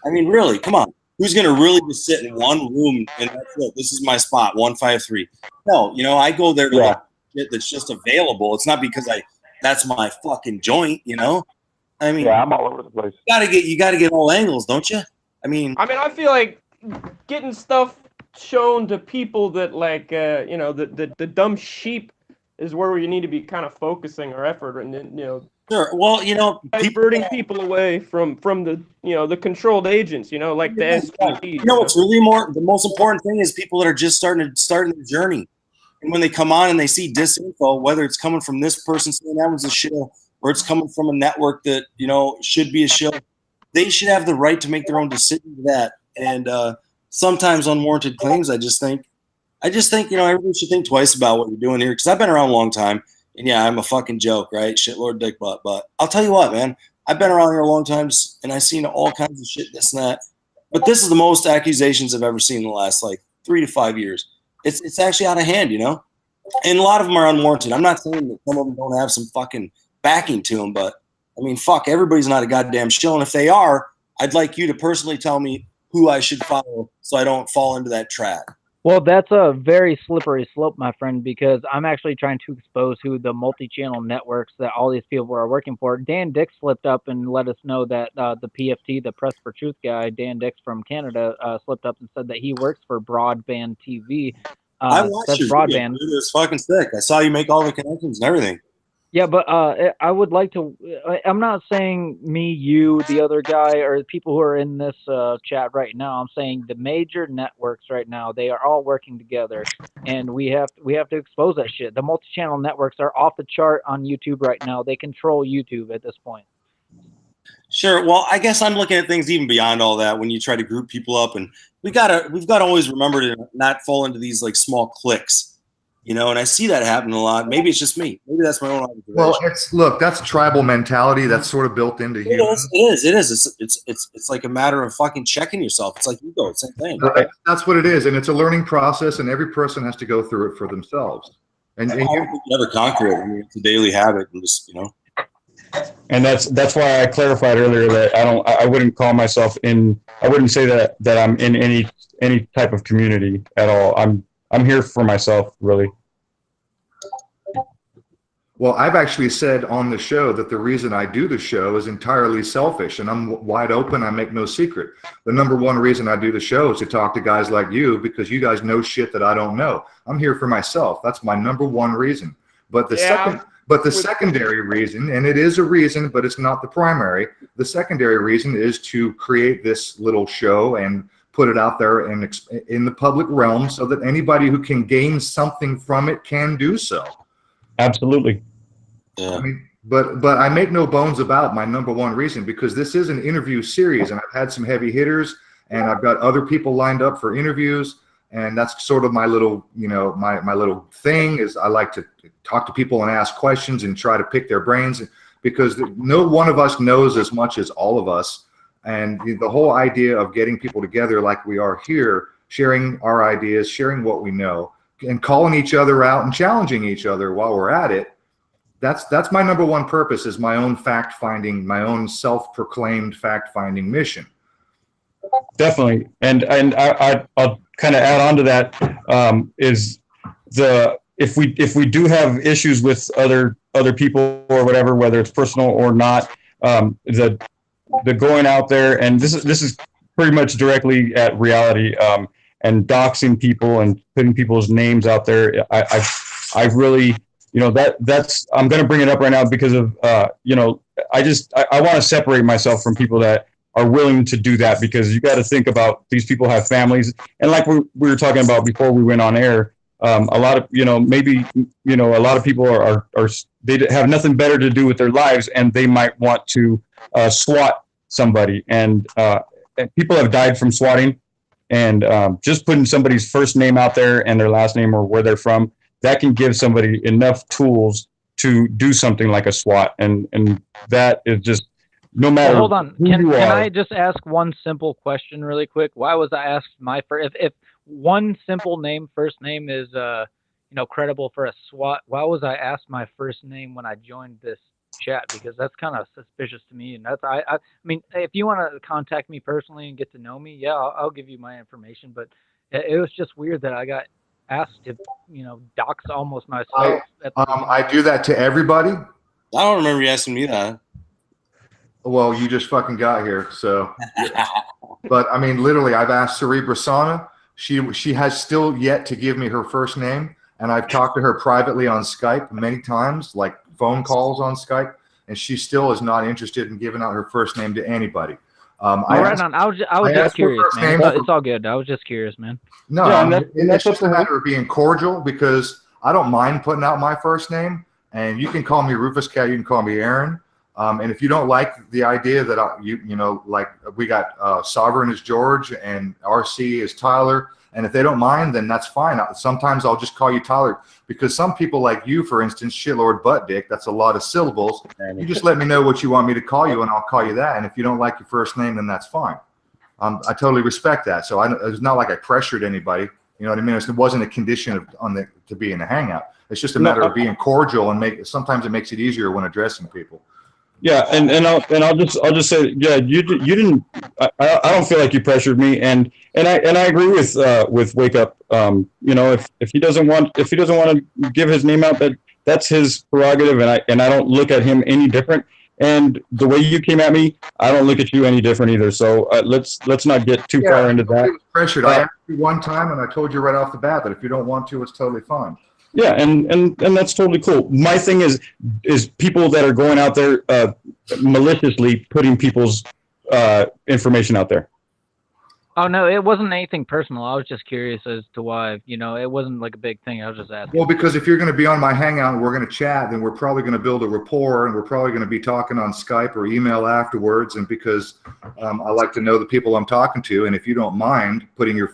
I mean, really, come on. Who's gonna really just sit in one room and that's it? This is my spot, 153. No, I go there to like shit that's just available. It's not because that's my fucking joint, I mean, I'm all over the place. You gotta get all angles, don't you? I mean, I feel like getting stuff shown to people that like the dumb sheep is where you need to be kind of focusing our effort and sure. Well, diverting people away from the the controlled agents, like the SPD. What's really the most important thing is people that are just starting the journey. And when they come on and they see disinfo, whether it's coming from this person saying that was a shill or it's coming from a network that, should be a shill, they should have the right to make their own decision to that. And sometimes unwarranted claims, I just think, everybody should think twice about what you're doing here. Because I've been around a long time. And yeah, I'm a fucking joke, right? Shitlord dick butt. But I'll tell you what, man. I've been around here a long time and I've seen all kinds of shit, this and that. But this is the most accusations I've ever seen in the last 3 to 5 years. It's actually out of hand, And a lot of them are unwarranted. I'm not saying that some of them don't have some fucking backing to them, but I mean, fuck, everybody's not a goddamn shill. And if they are, I'd like you to personally tell me who I should follow so I don't fall into that trap. Well, that's a very slippery slope, my friend, because I'm actually trying to expose who the multi-channel networks that all these people are working for. Dan Dix slipped up and let us know that the PFT, the Press for Truth guy, Dan Dix from Canada, slipped up and said that he works for Broadband TV. I watched that's your Broadband. video, dude. It was fucking sick. I saw you make all the connections and everything. Yeah, but I would like to. I'm not saying me, you, the other guy, or the people who are in this chat right now. I'm saying the major networks right now. They are all working together, and we have to expose that shit. The multi-channel networks are off the chart on YouTube right now. They control YouTube at this point. Sure. Well, I guess I'm looking at things even beyond all that. When you try to group people up, and we've got to always remember to not fall into these like small cliques. You know, and I see that happen a lot. Maybe it's just me. Maybe that's my own observation. Well, that's tribal mentality that's sort of built into humans. It is. It's like a matter of fucking checking yourself. It's like ego, same thing. Right. That's what it is, and it's a learning process, and every person has to go through it for themselves. And I don't think you never conquer it. I mean, it's a daily habit, and just And that's why I clarified earlier that I wouldn't call myself in. I wouldn't say that I'm in any type of community at all. I'm here for myself, really. Well, I've actually said on the show that the reason I do the show is entirely selfish, and I'm wide open. I make no secret. The number one reason I do the show is to talk to guys like you, because you guys know shit that I don't know. I'm here for myself. That's my number one reason. But the secondary reason, and it is a reason, but it's not the primary. The secondary reason is to create this little show and put it out there in the public realm so that anybody who can gain something from it can do so. Absolutely. Yeah. I mean, but I make no bones about my number one reason, because this is an interview series, and I've had some heavy hitters, and I've got other people lined up for interviews, and that's sort of my little, my little thing is I like to talk to people and ask questions and try to pick their brains, because no one of us knows as much as all of us. And the whole idea of getting people together like we are here, sharing our ideas, sharing what we know, and calling each other out and challenging each other while we're at it, that's my number one purpose, is my own fact-finding, my own self-proclaimed fact-finding mission. Definitely. And I'll kind of add on to that, is if we do have issues with other people or whatever, whether it's personal or not, the going out there, and this is pretty much directly at reality, and doxing people and putting people's names out there. I really, that's I'm going to bring it up right now because of I want to separate myself from people that are willing to do that, because you got to think about these people have families, and like we were talking about before we went on air, a lot of maybe a lot of people are they have nothing better to do with their lives, and they might want to swat somebody, and people have died from swatting, and just putting somebody's first name out there and their last name or where they're from, that can give somebody enough tools to do something like a SWAT, and that is just no matter. Well, hold on, can I just ask one simple question really quick? Why was I asked my first? If one simple name, first name is credible for a SWAT, why was I asked my first name when I joined this chat? Because that's kind of suspicious to me, and that's I mean, if you want to contact me personally and get to know me, yeah, I'll give you my information, but it was just weird that I got asked to dox almost myself. I do that to everybody. I don't remember you asking me that. Well, you just fucking got here, so. But I mean, literally, I've asked Cerebrasana. She has still yet to give me her first name, and I've talked to her privately on Skype many times, like phone calls on Skype, and she still is not interested in giving out her first name to anybody. I was just curious, man. It's all good. I was just curious, man. No, yeah, it's just a matter of being cordial, because I don't mind putting out my first name, and you can call me Rufus Cat, you can call me Aaron. And if you don't like the idea that like we got Sovereign is George and RC is Tyler, and if they don't mind, then that's fine. Sometimes I'll just call you Tyler, because some people like you, for instance, Shitlord Butt Dick, that's a lot of syllables. You just let me know what you want me to call you, and I'll call you that. And if you don't like your first name, then that's fine. I totally respect that. So it's not like I pressured anybody. You know what I mean? It wasn't a condition to be in a hangout. It's just a matter of being cordial, and sometimes it makes it easier when addressing people. Yeah, and I'll just say, yeah, you didn't. I don't feel like you pressured me, and I agree with Wake Up. You know, if he doesn't want to give his name out, that's his prerogative, and I don't look at him any different. And the way you came at me, I don't look at you any different either. So let's not get too far into that. Was pressured. I asked you one time, and I told you right off the bat that if you don't want to, it's totally fine. Yeah, and that's totally cool. My thing is people that are going out there maliciously putting people's information out there. Oh no, it wasn't anything personal. I was just curious as to why. You know, it wasn't like a big thing. I was just asking. Well, because if you're going to be on my Hangout and we're going to chat, then we're probably going to build a rapport, and we're probably going to be talking on Skype or email afterwards. And because I like to know the people I'm talking to, and if you don't mind putting your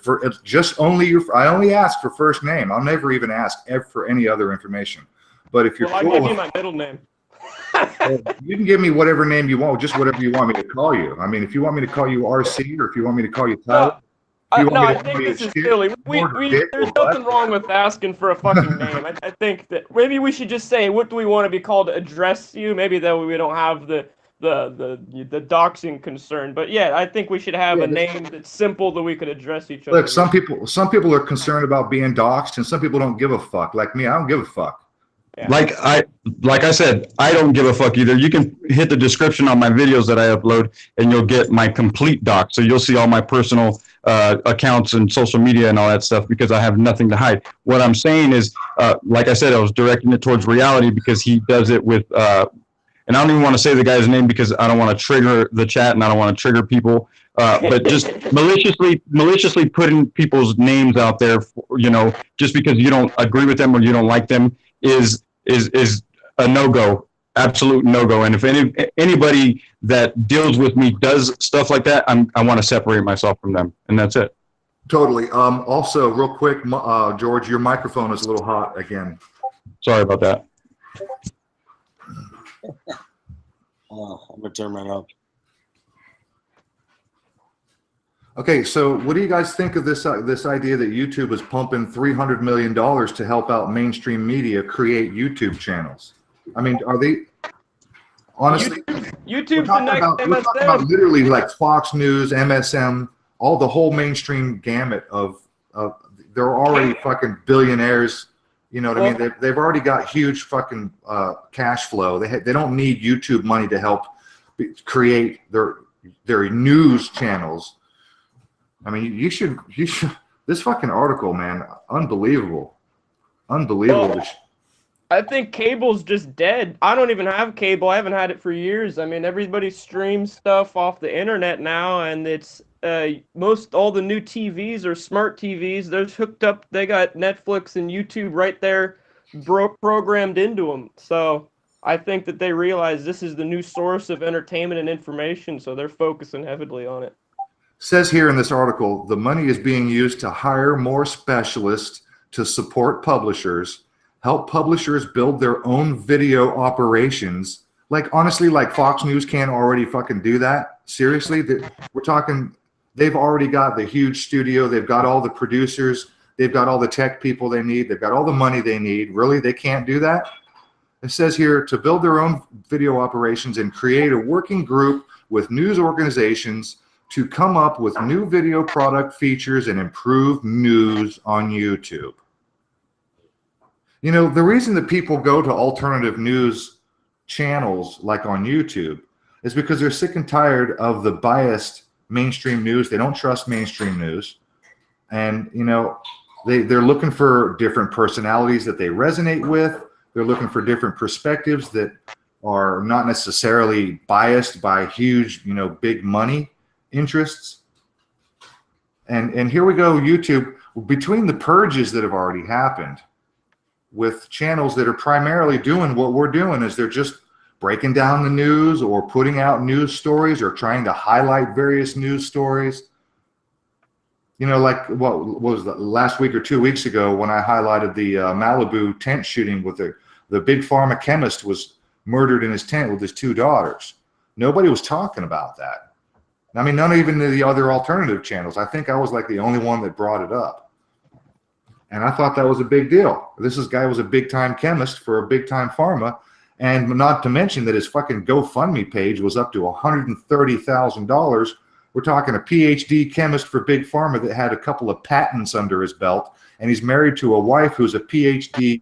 I only ask for first name. I'll never even ask for any other information. But if you're Well, cool, I'll give you my middle name. you can give me whatever name you want, just whatever you want me to call you. I mean, if you want me to call you RC, or if you want me to call you Tyler. No, I think this is silly. There's nothing wrong with asking for a fucking name. I think that maybe we should just say, what do we want to be called to address you? Maybe that way we don't have the doxing concern. But yeah, I think we should have a name that's simple that we could address each other. Look, some people are concerned about being doxed, and some people don't give a fuck. Like me, I don't give a fuck. Yeah. Like I said, I don't give a fuck either. You can hit the description on my videos that I upload, and you'll get my complete doc. So you'll see all my personal accounts and social media and all that stuff, because I have nothing to hide. What I'm saying is, like I said, I was directing it towards reality, because he does it with, and I don't even want to say the guy's name because I don't want to trigger the chat and I don't want to trigger people. But just maliciously putting people's names out there, you know, just because you don't agree with them or you don't like them is a no-go, absolute no-go. And if anybody that deals with me does stuff like that, I want to separate myself from them, and that's it. Totally. Also, real quick, George, your microphone is a little hot again. Sorry about that. I'm gonna turn mine up. Okay, so what do you guys think of this idea that YouTube is pumping $300 million to help out mainstream media create YouTube channels? I mean, are they honestly? YouTube's the next MSM. We're talking about literally like Fox News, MSM, all the whole mainstream gamut of they're already fucking billionaires. You know what I mean? They've already got huge fucking cash flow. They don't need YouTube money to help create their news channels. I mean, you should. This fucking article, man, unbelievable. Well, I think cable's just dead. I don't even have cable. I haven't had it for years. I mean, everybody streams stuff off the internet now, and it's all the new TVs are smart TVs. They're hooked up. They got Netflix and YouTube right there, programmed into them. So I think that they realize this is the new source of entertainment and information. So they're focusing heavily on it. Says here in this article, the money is being used to hire more specialists to support publishers, help publishers build their own video operations. Like, honestly, like Fox News can't already fucking do that. Seriously, we're talking, they've already got the huge studio. They've got all the producers. They've got all the tech people they need. They've got all the money they need. Really, they can't do that? It says here to build their own video operations and create a working group with news organizations to come up with new video product features and improve news on YouTube. You know, the reason that people go to alternative news channels like on YouTube is because they're sick and tired of the biased mainstream news. They don't trust mainstream news. And, you know, they're looking for different personalities that they resonate with. They're looking for different perspectives that are not necessarily biased by huge, you know, big money interests. And here we go, YouTube, between the purges that have already happened with channels that are primarily doing what we're doing, is they're just breaking down the news or putting out news stories or trying to highlight various news stories. You know, like what was that, last week or 2 weeks ago when I highlighted the Malibu tent shooting with the big pharma chemist was murdered in his tent with his 2 daughters. Nobody was talking about that. I mean, none even of the other alternative channels. I think I was like the only one that brought it up. And I thought that was a big deal. This guy was a big-time chemist for a big-time pharma, And not to mention that his fucking GoFundMe page was up to $130,000. We're talking a PhD chemist for Big Pharma that had a couple of patents under his belt, and he's married to a wife who's a PhD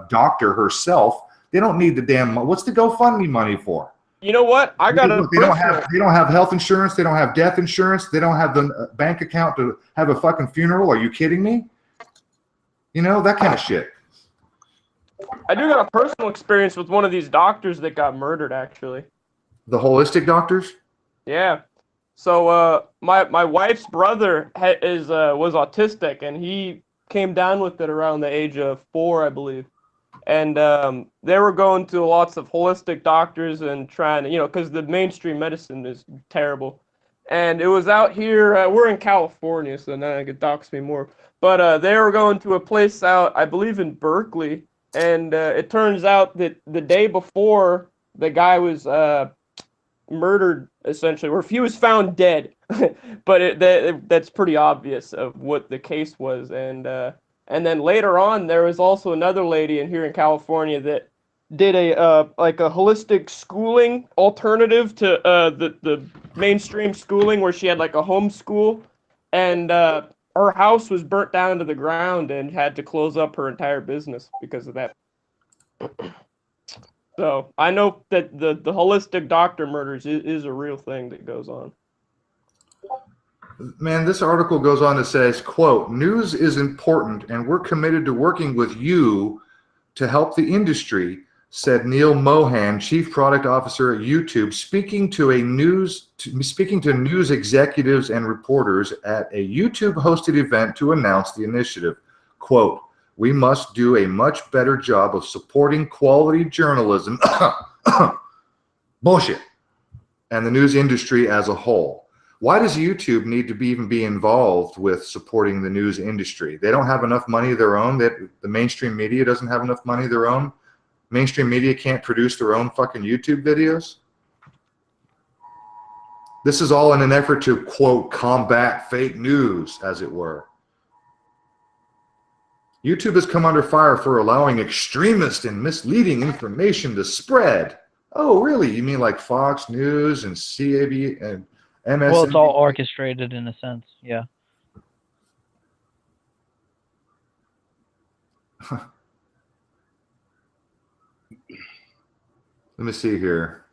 doctor herself. They don't need the damn money. What's the GoFundMe money for? You know what? I got a They don't have health insurance. They don't have death insurance. They don't have the bank account to have a fucking funeral. Are you kidding me? You know, that kind of shit. I do got a personal experience with one of these doctors that got murdered, actually. The holistic doctors? Yeah. So my wife's brother was autistic, and he came down with it around the age of 4, I believe. And they were going to lots of holistic doctors and trying to, because the mainstream medicine is terrible. And it was out here, we're in California, so now I could dox me more. But they were going to a place out, I believe in Berkeley, and it turns out that the day before the guy was murdered, essentially, or if he was found dead, but that's pretty obvious of what the case was. And then later on, there was also another lady here in California that did a holistic schooling alternative to the mainstream schooling, where she had like a homeschool, and her house was burnt down to the ground and had to close up her entire business because of that. So I know that the holistic doctor murders is a real thing that goes on. Man, this article goes on to says, quote, "News is important and we're committed to working with you to help the industry," said Neil Mohan, Chief Product Officer at YouTube, speaking to news executives and reporters at a YouTube-hosted event to announce the initiative. Quote, "We must do a much better job of supporting quality journalism," bullshit, "and the news industry as a whole." Why does YouTube need to even be involved with supporting the news industry? They don't have enough money of their own. That the mainstream media doesn't have enough money of their own. Mainstream media can't produce their own fucking YouTube videos. This is all in an effort to, quote, "combat fake news," as it were. YouTube has come under fire for allowing extremist and misleading information to spread. Oh, really? You mean like Fox News and CAB and MSNBC? Well, it's all orchestrated in a sense, yeah. Let me see here.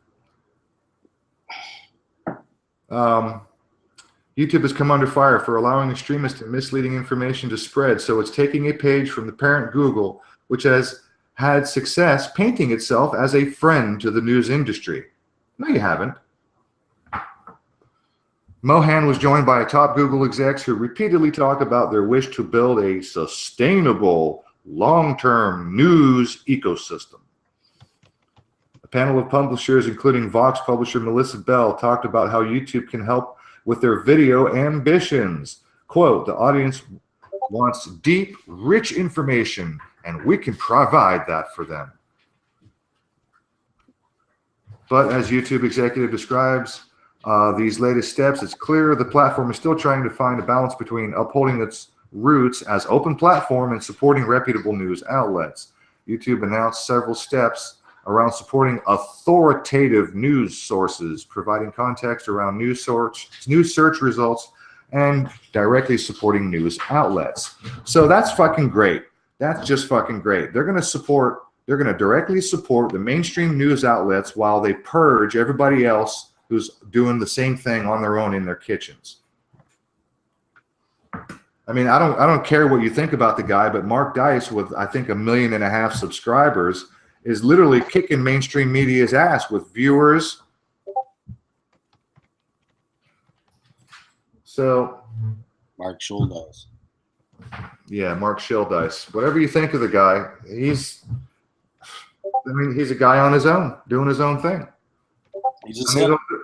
YouTube has come under fire for allowing extremist and misleading information to spread, so it's taking a page from the parent Google, which has had success painting itself as a friend to the news industry. No, you haven't. Mohan was joined by top Google execs who repeatedly talk about their wish to build a sustainable, long-term news ecosystem. A panel of publishers, including Vox publisher Melissa Bell, talked about how YouTube can help with their video ambitions. Quote, "The audience wants deep, rich information, and we can provide that for them." But as YouTube executive describes these latest steps, it's clear the platform is still trying to find a balance between upholding its roots as open platform and supporting reputable news outlets. YouTube announced several steps around supporting authoritative news sources, providing context around news search results, and directly supporting news outlets. So that's fucking great. That's just fucking great. They're going to directly support the mainstream news outlets while they purge everybody else who's doing the same thing on their own in their kitchens. I mean, I don't care what you think about the guy, but Mark Dice, with I think 1.5 million subscribers, is literally kicking mainstream media's ass with viewers. So, Mark Schuldice. Yeah, Mark Schuldice. Whatever you think of the guy, he's a guy on his own, doing his own thing.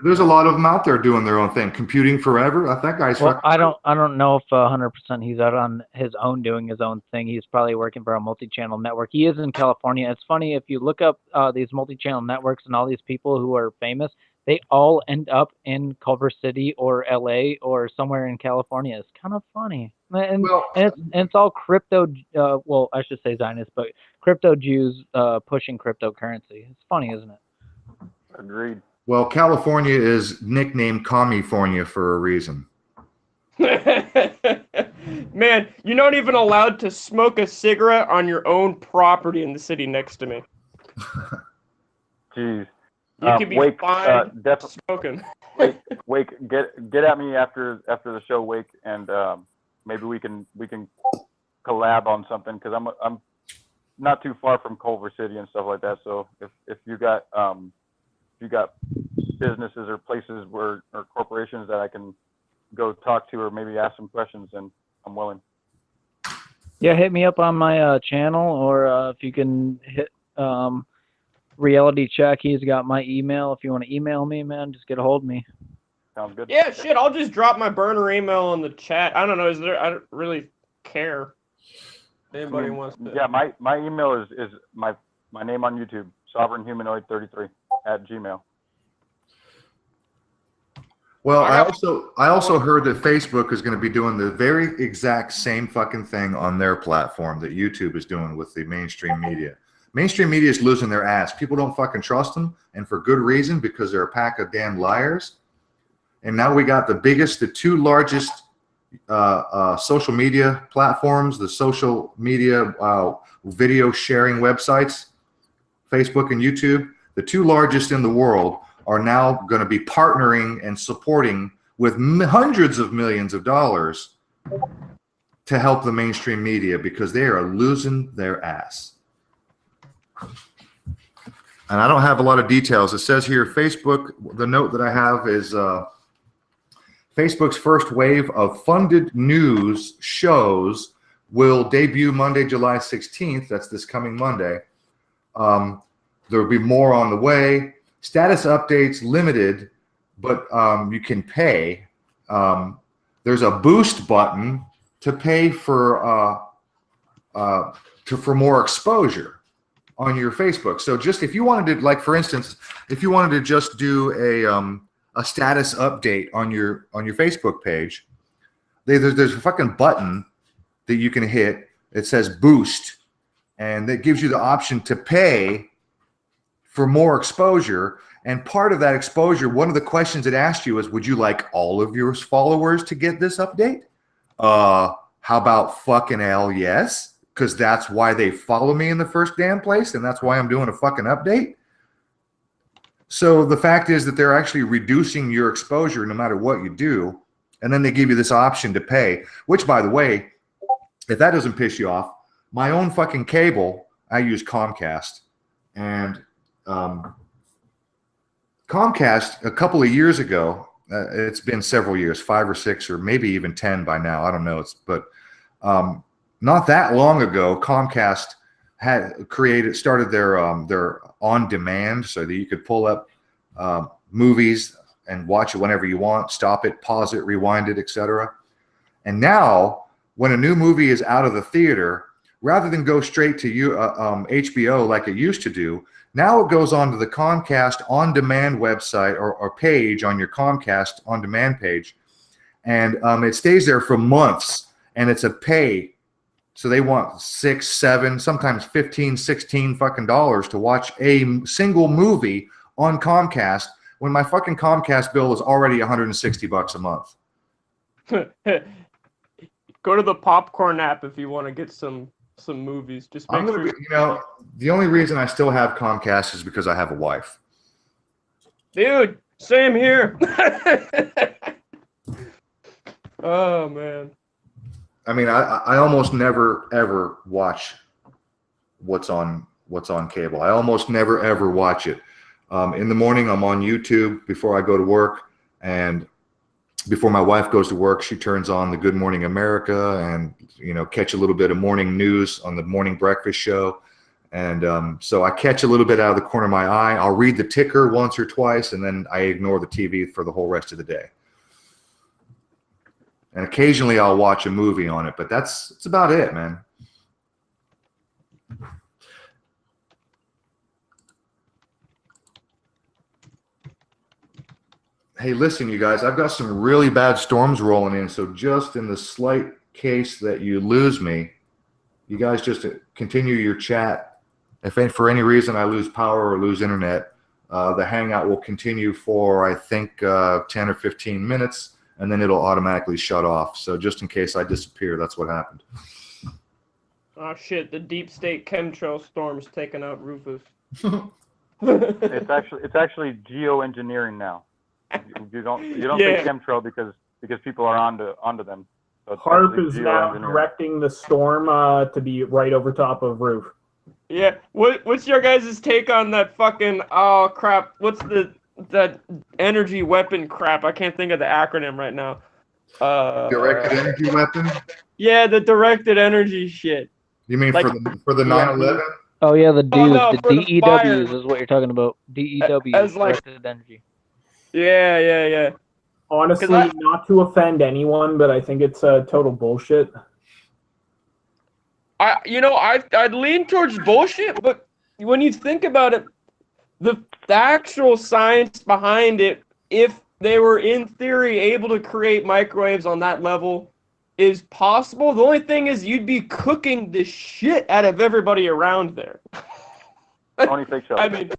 There's a lot of them out there doing their own thing. Computing Forever. That guy's. Well, I don't know if 100% he's out on his own doing his own thing. He's probably working for a multi-channel network. He is in California. It's funny if you look up these multi-channel networks and all these people who are famous. they all end up in Culver City or LA or somewhere in California. It's kind of funny. And, Well, and it's all crypto, well, I should say Zionist, but crypto Jews pushing cryptocurrency. It's funny, isn't it? Agreed. well, California is nicknamed Commifornia for a reason. Man, you're not even allowed to smoke a cigarette on your own property in the city next to me. Jeez. You could be Wake, fined smoking. Wake, get at me after the show, Wake, and maybe we can collab on something, because I'm not too far from Culver City and stuff like that. So if you got businesses or places or corporations that I can go talk to or maybe ask some questions, then I'm willing. Yeah, hit me up on my channel, or if you can hit Reality Check. He's got my email. If you want to email me, man, just get a hold of me. Sounds good. Yeah, shit, I'll just drop my burner email in the chat. I don't know, I don't really care. If anybody wants to. Yeah, my email is my name on YouTube, SoverignHumanoid33 @gmail. Well, I also heard that Facebook is going to be doing the very exact same fucking thing on their platform that YouTube is doing with the mainstream media. Mainstream media is losing their ass. People don't fucking trust them, and for good reason, because they're a pack of damn liars. And now we got the two largest social media platforms, the social media video sharing websites, Facebook and YouTube, the two largest in the world, are now going to be partnering and supporting with hundreds of millions of dollars to help the mainstream media, because they are losing their ass. And I don't have a lot of details. It says here, Facebook, the note that I have is Facebook's first wave of funded news shows will debut Monday, July 16th. That's this coming Monday. There will be more on the way. Status updates limited, but you can pay. There's a boost button to pay for more exposure on your Facebook. So just if you wanted to, like for instance, if you wanted to just do a status update on your Facebook page, there's a fucking button that you can hit. It says boost, and that gives you the option to pay for more exposure. And part of that exposure, one of the questions it asked you is, would you like all of your followers to get this update? How about fucking hell yes? Because that's why they follow me in the first damn place, and that's why I'm doing a fucking update. So the fact is that they're actually reducing your exposure no matter what you do. And then they give you this option to pay, which, by the way, if that doesn't piss you off, my own fucking cable, I use Comcast. And Comcast, a couple of years ago, it's been several years, 5 or 6 or maybe even 10 by now. I don't know. But not that long ago, Comcast had started their on demand, so that you could pull up movies and watch it whenever you want, stop it, pause it, rewind it, etc. And now, when a new movie is out of the theater, rather than go straight to HBO like it used to do, now it goes onto the Comcast on-demand website or page on your Comcast on-demand page, and it stays there for months, and it's a pay. So they want $6, $7, sometimes $15, $16 fucking dollars to watch a single movie on Comcast, when my fucking Comcast bill is already $160 a month. Go to the Popcorn app if you want to get some movies. Just make sure. The only reason I still have Comcast is because I have a wife. Dude, same here. Oh man. I mean, I almost never ever watch what's on cable. I almost never ever watch it. In the morning, I'm on YouTube before I go to work, and before my wife goes to work, she turns on the Good Morning America and catch a little bit of morning news on the morning breakfast show. And so I catch a little bit out of the corner of my eye. I'll read the ticker once or twice, and then I ignore the TV for the whole rest of the day. And occasionally I'll watch a movie on it, but that's about it, man. Hey, listen, you guys, I've got some really bad storms rolling in. So just in the slight case that you lose me, you guys just continue your chat. If for any reason I lose power or lose internet, the Hangout will continue for, I think, 10 or 15 minutes, and then it'll automatically shut off. So just in case I disappear, that's what happened. Oh shit! The deep state chemtrail storm's taking out Rufus. It's actually geoengineering now. You don't say chemtrail because people are onto them. So Harp is now directing the storm to be right over top of Roof. Yeah. What's your guys' take on that fucking crap? What's that energy weapon crap? I can't think of the acronym right now. Directed energy weapon? Yeah, the directed energy shit. You mean like, for the 9/11? Oh yeah, the dudes, no, the DEWs is what you're talking about. DEWs, directed energy. Yeah. Honestly, not to offend anyone, but I think it's total bullshit. I'd lean towards bullshit, but when you think about it, the actual science behind it, if they were in theory able to create microwaves on that level, is possible. The only thing is you'd be cooking the shit out of everybody around there. Only fake show. I mean,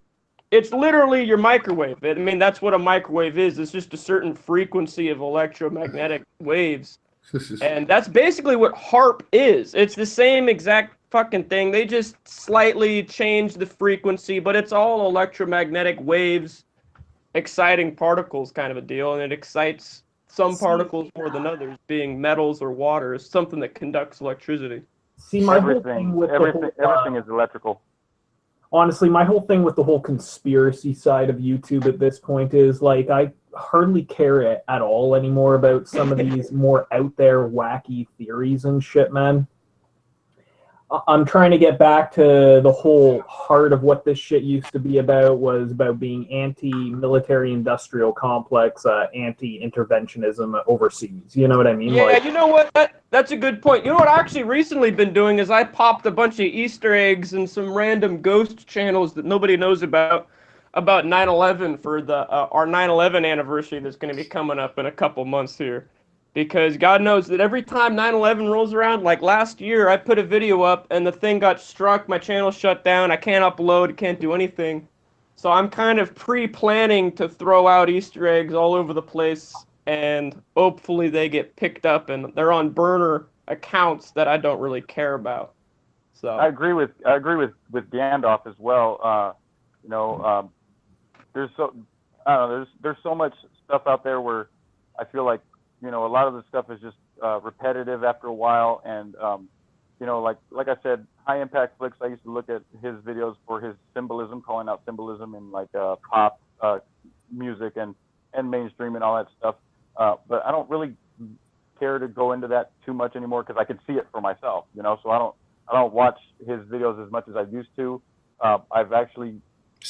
it's literally your microwave. I mean, that's what a microwave is. It's just a certain frequency of electromagnetic waves. And that's basically what HARP is. It's the same exact fucking thing. They just slightly change the frequency, but it's all electromagnetic waves exciting particles kind of a deal, and it excites some particles more than others, being metals or water, is something that conducts electricity. See, my whole thing with everything is electrical. Honestly, my whole thing with the whole conspiracy side of YouTube at this point is, like, I hardly care at all anymore about some of these more out there wacky theories and shit, man. I'm trying to get back to the whole heart of what this shit used to be about, was about being anti-military industrial complex, anti-interventionism overseas. You know what I mean? Yeah, you know what? That's a good point. You know what I've actually recently been doing is I popped a bunch of Easter eggs and some random ghost channels that nobody knows about 9/11 for our 9/11 anniversary that's going to be coming up in a couple months here. Because God knows that every time 9/11 rolls around, like last year, I put a video up and the thing got struck, my channel shut down, I can't upload, can't do anything. So I'm kind of pre-planning to throw out Easter eggs all over the place, and hopefully they get picked up and they're on burner accounts that I don't really care about. So I agree with Gandalf as well. There's so much stuff out there where I feel like, a lot of the stuff is just repetitive after a while, and like I said, High Impact Flicks, I used to look at his videos for his symbolism, calling out symbolism in like pop music and mainstream and all that stuff. But I don't really care to go into that too much anymore because I can see it for myself, So I don't watch his videos as much as I used to. I've actually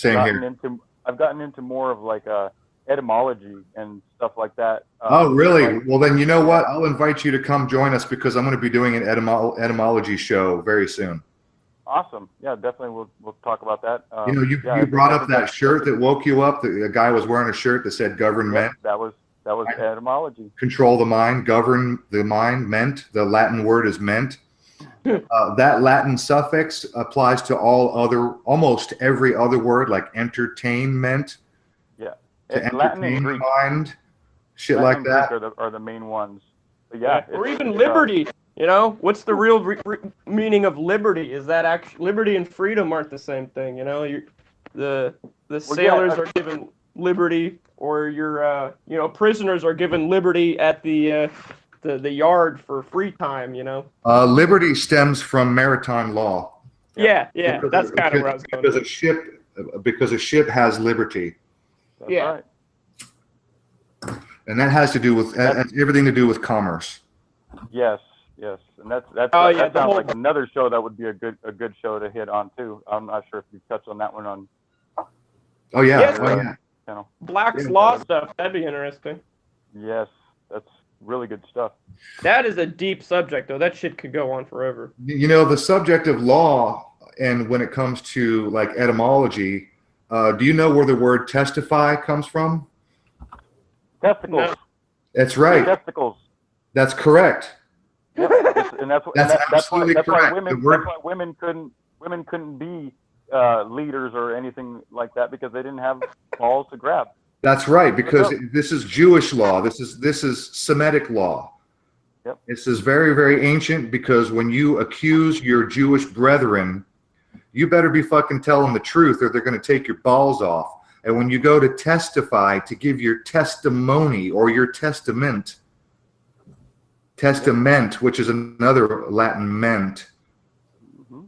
gotten into more of like etymology and stuff like that. Oh, really? Well, then you know what? I'll invite you to come join us because I'm going to be doing an etymology show very soon. Awesome. Yeah, definitely. We'll talk about that. You brought up that shirt that woke you up. The guy was wearing a shirt that said government. That was etymology. Control the mind, govern the mind, meant. The Latin word is meant. That Latin suffix applies to almost every other word, like entertainment. Yeah. To Latin entertain and the Greek. mind, shit Latin like that. Greek are the main ones. But yeah. Or even liberty. What's the real meaning of liberty? Is that actually liberty and freedom aren't the same thing? The sailors are given liberty, or your prisoners are given liberty at the yard for free time. Liberty stems from maritime law. Yeah, that's kind of where I was going. Because a ship has liberty. That's right. And that has to do with everything to do with commerce. Yes, and that sounds like another show that would be a good show to hit on too. I'm not sure if you touched on that one on. Oh yeah. Black's Law stuff. That'd be interesting. Yes, that's really good stuff. That is a deep subject, though. That shit could go on forever. The subject of law, and when it comes to like etymology, do you know where the word testify comes from? Testicles. No. That's right. Testicles. That's correct. Yep. And that's absolutely why correct. women couldn't be leaders or anything like that, because they didn't have balls to grab. That's right, because this is Jewish law. This is Semitic law. Yep. This is very, very ancient, because when you accuse your Jewish brethren, you better be fucking telling the truth, or they're going to take your balls off. And when you go to testify, to give your testimony or your testament, which is another Latin ment,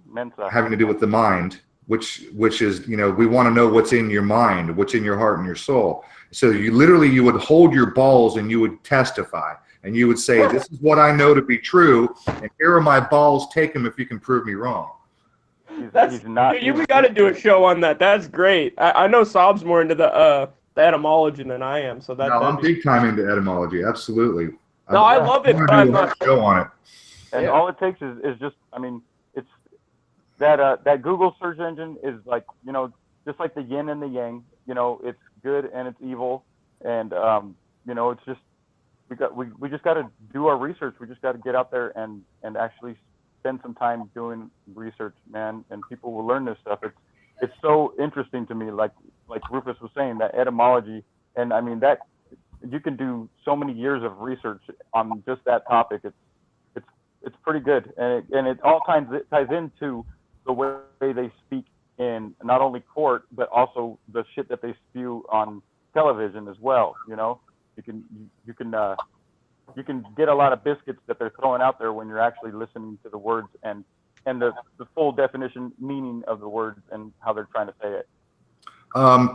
Mensa. having to do with the mind, which is, you know, we want to know what's in your mind, what's in your heart and your soul. So you would hold your balls and you would testify, and you would say, this is what I know to be true, and here are my balls, take them if you can prove me wrong. He's not. We got to do a show on that. That's great. I know Sob's more into the etymology than I am, so that. No, I'm big time into etymology. Absolutely. No, I love it, but I'm not. Show on it. And all it takes is just, I mean, it's that Google search engine is like, you know, just like the yin and the yang. You know, it's good and it's evil, and you know, it's just we just got to do our research. We just got to get out there and actually spend some time doing research, man, and people will learn this stuff. It's so interesting to me, like Rufus was saying, that etymology, and I mean that you can do so many years of research on just that topic. It's pretty good, and it all ties into the way they speak in not only court but also the shit that they spew on television as well. You know, you can get a lot of biscuits that they're throwing out there when you're actually listening to the words and the full definition meaning of the words and how they're trying to say it.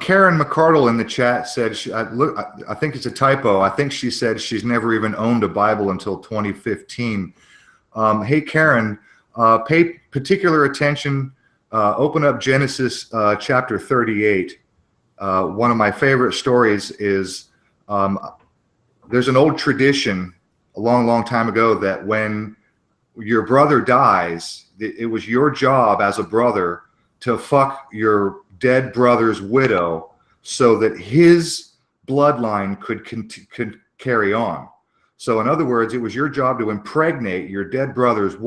Karen McCardle in the chat said, I think it's a typo. I think she said she's never even owned a Bible until 2015. Hey, Karen, pay particular attention. Open up Genesis chapter 38. One of my favorite stories is there's an old tradition a long, long time ago that when your brother dies, it was your job as a brother to fuck your dead brother's widow so that his bloodline could carry on. So in other words, it was your job to impregnate your dead brother's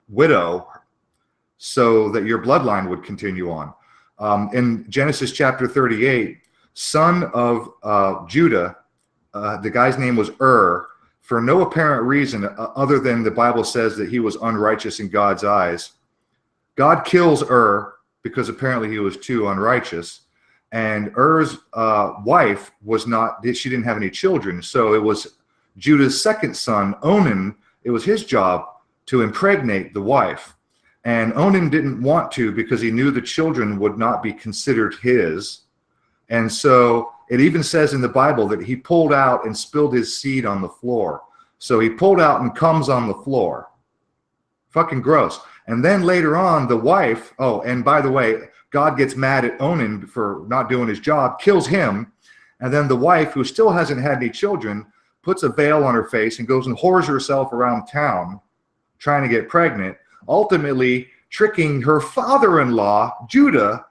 widow so that your bloodline would continue on. In Genesis chapter 38, son of Judah, the guy's name was for no apparent reason other than the Bible says that he was unrighteous in God's eyes. God kills because apparently he was too unrighteous, and wife she didn't have any children, so it was Judah's second son, Onan. It was his job to impregnate the wife, and Onan didn't want to because he knew the children would not be considered his, and so it even says in the Bible that he pulled out and spilled his seed on the floor. So he pulled out and comes on the floor. Fucking gross. And then later on, the wife, and by the way, God gets mad at Onan for not doing his job, kills him. And then the wife, who still hasn't had any children, puts a veil on her face and goes and whores herself around town trying to get pregnant, ultimately tricking her father-in-law, Judah,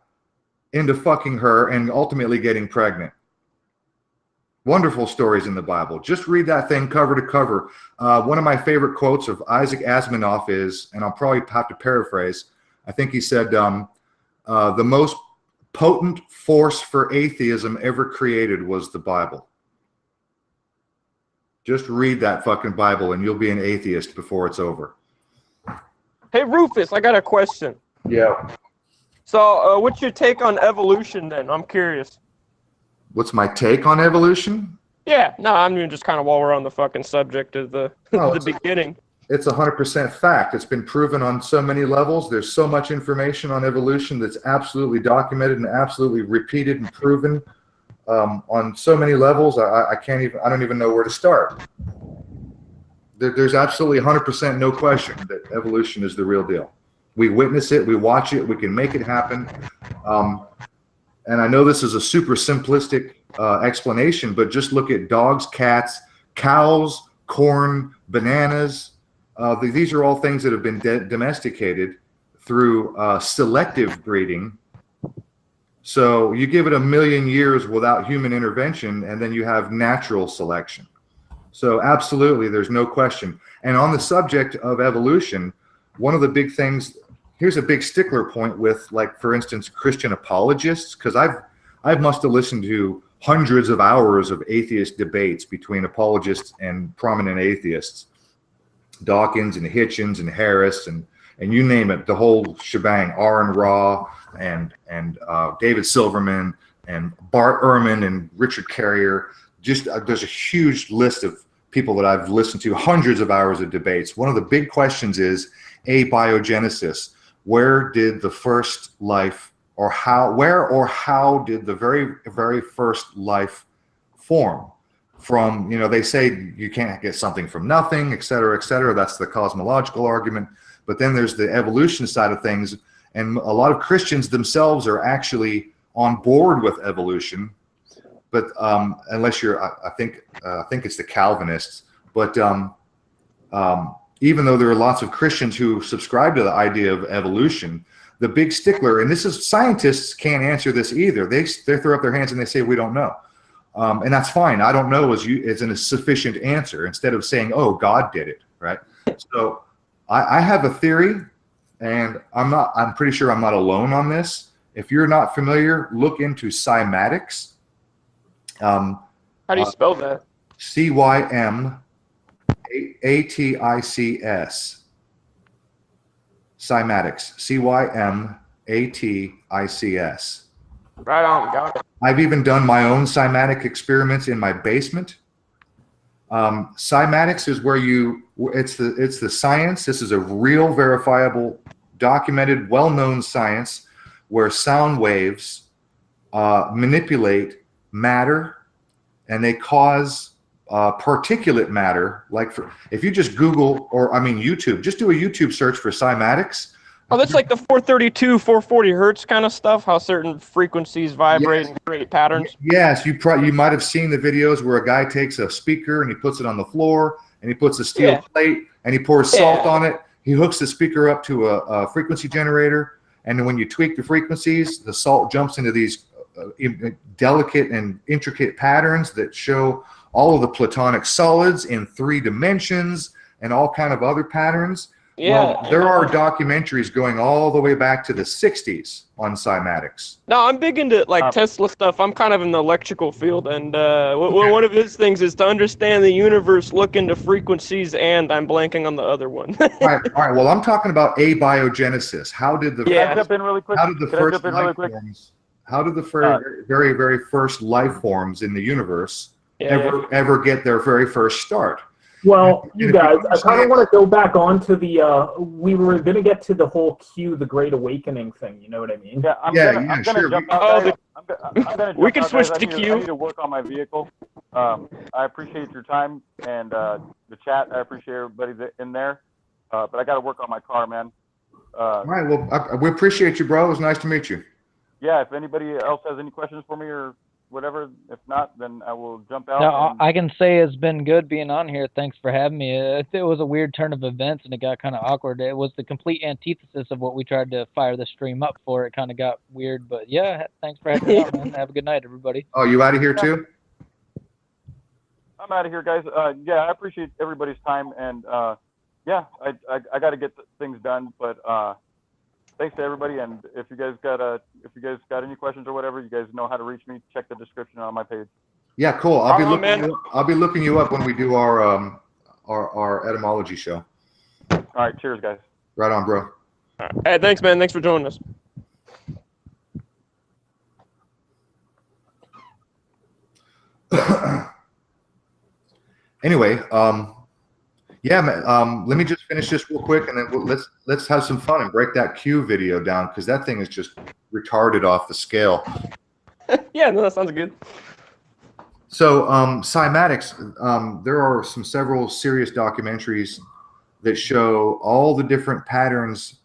into fucking her and ultimately getting pregnant. Wonderful stories in the Bible. Just read that thing cover to cover. One of my favorite quotes of Isaac Asimov is, and I'll probably have to paraphrase, I think he said, the most potent force for atheism ever created was the Bible. Just read that fucking Bible and you'll be an atheist before it's over. Hey, Rufus, I got a question. Yeah. So what's your take on evolution then? I'm curious. What's my take on evolution? Yeah, no, I mean just kind of while we're on the fucking subject of the beginning. It's 100% fact. It's been proven on so many levels. There's so much information on evolution that's absolutely documented and absolutely repeated and proven on so many levels. I don't even know where to start. There's absolutely 100% no question that evolution is the real deal. We witness it, we watch it, we can make it happen. And I know this is a super simplistic explanation, but just look at dogs, cats, cows, corn, bananas. These are all things that have been domesticated through selective breeding. So you give it 1,000,000 years without human intervention, and then you have natural selection. So absolutely, there's no question. And on the subject of evolution, one of the big things, here's a big stickler point with, like, for instance, Christian apologists, because I must have listened to hundreds of hours of atheist debates between apologists and prominent atheists, Dawkins and Hitchens and Harris and you name it, the whole shebang, Aaron Ra and David Silverman and Bart Ehrman and Richard Carrier. Just there's a huge list of people that I've listened to, hundreds of hours of debates. One of the big questions is abiogenesis. Where did the first life, or how did the very, very first life form? From, they say you can't get something from nothing, et cetera, et cetera. That's the cosmological argument. But then there's the evolution side of things. And a lot of Christians themselves are actually on board with evolution. But unless you're, I think it's the Calvinists. But even though there are lots of Christians who subscribe to the idea of evolution, the big stickler, and this is, scientists can't answer this either. They throw up their hands and they say, we don't know. And that's fine. I don't know is a sufficient answer, instead of saying, oh, God did it, right? So I have a theory, and I'm pretty sure I'm not alone on this. If you're not familiar, look into cymatics. How do you spell that? Cymatics. Cymatics. Cymatics. Right on, got it. I've even done my own cymatic experiments in my basement. Cymatics is where it's the science. This is a real, verifiable, documented, well-known science where sound waves manipulate matter, and they cause particulate matter. Like, if you just Google, YouTube, just do a YouTube search for cymatics. Oh, that's like the 432, 440 hertz kind of stuff, how certain frequencies vibrate and create patterns. Yes, you might have seen the videos where a guy takes a speaker and he puts it on the floor and he puts a steel plate and he pours salt on it. He hooks the speaker up to a frequency generator, and then when you tweak the frequencies, the salt jumps into these delicate and intricate patterns that show all of the platonic solids in 3 dimensions and all kind of other patterns. Yeah. Well, there are documentaries going all the way back to the 60s on cymatics. No, I'm big into Tesla stuff. I'm kind of in the electrical field, and one of his things is to understand the universe, look into frequencies, and I'm blanking on the other one. All right. Well, I'm talking about abiogenesis. How did the very, very first life forms in the universe ever get their very first start? Well, you guys, I kind of want to go back on to the, we were going to get to the whole Q, the Great Awakening thing, you know what I mean? Yeah, I'm gonna jump out. We can switch to Q. I need to work on my vehicle. I appreciate your time and the chat. I appreciate everybody in there. But I got to work on my car, man. All right, well, we appreciate you, bro. It was nice to meet you. Yeah, if anybody else has any questions for me or whatever, if not, then I will jump out. No, I can say it's been good being on here. Thanks for having me. It was a weird turn of events, and it got kind of awkward. It was the complete antithesis of what we tried to fire the stream up for. It kind of got weird, but yeah, thanks for having me on, man. Have a good night, everybody. Oh, you out of here too? I'm out of here, guys. Yeah, I appreciate everybody's time, and yeah, I got to get things done, but thanks to everybody, and if you guys got any questions or whatever, you guys know how to reach me. Check the description on my page. Yeah, cool. I'll be looking you up when we do our etymology show. All right, cheers, guys. Right on, bro. Hey, thanks, man. Thanks for joining us. Anyway, yeah, man, let me just finish this real quick, and then let's have some fun and break that Q video down, because that thing is just retarded off the scale. Yeah, no, that sounds good. So cymatics, there are several serious documentaries that show all the different patterns,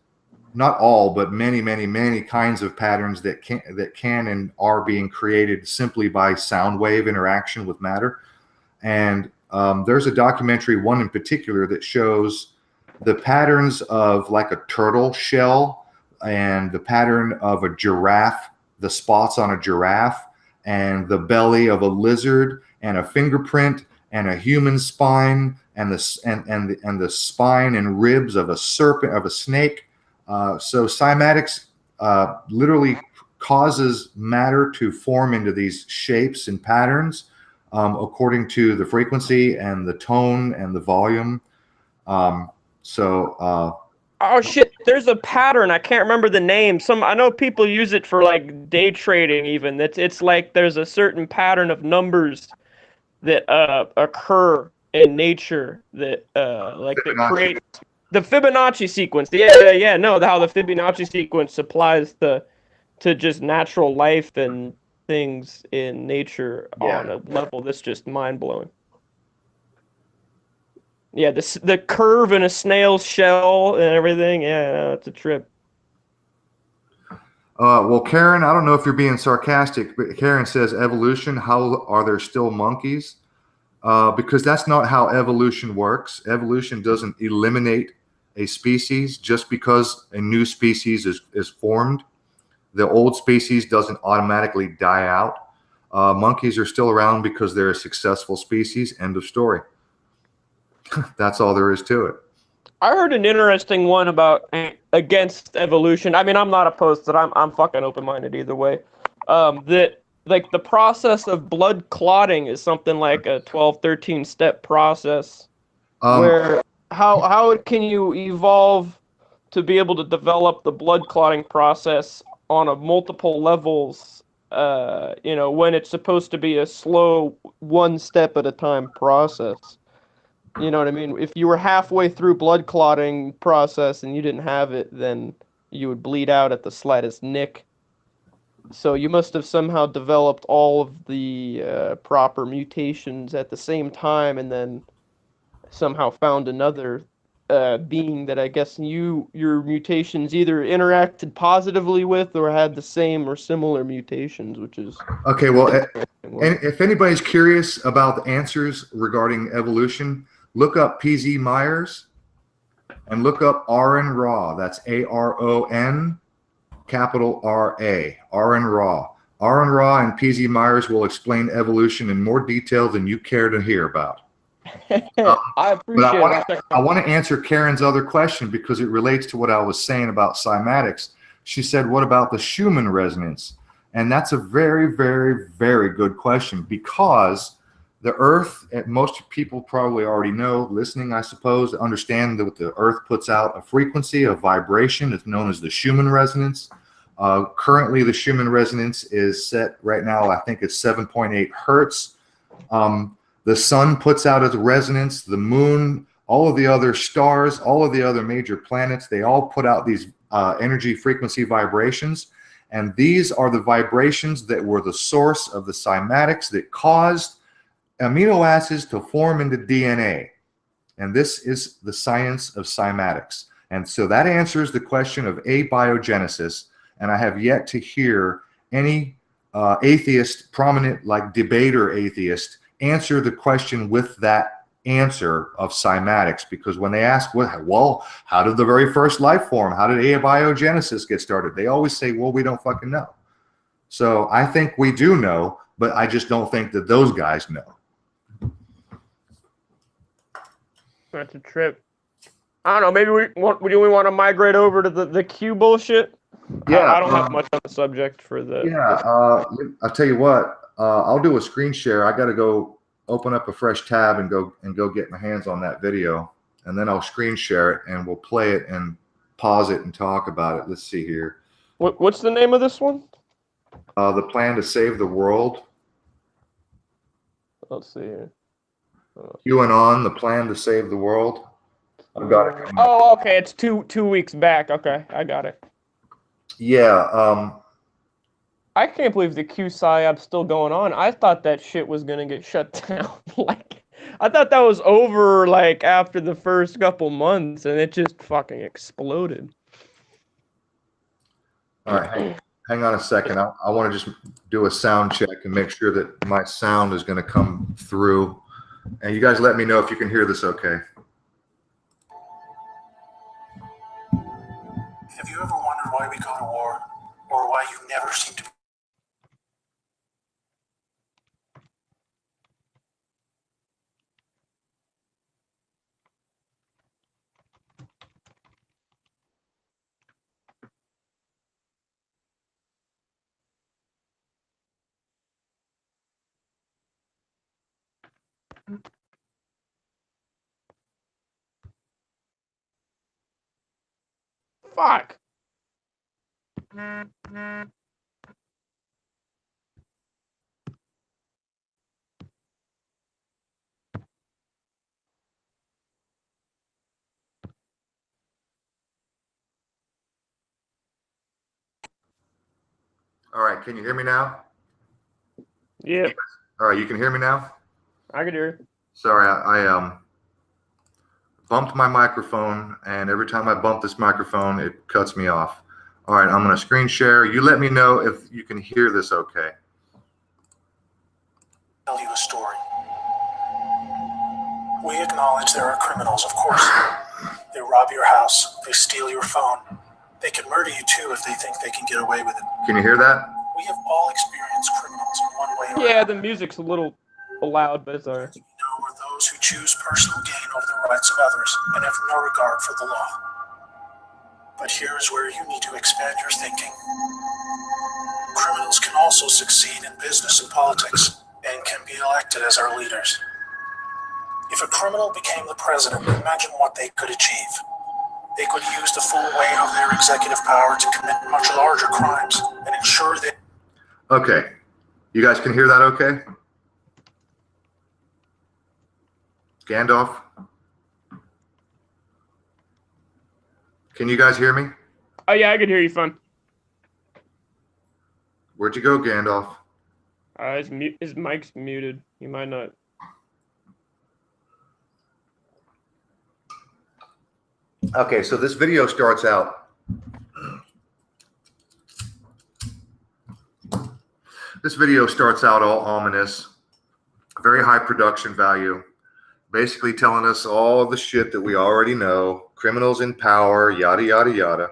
not all, but many kinds of patterns that can and are being created simply by sound wave interaction with matter. And there's a documentary, one in particular, that shows the patterns of like a turtle shell and the pattern of a giraffe the spots on a giraffe and the belly of a lizard and a fingerprint and a human spine and the spine and ribs of a serpent, of a snake. So cymatics literally causes matter to form into these shapes and patterns according to the frequency and the tone and the volume. Oh shit, there's a pattern. I can't remember the name. I know people use it for like day trading even. It's like there's a certain pattern of numbers that occur in nature that that create the Fibonacci sequence. Yeah. No, how the Fibonacci sequence applies to just natural life and things in nature on a level that's just mind blowing. Yeah, the curve in a snail's shell and everything. Yeah, no, it's a trip. Well, Karen, I don't know if you're being sarcastic, but Karen says evolution. How are there still monkeys? Because that's not how evolution works. Evolution doesn't eliminate a species just because a new species is formed. The old species doesn't automatically die out. Monkeys are still around because they're a successful species. End of story. That's all there is to it. I heard an interesting one about against evolution. I mean, I'm not opposed to it. I'm fucking open-minded either way. That like the process of blood clotting is something like a 12, 13 step process. Where how can you evolve to be able to develop the blood clotting process on a multiple levels? When it's supposed to be a slow, one step at a time process. You know what I mean? If you were halfway through blood clotting process and you didn't have it, then you would bleed out at the slightest nick. So you must have somehow developed all of the proper mutations at the same time, and then somehow found another being that I guess your mutations either interacted positively with or had the same or similar mutations, which is okay. Well, and if anybody's curious about the answers regarding evolution, look up PZ Myers and look up Aron Ra. That's ARON, capital RA, Aron Ra. Aron Ra and PZ Myers will explain evolution in more detail than you care to hear about. I appreciate it. I want to answer Karen's other question because it relates to what I was saying about cymatics. She said, what about the Schumann resonance? And that's a very, very, very good question because the Earth, most people probably already know, listening, I suppose, understand that the Earth puts out a frequency, a vibration. It's known as the Schumann resonance. Currently, the Schumann resonance is set right now, I think it's 7.8 hertz. The sun puts out its resonance, the moon, all of the other stars, all of the other major planets, they all put out these energy frequency vibrations. And these are the vibrations that were the source of the cymatics that caused amino acids to form into DNA. And this is the science of cymatics. And so that answers the question of abiogenesis. And I have yet to hear any atheist, prominent, like debater atheist, answer the question with that answer of cymatics. Because when they ask, well, how did the very first life form? How did abiogenesis get started? They always say, well, we don't fucking know. So I think we do know, but I just don't think that those guys know. That's a trip. I don't know. Maybe we want to migrate over to the Q bullshit. Yeah, I don't have much on the subject for the. Yeah, I'll tell you what. I'll do a screen share. I got to go open up a fresh tab and go get my hands on that video, and then I'll screen share it and we'll play it and pause it and talk about it. Let's see here. What's the name of this one? The Plan to Save the World. Let's see here. QAnon, the Plan to Save the World. I've got it. Oh, okay. It's two weeks back. Okay, I got it. Yeah. I can't believe the Q psyop's still going on. I thought that shit was gonna get shut down. I thought that was over after the first couple months, and it just fucking exploded. All right, hang on a second. I want to just do a sound check and make sure that my sound is going to come through. And you guys let me know if you can hear this okay. Have you ever wondered why we go to war, or why you never seem to Fuck. All right, can you hear me now? Yep. All right, you can hear me now? I can hear you. Sorry, I bumped my microphone, and every time I bump this microphone, it cuts me off. All right, I'm going to screen share. You let me know if you can hear this okay. Tell you a story. We acknowledge there are criminals, of course. They rob your house. They steal your phone. They can murder you too if they think they can get away with it. Can you hear that? We have all experienced criminals in one way or Yeah, another. the music's a little loud, but it's alright. We know are those who choose personal gain over the rights of others and have no regard for the law. But here is where you need to expand your thinking. Criminals can also succeed in business and politics and can be elected as our leaders. If a criminal became the president, imagine what they could achieve. They could use the full weight of their executive power to commit much larger crimes and ensure that... Okay. You guys can hear that okay? Gandalf? Can you guys hear me? Oh yeah, I can hear you fine. Where'd you go, Gandalf? His mic's muted. He might not. Okay, so this video starts out. This video starts out all ominous, very high production value, basically telling us all the shit that we already know, criminals in power, yada, yada, yada.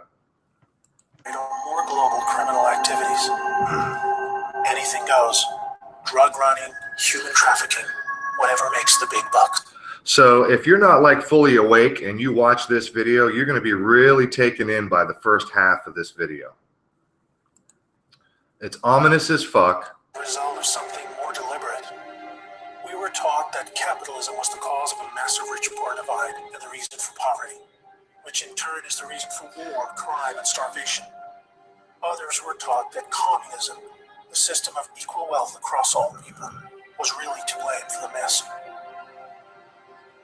more global criminal activities. Anything goes. Drug running, human trafficking, whatever makes the big bucks. So if you're not like fully awake and you watch this video, you're going to be really taken in by the first half of this video. It's ominous as fuck. The result of something more deliberate. We were taught that capitalism was the cause of a massive rich-poor divide and the reason for poverty, which in turn is the reason for war, crime, and starvation. Others were taught that communism, the system of equal wealth across all people, was really to blame for the mess.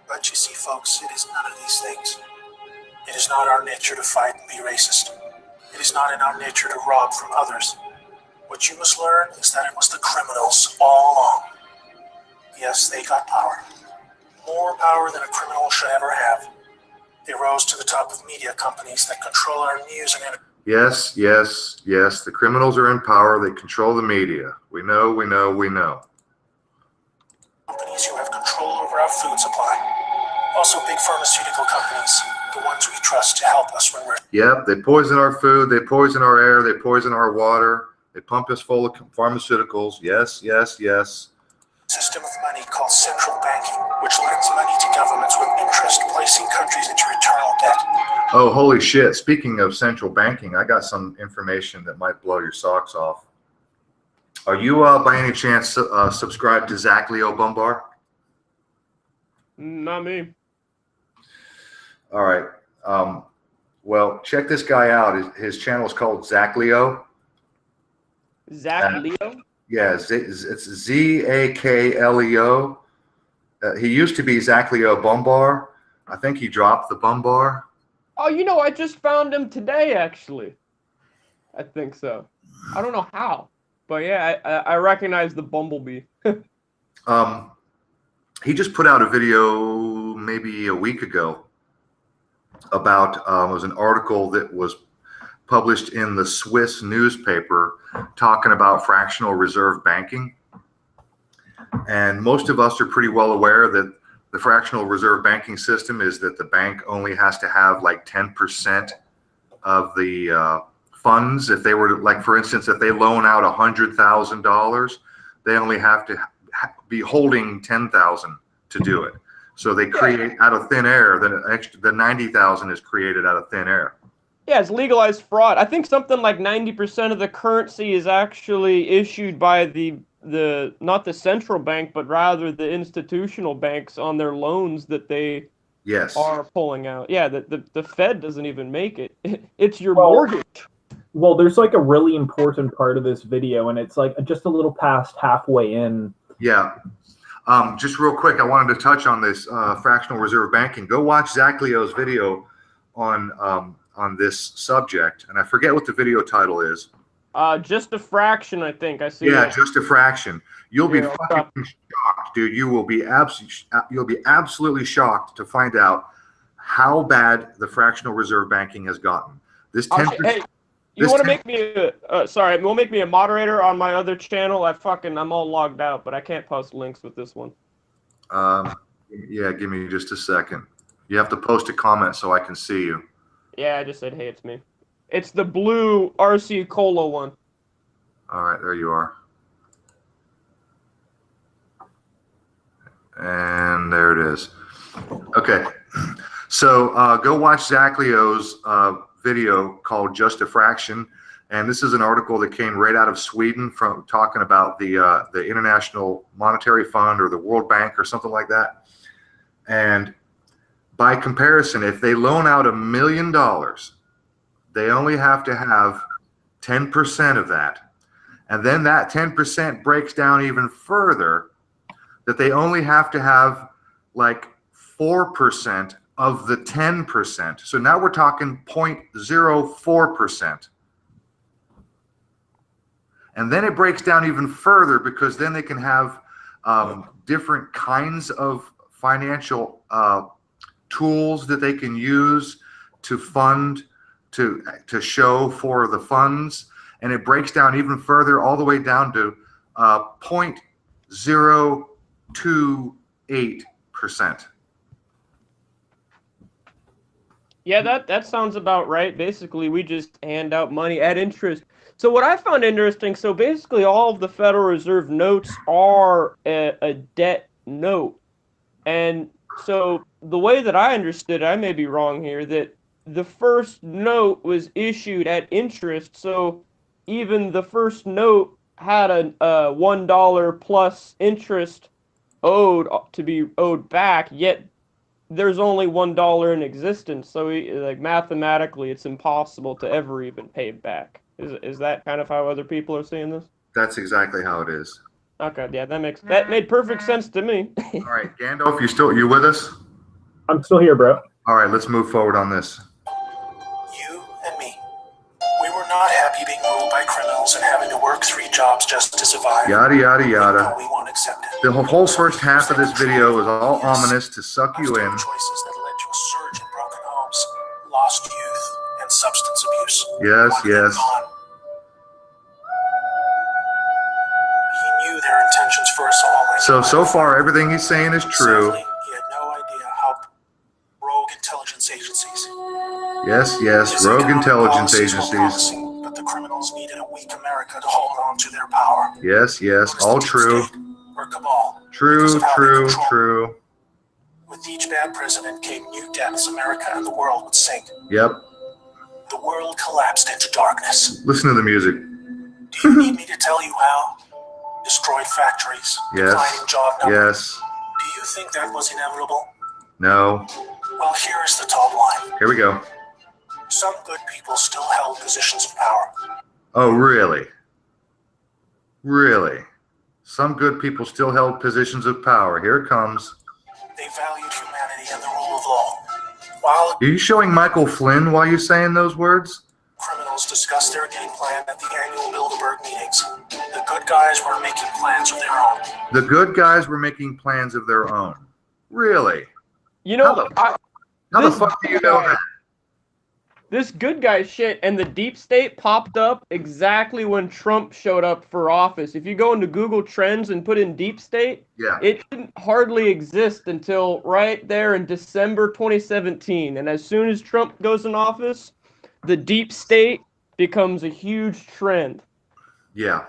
But you see, folks, it is none of these things. It is not our nature to fight and be racist. It is not in our nature to rob from others. What you must learn is that it was the criminals all along. Yes, they got power. More power than a criminal should ever have. They rose to the top of media companies that control our news and entertainment. Yes, yes, yes. The criminals are in power. They control the media. We know, we know, we know. Companies who have control over our food supply. Also big pharmaceutical companies, the ones we trust to help us when we're... Yep, they poison our food. They poison our air. They poison our water. They pump us full of pharmaceuticals. Yes, yes, yes. System of money called central banking, which lends money to governments with interest, placing countries into eternal debt. Oh, holy shit. Speaking of central banking, I got some information that might blow your socks off. Are you, by any chance, subscribed to Zach Leo Bumbar? Not me. All right. Well, check this guy out. His channel is called Zach Leo. Zach Leo? Yeah, it's Z-A-K-L-E-O. He used to be Zach Leo Bumbar. I think he dropped the Bumbar. Oh, you know, I just found him today, actually. I think so. I don't know how. But yeah, I recognize the Bumblebee. He just put out a video maybe a week ago about, it was an article that was published in the Swiss newspaper talking about fractional reserve banking. And most of us are pretty well aware that the fractional reserve banking system is that the bank only has to have like 10% of the funds. If they were to, like, for instance, if they loan out $100,000, they only have to be holding 10,000 to do it. So they create out of thin air. The 90,000 is created out of thin air. Yeah, it's legalized fraud. I think something like 90% of the currency is actually issued by the not the central bank, but rather the institutional banks on their loans that they Yes. are pulling out. Yeah, the Fed doesn't even make it. It's your Well, mortgage. Well, there's like a really important part of this video, and it's like just a little past halfway in. Yeah. Just real quick, I wanted to touch on this fractional reserve banking. Go watch Zach Leo's video on this subject, and I forget what the video title is. Just a fraction, I think. I see. Yeah, it. just a fraction. You'll be Yeah, fucking shocked, dude. You'll be absolutely shocked to find out how bad the fractional reserve banking has gotten. This 10%. Hey, you want to make me sorry? Will make me a moderator on my other channel? I'm all logged out, but I can't post links with this one. Yeah, give me just a second. You have to post a comment so I can see you. Yeah, I just said, hey, it's me. It's the blue RC Cola one. All right, there you are. And there it is. Okay, so go watch Zach Leo's video called Just a Fraction. And this is an article that came right out of Sweden from talking about the International Monetary Fund or the World Bank or something like that. And by comparison, if they loan out $1 million, they only have to have 10% of that. And then that 10% breaks down even further, that they only have to have like 4% of the 10%. So now we're talking 0.04%. And then it breaks down even further, because then they can have different kinds of financial tools that they can use to fund, to show for the funds. And it breaks down even further, all the way down to 0.028%. Yeah, that sounds about right. Basically, we just hand out money at interest. So what I found interesting, so basically all of the Federal Reserve notes are a debt note. And so the way that I understood it, I may be wrong here, that the first note was issued at interest. So even the first note had a $1 plus interest owed to be owed back, yet there's only $1 in existence. So like mathematically, it's impossible to ever even pay it back. Is that kind of how other people are seeing this? That's exactly how it is. Okay, yeah, that made perfect sense to me. All right, Gandalf, you with us? I'm still here, bro. All right, let's move forward on this. You and me. We were not happy being ruled by criminals and having to work 3 jobs just to survive. Yada, yada, yada. We won't accept it. The whole first half of this video is all ominous to suck you in. Choices that led to a surge in broken homes, lost youth, and substance abuse. Yes, One yes. gone. He knew their intentions for us all. So far, everything he's saying is true. Sadly, he had no idea how rogue intelligence agencies. Yes, His rogue economic intelligence policies were agencies. promising, but the criminals needed a weak America to hold on to their power. Yes, Known as all the deep true. state, or cabal. because True, of how they true, control. true. With each bad president came new depths America and the world would sink. Yep. The world collapsed into darkness. Listen to the music. Do you need me to tell you how? Destroyed factories, declining Yes. job numbers. Yes. Do you think that was inevitable? No. Well, here is the top line. Here we go. Some good people still held positions of power. Oh, really? Really? Some good people still held positions of power. Here it comes. They valued humanity and the rule of law. While Are you showing Michael Flynn while you're saying those words? criminals discussed their game plan at the annual Bilderberg meetings, the good guys were making plans of their own. The good guys were making plans of their own. Really? You know, How the fuck do you know that? this good guy shit and the deep state popped up exactly when Trump showed up for office. If you go into Google Trends and put in deep state, Yeah. it didn't hardly exist until right there in December 2017. And as soon as Trump goes in office, the deep state becomes a huge trend. Yeah.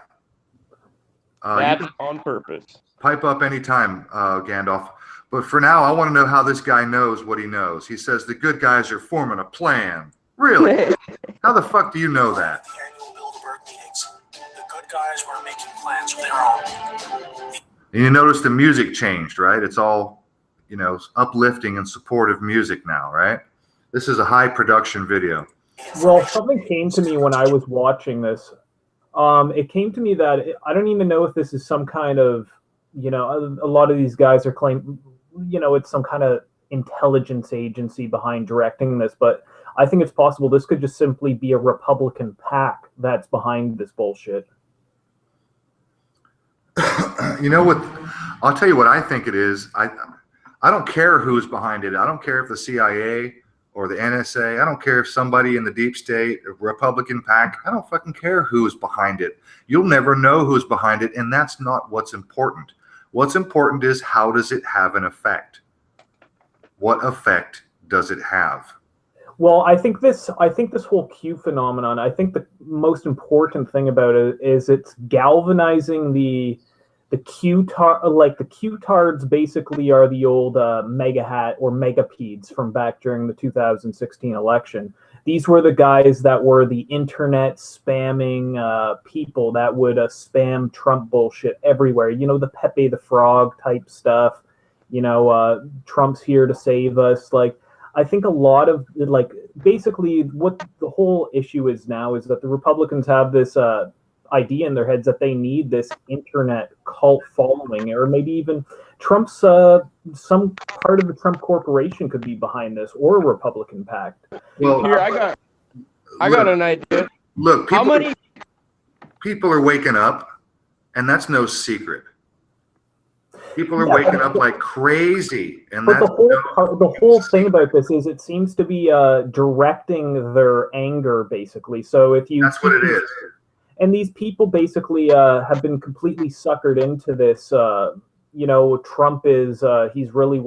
You That's can on purpose. pipe up anytime, Gandalf. But for now, I want to know how this guy knows what he knows. He says the good guys are forming a plan. Really? How the fuck do you know that? The annual Bilderberg meetings, the good guys guys were making plans of their own. And you notice the music changed, right? It's all, uplifting and supportive music now, right? This is a high production video. Well, something came to me when I was watching this. It came to me that I don't even know if this is some kind of, a lot of these guys are claiming, it's some kind of intelligence agency behind directing this, but I think it's possible this could just simply be a Republican PAC that's behind this bullshit. You know what? I'll tell you what I think it is. I don't care who's behind it. I don't care if the CIA or the NSA. I don't care if somebody in the deep state, a Republican PAC. I don't fucking care who's behind it. You'll never know who's behind it, and that's not what's important. What's important is, how does it have an effect? What effect does it have? Well, I think this whole Q phenomenon, I think the most important thing about it is it's galvanizing the Q-tards basically are the old mega hat or megapeds from back during the 2016 election. These were the guys that were the internet spamming people that would spam Trump bullshit everywhere. The Pepe the Frog type stuff. Trump's here to save us. I think a lot of basically what the whole issue is now is that the Republicans have this idea in their heads that they need this internet cult following, or maybe even Trump's some part of the Trump Corporation could be behind this, or a Republican PAC. Well, Here, I got an idea. Look, How many? people are waking up, and that's no secret. People are waking up like crazy, and but the whole thing about this is it seems to be directing their anger, basically. So if you that's what it is. And these people basically have been completely suckered into this. Trump is he's really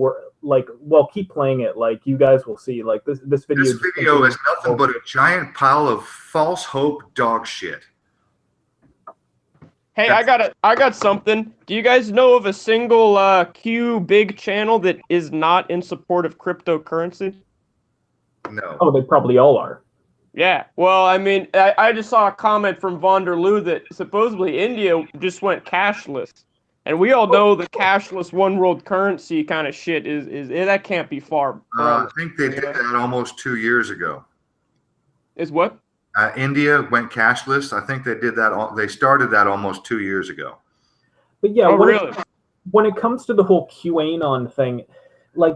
keep playing it. You guys will see. This video. This video is nothing but a giant pile of false hope dog shit. Hey, I got something. Do you guys know of a single Q big channel that is not in support of cryptocurrency? No. Oh, they probably all are. Yeah, well, I mean, I just saw a comment from Von der Leeuw that supposedly India just went cashless. And we all know the cashless one world currency kind of shit is that can't be far. I think they did that almost 2 years ago. Is what? India went cashless. I think they did that. They started that almost 2 years ago. But yeah, when it comes to the whole QAnon thing,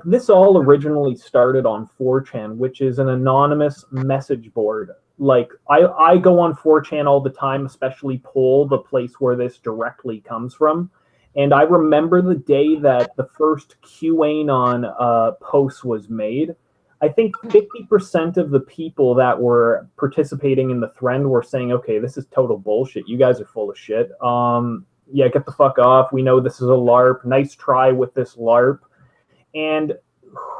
this all originally started on 4chan, which is an anonymous message board. I go on 4chan all the time, especially Poll, the place where this directly comes from. And I remember the day that the first QAnon post was made. I think 50% of the people that were participating in the thread were saying, okay, this is total bullshit. You guys are full of shit. Yeah, get the fuck off. We know this is a LARP. Nice try with this LARP. And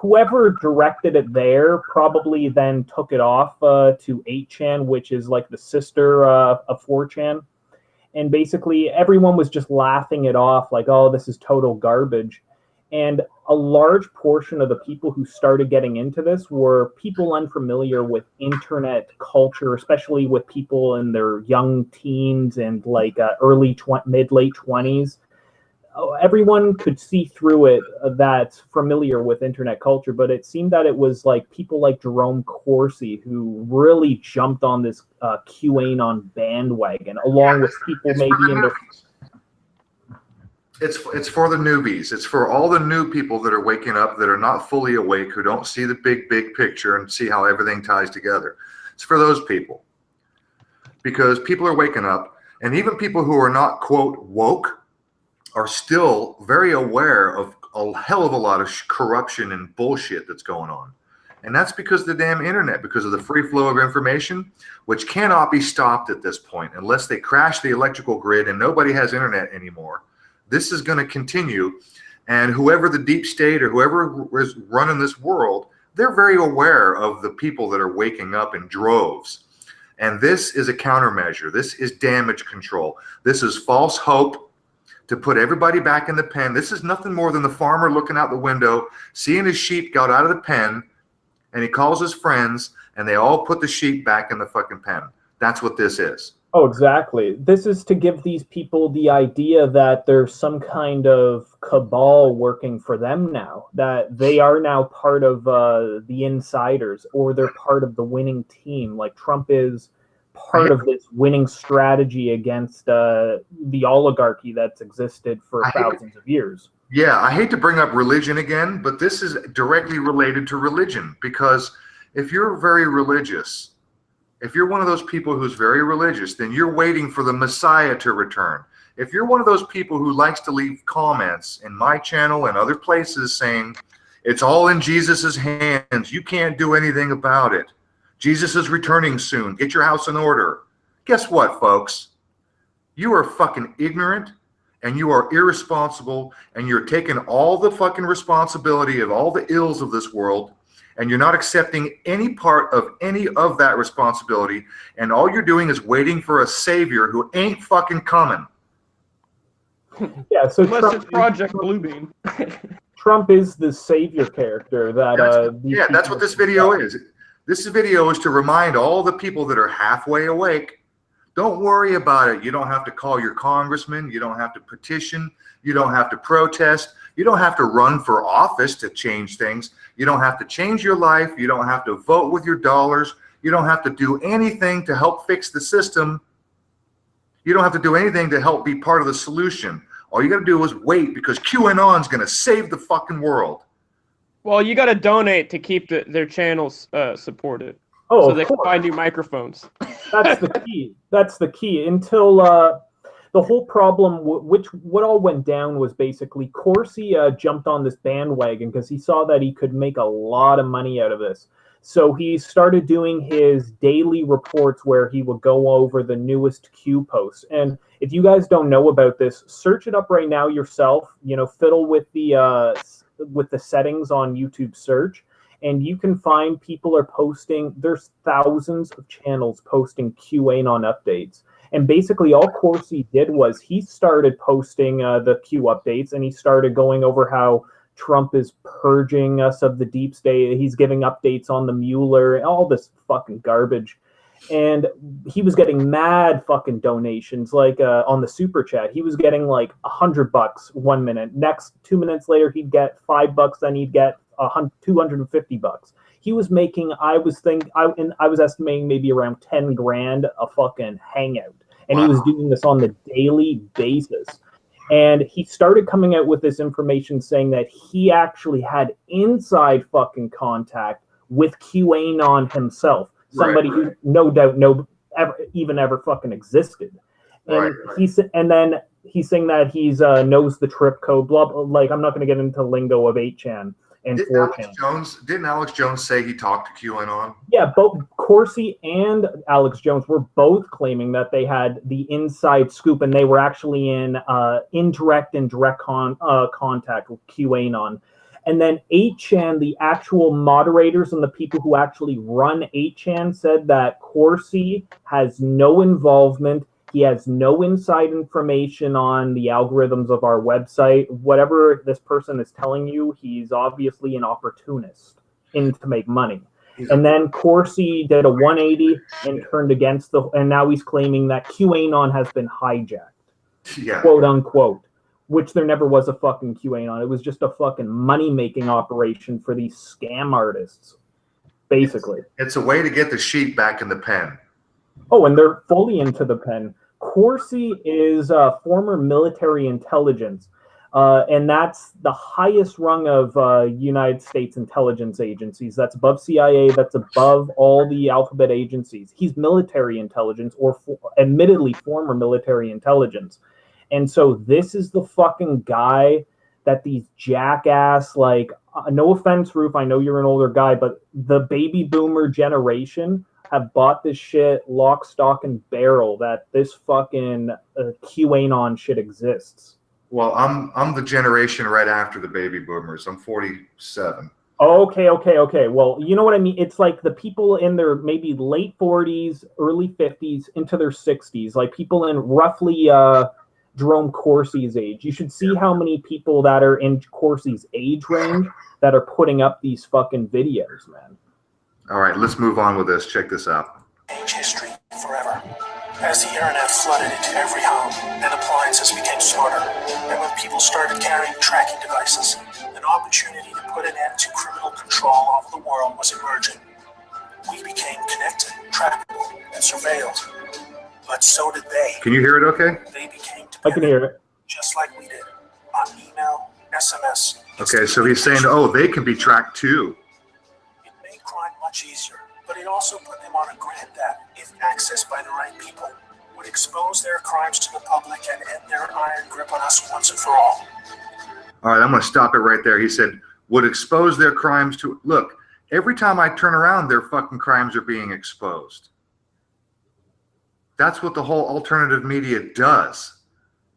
whoever directed it there probably then took it off to 8chan, which is the sister of 4chan. And basically everyone was just laughing it off oh, this is total garbage. And a large portion of the people who started getting into this were people unfamiliar with internet culture, especially with people in their young teens and mid-late 20s. Everyone could see through it that's familiar with internet culture, but it seemed that it was people like Jerome Corsi who really jumped on this QAnon bandwagon, along with people maybe in their... It's for the newbies. It's for all the new people that are waking up, that are not fully awake, who don't see the big picture and see how everything ties together. It's for those people. Because people are waking up, and even people who are not, quote, woke, are still very aware of a hell of a lot of corruption and bullshit that's going on. And that's because of the damn internet, because of the free flow of information, which cannot be stopped at this point unless they crash the electrical grid and nobody has internet anymore. This is going to continue, and whoever the deep state or whoever is running this world, they're very aware of the people that are waking up in droves. And this is a countermeasure. This is damage control. This is false hope to put everybody back in the pen. This is nothing more than the farmer looking out the window, seeing his sheep got out of the pen, and he calls his friends, and they all put the sheep back in the fucking pen. That's what this is. Oh, exactly. This is to give these people the idea that there's some kind of cabal working for them now, that they are now part of the insiders, or they're part of the winning team. Like Trump is part of this winning strategy against the oligarchy that's existed for thousands of years. Yeah, I hate to bring up religion again, but this is directly related to religion, because if you're very religious, if you're one of those people who's very religious, then you're waiting for the Messiah to return. If you're one of those people who likes to leave comments in my channel and other places saying, it's all in Jesus's hands, you can't do anything about it, Jesus is returning soon, get your house in order. Guess what, folks? You are fucking ignorant, and you are irresponsible, and you're taking all the fucking responsibility of all the ills of this world, and you're not accepting any part of any of that responsibility, and all you're doing is waiting for a savior who ain't fucking coming. Yeah, so Unless it's Project Bluebeam. Trump is the savior character that yeah, that's what this video is. This video is to remind all the people that are halfway awake, don't worry about it. You don't have to call your congressman. You don't have to petition. You don't have to protest. You don't have to run for office to change things. You don't have to change your life. You don't have to vote with your dollars. You don't have to do anything to help fix the system. You don't have to do anything to help be part of the solution. All you got to do is wait, because QAnon's going to save the fucking world. Well, you got to donate to keep their channels supported. Oh, so they can buy new microphones. That's the key. That's the key. Until the whole problem, what all went down was basically Corsi jumped on this bandwagon because he saw that he could make a lot of money out of this. So he started doing his daily reports where he would go over the newest Q posts. And if you guys don't know about this, search it up right now yourself. You know, fiddle with the settings on YouTube search. And you can find people are posting, there's thousands of channels posting QAnon updates. And basically all Corsi did was he started posting the Q updates, and he started going over how Trump is purging us of the deep state. He's giving updates on the Mueller, all this fucking garbage. And he was getting mad fucking donations, like on the super chat. He was getting like $100 1 minute. Next 2 minutes later, he'd get $5. Then he'd get $250. He was making, I was estimating maybe around 10 grand a fucking hangout, and he was doing this on the daily basis. And he started coming out with this information saying that he actually had inside fucking contact with QAnon himself, somebody who no doubt ever fucking existed. And then he's saying that he's knows the trip code, blah, blah. Like, I'm not going to get into lingo of 8chan and 4chan. Didn't Alex Jones say he talked to QAnon? Yeah, both Corsi and Alex Jones were both claiming that they had the inside scoop, and they were actually in indirect and direct contact with QAnon. And then 8chan, the actual moderators and the people who actually run 8chan said that Corsi has no involvement. He has no inside information on the algorithms of our website. Whatever this person is telling you, he's obviously an opportunist in to make money. And then Corsi did a 180 and turned against and now he's claiming that QAnon has been hijacked, quote unquote, which there never was a fucking QAnon. It was just a fucking money-making operation for these scam artists, basically. It's a way to get the sheep back in the pen. Oh, and they're fully into the pen. Corsi is former military intelligence, and that's the highest rung of United States intelligence agencies. That's above CIA, that's above all the alphabet agencies. He's military intelligence, or admittedly former military intelligence. And so this is the fucking guy that these jackass, like, no offense, Roof, I know you're an older guy, but the baby boomer generation have bought this shit lock, stock, and barrel that this fucking QAnon shit exists. Well, I'm the generation right after the baby boomers. I'm 47. Okay. Well, you know what I mean? It's like the people in their maybe late 40s, early 50s, into their 60s, like people in roughly Jerome Corsi's age. You should see how many people that are in Corsi's age range that are putting up these fucking videos, man. All right, let's move on with this. Check this out. Change history forever. As the internet flooded into every home and appliances became smarter, and when people started carrying tracking devices, an opportunity to put an end to criminal control over the world was emerging. We became connected, trackable, and surveilled. But so did they. Can you hear it okay? They became dependent, I can hear it. just like we did, on email, SMS. Okay, so he's saying, oh, they can be tracked too. It made crime much easier, but it also put them on a grid that, if accessed by the right people, would expose their crimes to the public and end their iron grip on us once and for all. All right, I'm going to stop it right there. He said, would expose their crimes to... Look, every time I turn around, their fucking crimes are being exposed. That's what the whole alternative media does,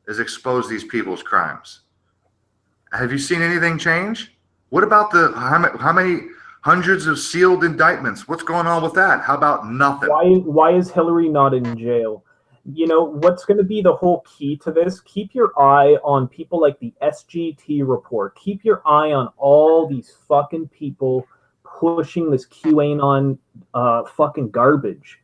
is expose these people's crimes. Have you seen anything change? What about the how many hundreds of sealed indictments? What's going on with that? How about nothing? Why is Hillary not in jail? You know, what's going to be the whole key to this? Keep your eye on people like the SGT report. Keep your eye on all these fucking people pushing this QAnon fucking garbage.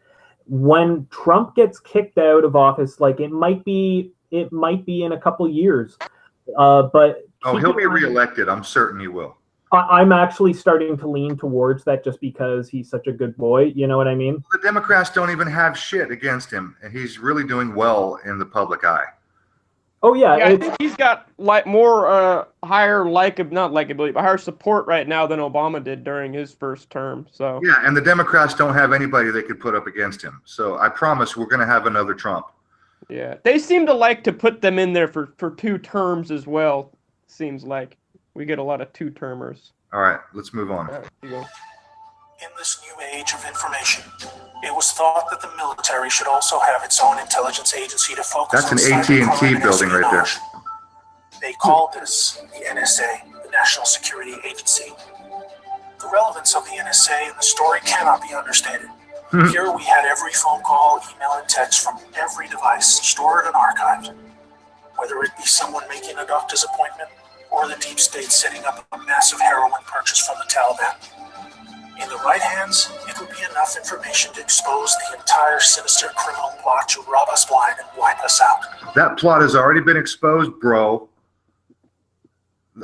When Trump gets kicked out of office, like it might be in a couple years, but he'll be reelected. I'm certain he will. I'm actually starting to lean towards that just because he's such a good boy. You know what I mean? The Democrats don't even have shit against him, and he's really doing well in the public eye. Oh yeah, I think he's got more higher not likability, but higher support right now than Obama did during his first term. So yeah, and the Democrats don't have anybody they could put up against him. So I promise we're going to have another Trump. Yeah, they seem to like to put them in there for 2 terms as well. Seems like we get a lot of 2-termers. All right, let's move on. All right, you go. In this new age of information, it was thought that the military should also have its own intelligence agency to focus on That's an AT&T cybercrime and building right there. espionage. They called this the NSA, the National Security Agency. The relevance of the NSA in the story cannot be understated. Here we had every phone call, email, and text from every device stored and archived. Whether it be someone making a doctor's appointment or the deep state setting up a massive heroin purchase from the Taliban. In the right hands, it would be enough information to expose the entire sinister criminal plot to rob us blind and wipe us out. That plot has already been exposed, bro.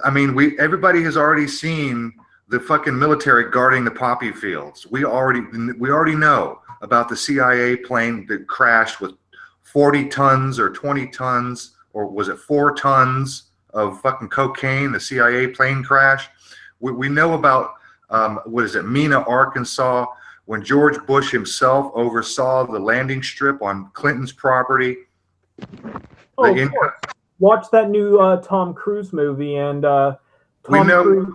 I mean, everybody has already seen the fucking military guarding the poppy fields. We already know about the CIA plane that crashed with 40 tons or 20 tons, or was it 4 tons of fucking cocaine, the CIA plane crash. We know about, Mena, Arkansas, when George Bush himself oversaw the landing strip on Clinton's property. Oh, of course. Watch that new Tom Cruise movie, and Cruise.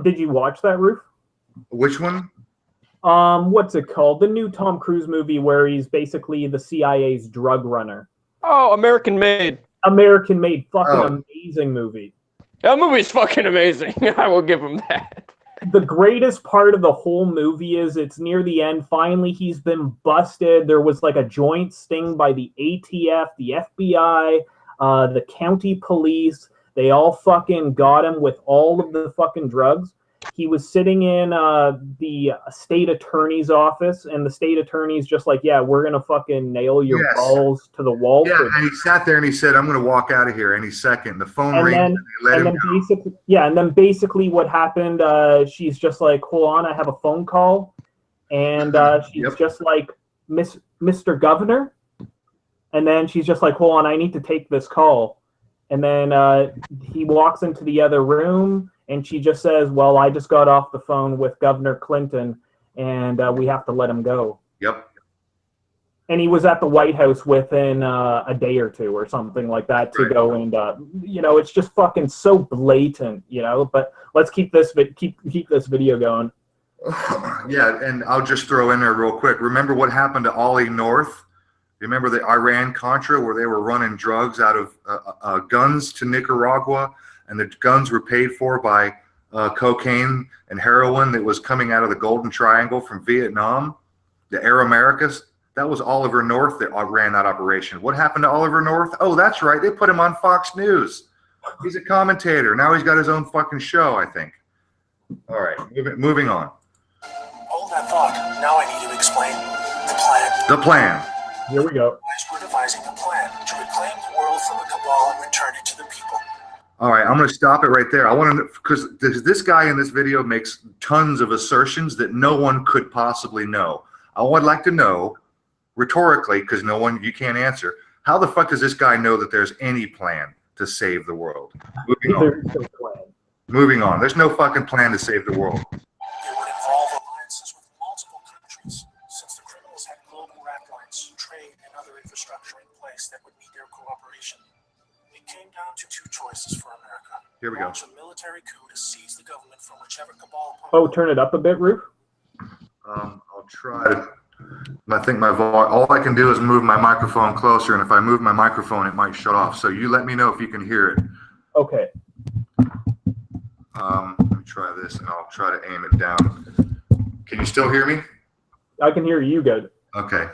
Did you watch that, Roof? Which one? What's it called? The new Tom Cruise movie where he's basically the CIA's drug runner. Oh, American Made. American Made, fucking amazing movie. That movie's fucking amazing. I will give him that. The greatest part of the whole movie is it's near the end. Finally, he's been busted. There was like a joint sting by the ATF, the FBI, the county police. They all fucking got him with all of the fucking drugs. He was sitting in the state attorney's office, and the state attorney's just like, yeah, we're going to fucking nail your balls to the wall. Yeah, and he sat there and he said, I'm going to walk out of here any second. The phone rings and they let him go. And then basically what happened, she's just like, hold on, I have a phone call. And she's just like, Mr. Governor? And then she's just like, hold on, I need to take this call. And then he walks into the other room, and she just says, well, I just got off the phone with Governor Clinton, and we have to let him go. Yep. And he was at the White House within a day or two or something like that to go and, it's just fucking so blatant, but let's keep this video going. Yeah, and I'll just throw in there real quick. Remember what happened to Ollie North? Remember the Iran-Contra where they were running drugs out of guns to Nicaragua, and the guns were paid for by cocaine and heroin that was coming out of the Golden Triangle from Vietnam, the Air Americas? That was Oliver North that ran that operation. What happened to Oliver North? Oh, that's right. They put him on Fox News. He's a commentator. Now he's got his own fucking show, I think. All right, moving on. Hold that thought. Now I need to explain the plan. The plan. Here we go. We're devising a plan to reclaim the world from the cabal and return it to the people. All right, I'm going to stop it right there. I want to, because this guy in this video makes tons of assertions that no one could possibly know. I would like to know, rhetorically, because you can't answer, how the fuck does this guy know that there's any plan to save the world? Moving on. There's no fucking plan to save the world. It would involve alliances with multiple countries, since the criminals had global rat lines, trade, and other infrastructure in place that would need their cooperation. It came down to two choices for America. Here we go. Launch a military coup to seize the government from whichever cabal. Oh, turn it up a bit, Roof. I'll try to. I think all I can do is move my microphone closer, and if I move my microphone, it might shut off. So you let me know if you can hear it. Okay. Let me try this, and I'll try to aim it down. Can you still hear me? I can hear you good. Okay.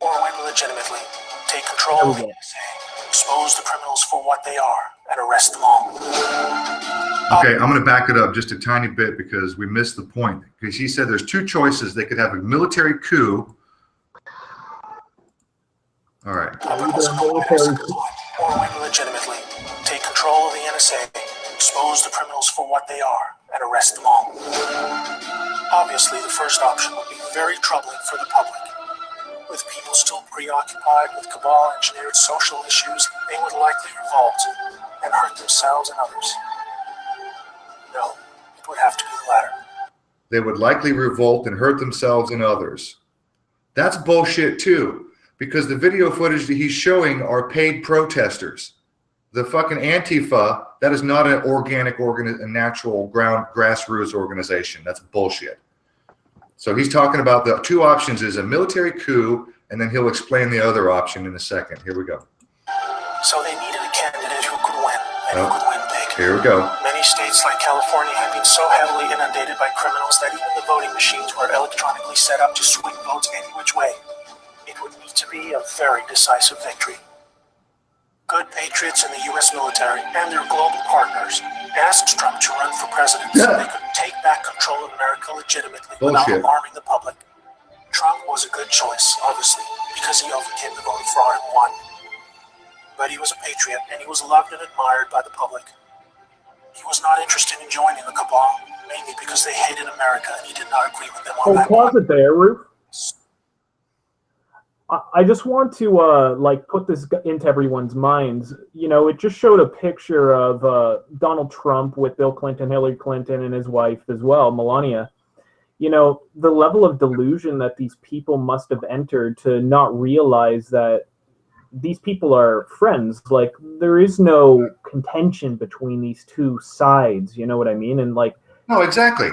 Or win legitimately. Take control of the NSA, expose the criminals for what they are, and arrest them all. Okay, I'm going to back it up just a tiny bit because we missed the point. Because he said there's two choices. They could have a military coup. All right. Or win legitimately. Take control of the NSA, expose the criminals for what they are, and arrest them all. Obviously, the first option would be very troubling for the public. With people still preoccupied with cabal-engineered social issues, they would likely revolt and hurt themselves and others. No, it would have to be the latter. They would likely revolt and hurt themselves and others. That's bullshit too, because the video footage that he's showing are paid protesters. The fucking Antifa, that is not an a natural grassroots organization. That's bullshit. So he's talking about the two options is a military coup, and then he'll explain the other option in a second. Here we go. So they needed a candidate who could win, and who could win big. Here we go. Many states like California have been so heavily inundated by criminals that even the voting machines were electronically set up to swing votes any which way. It would need to be a very decisive victory. Good patriots in the U.S. military and their global partners asked Trump to run for president so they could take back control of America legitimately without alarming the public. Trump was a good choice, obviously, because he overcame the voting fraud and won. But he was a patriot, and he was loved and admired by the public. He was not interested in joining the cabal, mainly because they hated America, and he did not agree with them on that. Pause it there, Roof. I just want to put this into everyone's minds. You know, it just showed a picture of Donald Trump with Bill Clinton, Hillary Clinton, and his wife as well, Melania. You know, the level of delusion that these people must have entered to not realize that these people are friends. Like, there is no contention between these two sides. You know what I mean? And no, exactly.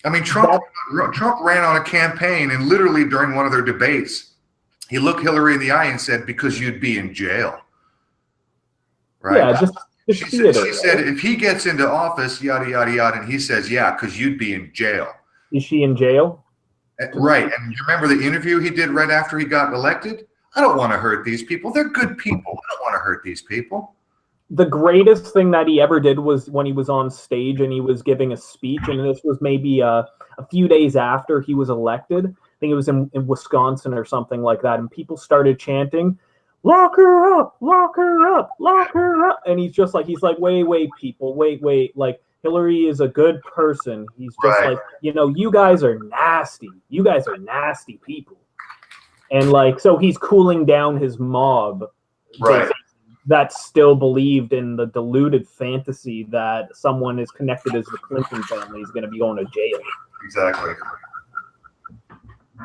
I mean, Trump ran on a campaign, and literally during one of their debates, he looked Hillary in the eye and said, "Because you'd be in jail." Right? Yeah, she said, if he gets into office, yada, yada, yada, and he says, "Yeah, because you'd be in jail." Is she in jail? Right. And you remember the interview he did right after he got elected? I don't want to hurt these people. They're good people. I don't want to hurt these people. The greatest thing that he ever did was when he was on stage and he was giving a speech, and this was maybe a few days after he was elected. I think it was in Wisconsin or something like that, and people started chanting, "Lock her up, lock her up, lock her up." And he's like, wait, people, wait. Like, Hillary is a good person. He's just like, you guys are nasty. You guys are nasty people. And so he's cooling down his mob. Right. That still believed in the deluded fantasy that someone as connected as the Clinton family is going to be going to jail. Exactly.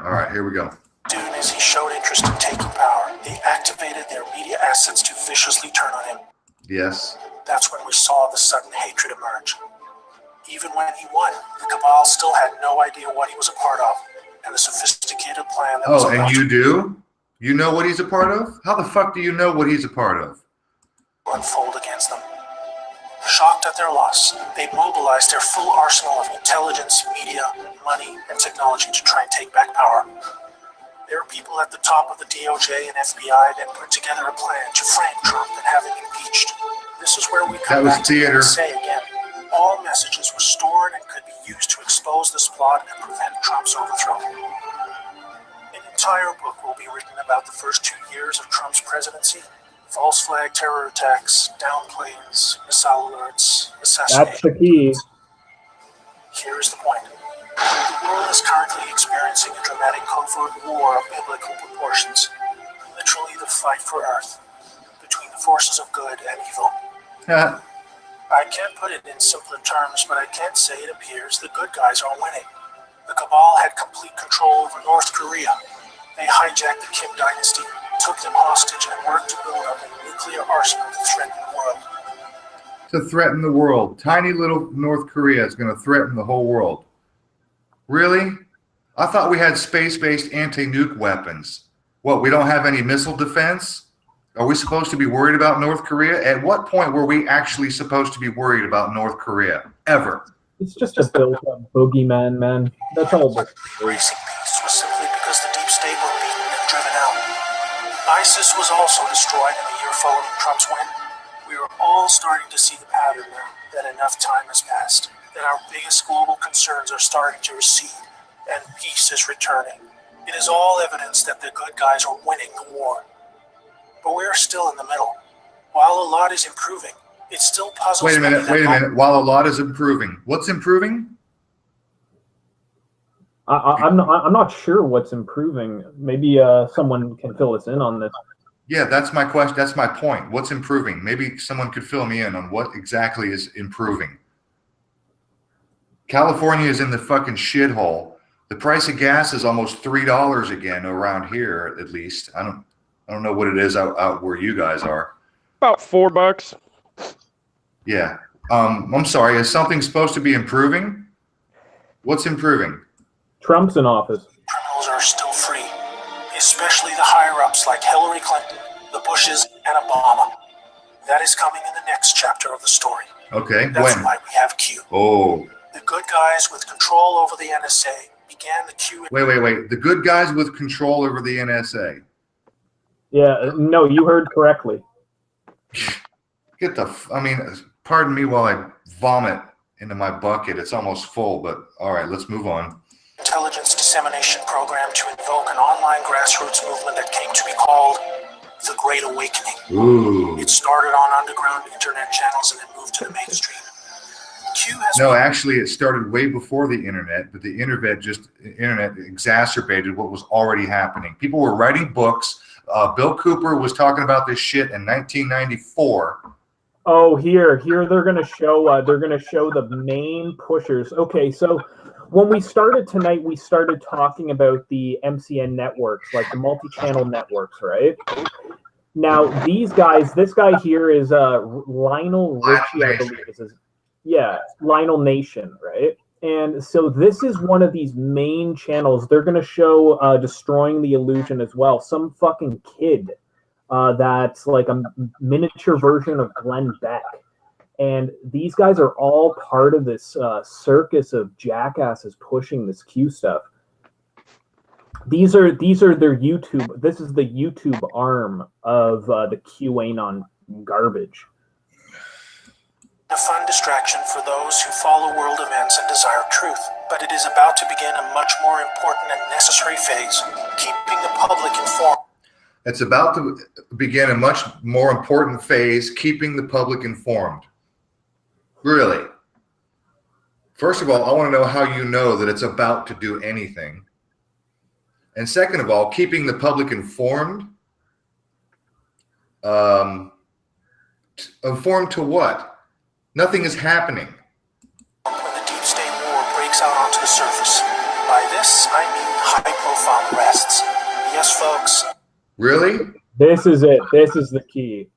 All right, here we go. Soon as he showed interest in taking power, they activated their media assets to viciously turn on him. Yes. That's when we saw the sudden hatred emerge. Even when he won, the cabal still had no idea what he was a part of, and the sophisticated plan that was and you do? You know what he's a part of? How the fuck do you know what he's a part of? Unfold against them. Shocked at their loss, they mobilized their full arsenal of intelligence, media, money, and technology to try and take back power. There are people at the top of the DOJ and FBI that put together a plan to frame Trump and have him impeached. This is where we come back to the NSA again. All messages were stored and could be used to expose this plot and prevent Trump's overthrow. An entire book will be written about the first 2 years of Trump's presidency. False flag terror attacks, downplays, missile alerts, assassinations. That's the key. Here is the point. The world is currently experiencing a dramatic covert war of biblical proportions. Literally the fight for Earth between the forces of good and evil. I can't put it in simpler terms, but I can say it appears the good guys are winning. The Cabal had complete control over North Korea. They hijacked the Kim dynasty, took them hostage, and worked to build up a nuclear arsenal to threaten the world. To threaten the world. Tiny little North Korea is going to threaten the whole world. Really? I thought we had space-based anti-nuke weapons. What, we don't have any missile defense? Are we supposed to be worried about North Korea? At what point were we actually supposed to be worried about North Korea? Ever? It's just a built-up boogeyman, man. That's all. Racing peace was simply because the deep state were beaten and driven out. ISIS was also destroyed in the year following Trump's win. We are all starting to see the pattern now, that enough time has passed, that our biggest global concerns are starting to recede, and peace is returning. It is all evidence that the good guys are winning the war. But we are still in the middle. While a lot is improving, it still puzzles me. Wait a minute. While a lot is improving, what's improving? I'm not sure what's improving. Maybe someone can fill us in on this. Yeah, that's my question. That's my point. What's improving? Maybe someone could fill me in on what exactly is improving. California is in the fucking shithole. The price of gas is almost $3 again around here, at least. I don't know what it is out where you guys are. About $4. Yeah. I'm sorry. Is something supposed to be improving? What's improving? Trump's in office. Criminals are still free, especially the higher-ups like Hillary Clinton, the Bushes, and Obama. That is coming in the next chapter of the story. Okay, That's when? why we have Q. Oh. The good guys with control over the NSA began the Q. Wait. The good guys with control over the NSA. Yeah, no, you heard correctly. Pardon me while I vomit into my bucket. It's almost full, but all right, let's move on. Intelligence dissemination program to invoke an online grassroots movement that came to be called the Great Awakening. Ooh. It started on underground internet channels and then moved to the mainstream. Q has No, actually, it started way before the internet, but the internet exacerbated what was already happening. People were writing books. Bill Cooper was talking about this shit in 1994. Oh, here they're gonna show the main pushers. Okay, so when we started tonight, we started talking about the MCN networks, like the multi-channel networks, right? Now these guys, this guy here is Lionel Richie, I believe this is. Yeah, Lionel Nation, right? And so this is one of these main channels. They're going to show Destroying the Illusion as well. Some fucking kid that's like a miniature version of Glenn Beck. And these guys are all part of this circus of jackasses pushing this Q stuff. These are their YouTube. This is the YouTube arm of the QAnon garbage. A fun distraction for those who follow world events and desire truth, but it is about to begin a much more important and necessary phase, keeping the public informed. It's about to begin a much more important phase, keeping the public informed. Really? First of all, I want to know how you know that it's about to do anything. And second of all, keeping the public informed. Informed to what? Nothing is happening. When the deep state war breaks out onto the surface. By this, I mean high-profile arrests. Yes, folks. Really? This is it. This is the key.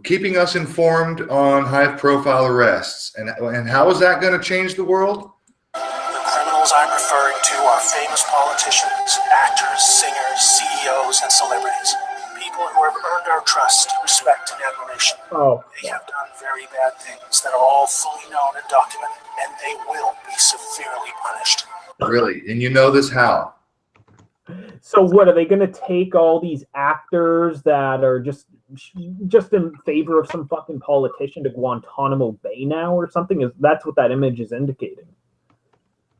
Keeping us informed on high-profile arrests. And how is that going to change the world? The criminals I'm referring to are famous politicians, actors, singers, CEOs, and celebrities. People who have earned our trust, respect, and admiration. Oh. They have done very bad things that are all fully known and documented, and they will be severely punished. Really? And you know this how? So what, are they going to take all these actors that are just in favor of some fucking politician to Guantanamo Bay now or something? That's what that image is indicating.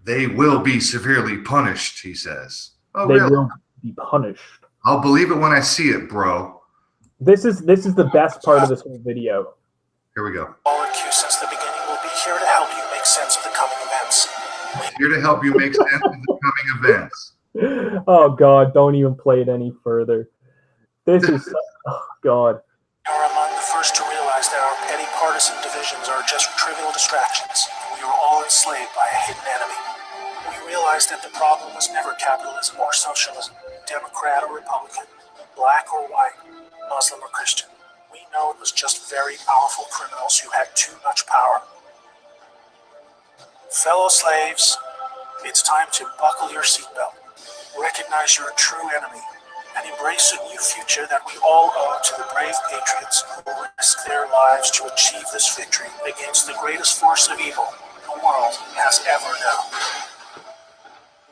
They will be severely punished, he says. Oh, They really? will be punished. I'll believe it when I see it, bro. This is the best part of this whole video. Here we go. All accused since the beginning will be here to help you make sense of the coming events. Here to help you make sense of the coming events. Oh God, don't even play it any further. This is oh God. You're among the first to realize that our petty partisan divisions are just trivial distractions, and we are all enslaved by a hidden enemy. We realized that the problem was never capitalism or socialism, Democrat or Republican, black or white, Muslim or Christian. We know it was just very powerful criminals who had too much power. Fellow slaves, it's time to buckle your seatbelt, recognize your true enemy, and embrace a new future that we all owe to the brave patriots who risked their lives to achieve this victory against the greatest force of evil the world has ever known.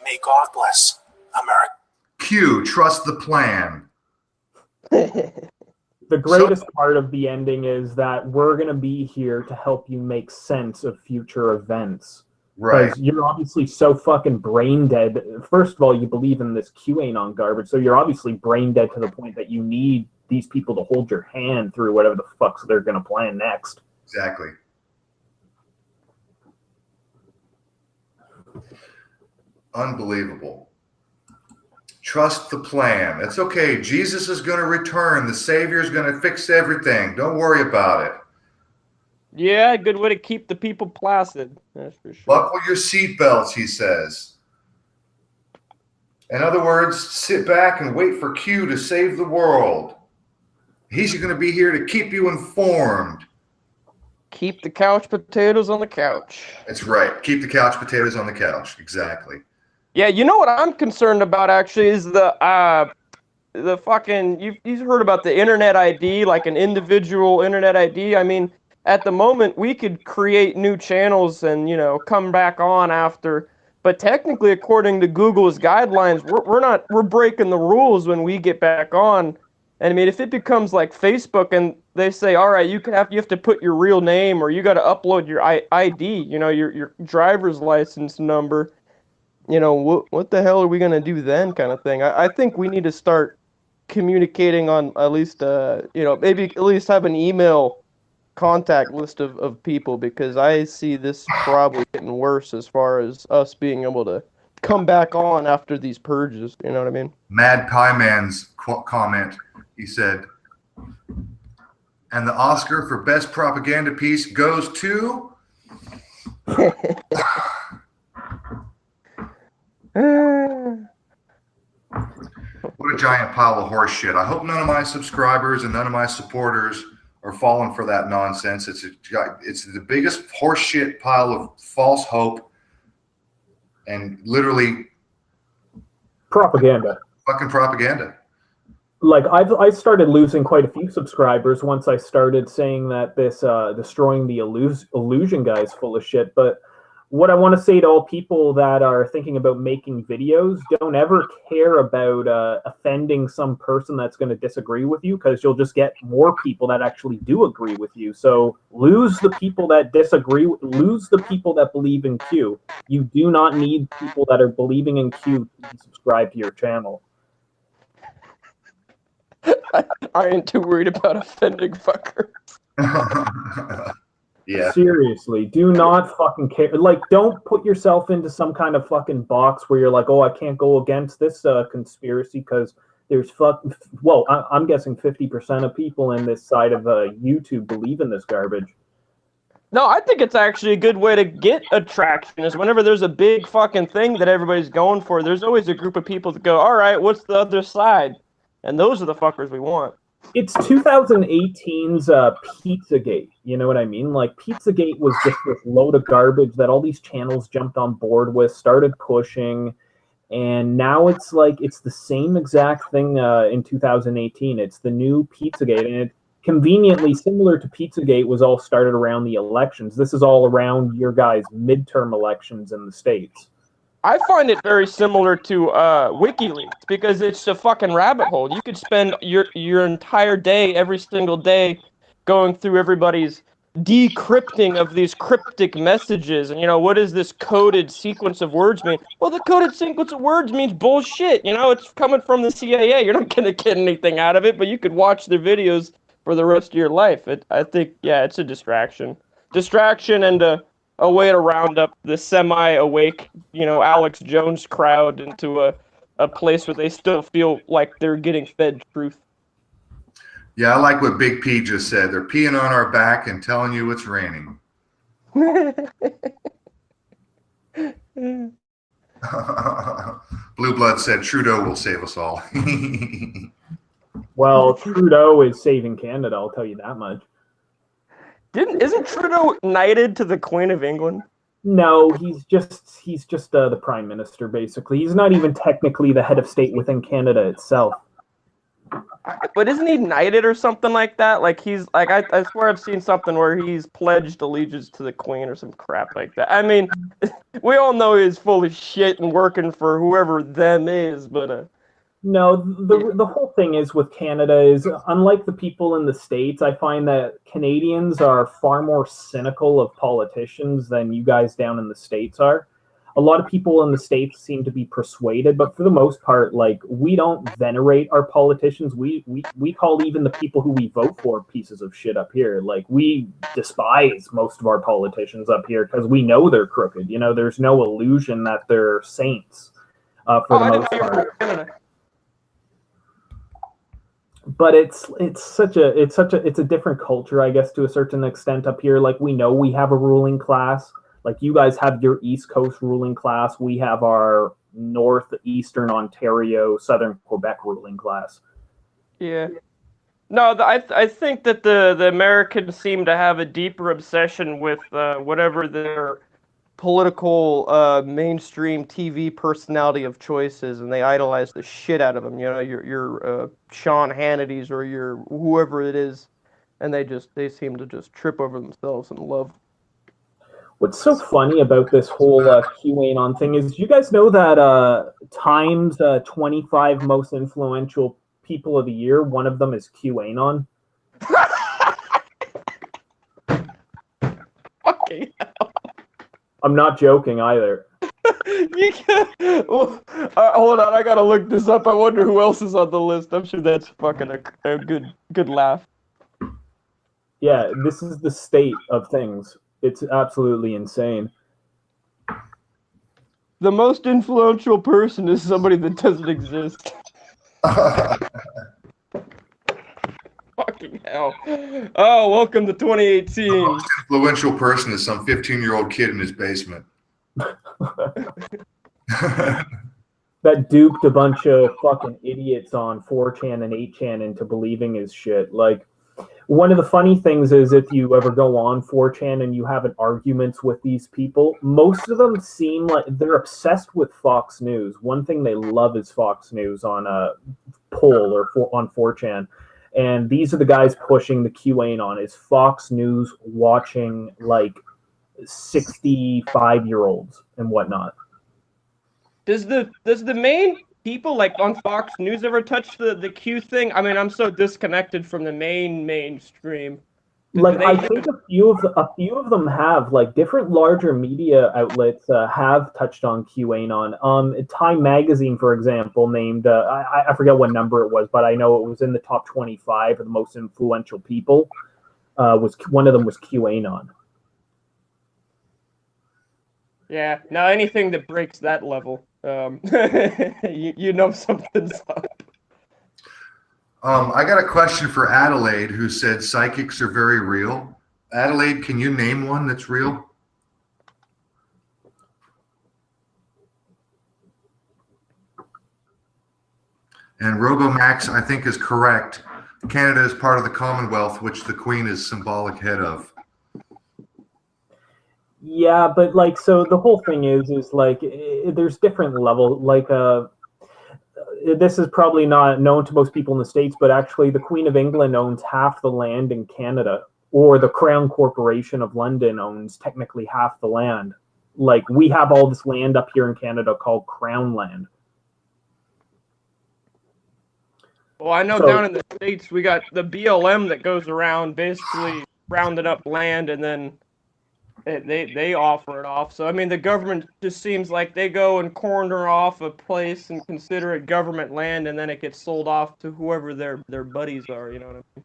May God bless America. Q, trust the plan. The greatest part of the ending is that we're going to be here to help you make sense of future events. Right. Because you're obviously so fucking brain dead. First of all, you believe in this QAnon garbage, so you're obviously brain dead to the point that you need these people to hold your hand through whatever the fuck they're going to plan next. Exactly. Unbelievable. Trust the plan. It's okay. Jesus is going to return. The Savior is going to fix everything. Don't worry about it. Yeah, good way to keep the people placid. That's for sure. Buckle your seatbelts, he says. In other words, sit back and wait for Q to save the world. He's going to be here to keep you informed. Keep the couch potatoes on the couch. That's right. Keep the couch potatoes on the couch. Exactly. Yeah, you know what I'm concerned about actually is the fucking you've heard about the internet ID, like an individual internet ID. I mean, at the moment we could create new channels and come back on after, but technically according to Google's guidelines, we're breaking the rules when we get back on. And I mean, if it becomes like Facebook and they say, all right, you have to put your real name or you got to upload your ID, your driver's license number. What the hell are we going to do then kind of thing? I think we need to start communicating on at least, maybe at least have an email contact list of people, because I see this probably getting worse as far as us being able to come back on after these purges. You know what I mean? Mad Pie Man's comment, he said, and the Oscar for Best Propaganda Piece goes to... What a giant pile of horse shit. I hope none of my subscribers and none of my supporters are falling for that nonsense. It's the biggest horse shit pile of false hope and literally propaganda. Fucking propaganda. Like I started losing quite a few subscribers once I started saying that this destroying the illusion guy is full of shit. But what I want to say to all people that are thinking about making videos, don't ever care about offending some person that's going to disagree with you, because you'll just get more people that actually do agree with you. So lose the people that disagree, lose the people that believe in Q. You do not need people that are believing in Q to subscribe to your channel. I ain't too worried about offending fuckers. Yeah. Seriously, do not fucking care. Like, don't put yourself into some kind of fucking box where you're like, oh, I can't go against this conspiracy because there's I'm guessing 50% of people in this side of YouTube believe in this garbage. No, I think it's actually a good way to get attraction is whenever there's a big fucking thing that everybody's going for, there's always a group of people that go, all right, what's the other side? And those are the fuckers we want. It's 2018's Pizzagate. You know what I mean? Like, Pizzagate was just this load of garbage that all these channels jumped on board with, started pushing, and now it's like it's the same exact thing in 2018. It's the new Pizzagate, and it conveniently similar to Pizzagate was all started around the elections. This is all around your guys' midterm elections in the States. I find it very similar to WikiLeaks because it's a fucking rabbit hole. You could spend your entire day, every single day, going through everybody's decrypting of these cryptic messages. And, what does this coded sequence of words mean? Well, the coded sequence of words means bullshit. It's coming from the CIA. You're not going to get anything out of it, but you could watch their videos for the rest of your life. I think, it's a distraction. Distraction and a way to round up the semi-awake, Alex Jones crowd into a place where they still feel like they're getting fed truth. Yeah, I like what Big P just said. They're peeing on our back and telling you it's raining. Blue Blood said Trudeau will save us all. Well, Trudeau is saving Canada, I'll tell you that much. Isn't Trudeau knighted to the Queen of England? No, he's just the prime minister, basically. He's not even technically the head of state within Canada itself. But isn't he knighted or something like that? Like he's like I swear I've seen something where he's pledged allegiance to the Queen or some crap like that. I mean, we all know he's full of shit and working for whoever them is, but No, the whole thing is with Canada is, unlike the people in the States, I find that Canadians are far more cynical of politicians than you guys down in the States are. A lot of people in the States seem to be persuaded, but for the most part, like, we don't venerate our politicians. We call even the people who we vote for pieces of shit up here. Like, we despise most of our politicians up here because we know they're crooked. There's no illusion that they're saints for the most part. But it's a different culture, I guess, to a certain extent up here. Like, we know we have a ruling class. Like, you guys have your East Coast ruling class. We have our northeastern Ontario, southern Quebec ruling class. Yeah. No, I think that the Americans seem to have a deeper obsession with whatever their political mainstream TV personality of choice is, and they idolize the shit out of them. Your Sean Hannity's or your whoever it is, and they seem to just trip over themselves and love. What's so funny about this whole QAnon thing is, you guys know that Time's 25 most influential people of the year, one of them is QAnon? Fucking hell. I'm not joking either. Hold on, I gotta look this up. I wonder who else is on the list. I'm sure that's fucking a good laugh. Yeah, this is the state of things. It's absolutely insane. The most influential person is somebody that doesn't exist. Fucking hell. Oh, welcome to 2018. The most influential person is some 15-year-old kid in his basement. That duped a bunch of fucking idiots on 4chan and 8chan into believing his shit. Like, one of the funny things is, if you ever go on 4chan and you have an argument with these people, most of them seem like they're obsessed with Fox News. One thing they love is Fox News on a poll or on 4chan. And these are the guys pushing the QAnon, is Fox News watching, like, 65-year-olds and whatnot. Does the main people, like, on Fox News ever touch the Q thing? I mean, I'm so disconnected from the mainstream. Like, I think a few of them have, like, different larger media outlets have touched on QAnon. Time Magazine, for example, named I forget what number it was, but I know it was in the top 25 of the most influential people. One of them was QAnon. Yeah, now anything that breaks that level, you know something's up. I got a question for Adelaide, who said psychics are very real. Adelaide, can you name one that's real? And Robomax, I think, is correct. Canada is part of the Commonwealth, which the Queen is symbolic head of. Yeah, but, like, so the whole thing is like, there's different levels. Like, this is probably not known to most people in the States, but actually the Queen of England owns half the land in Canada, or the Crown Corporation of London owns technically half the land. Like, we have all this land up here in Canada called Crown land. Well, I know down in the States we got the BLM that goes around basically rounding up land and then they offer it off. So I mean, the government just seems like they go and corner off a place and consider it government land, and then it gets sold off to whoever their buddies are. You know what I mean?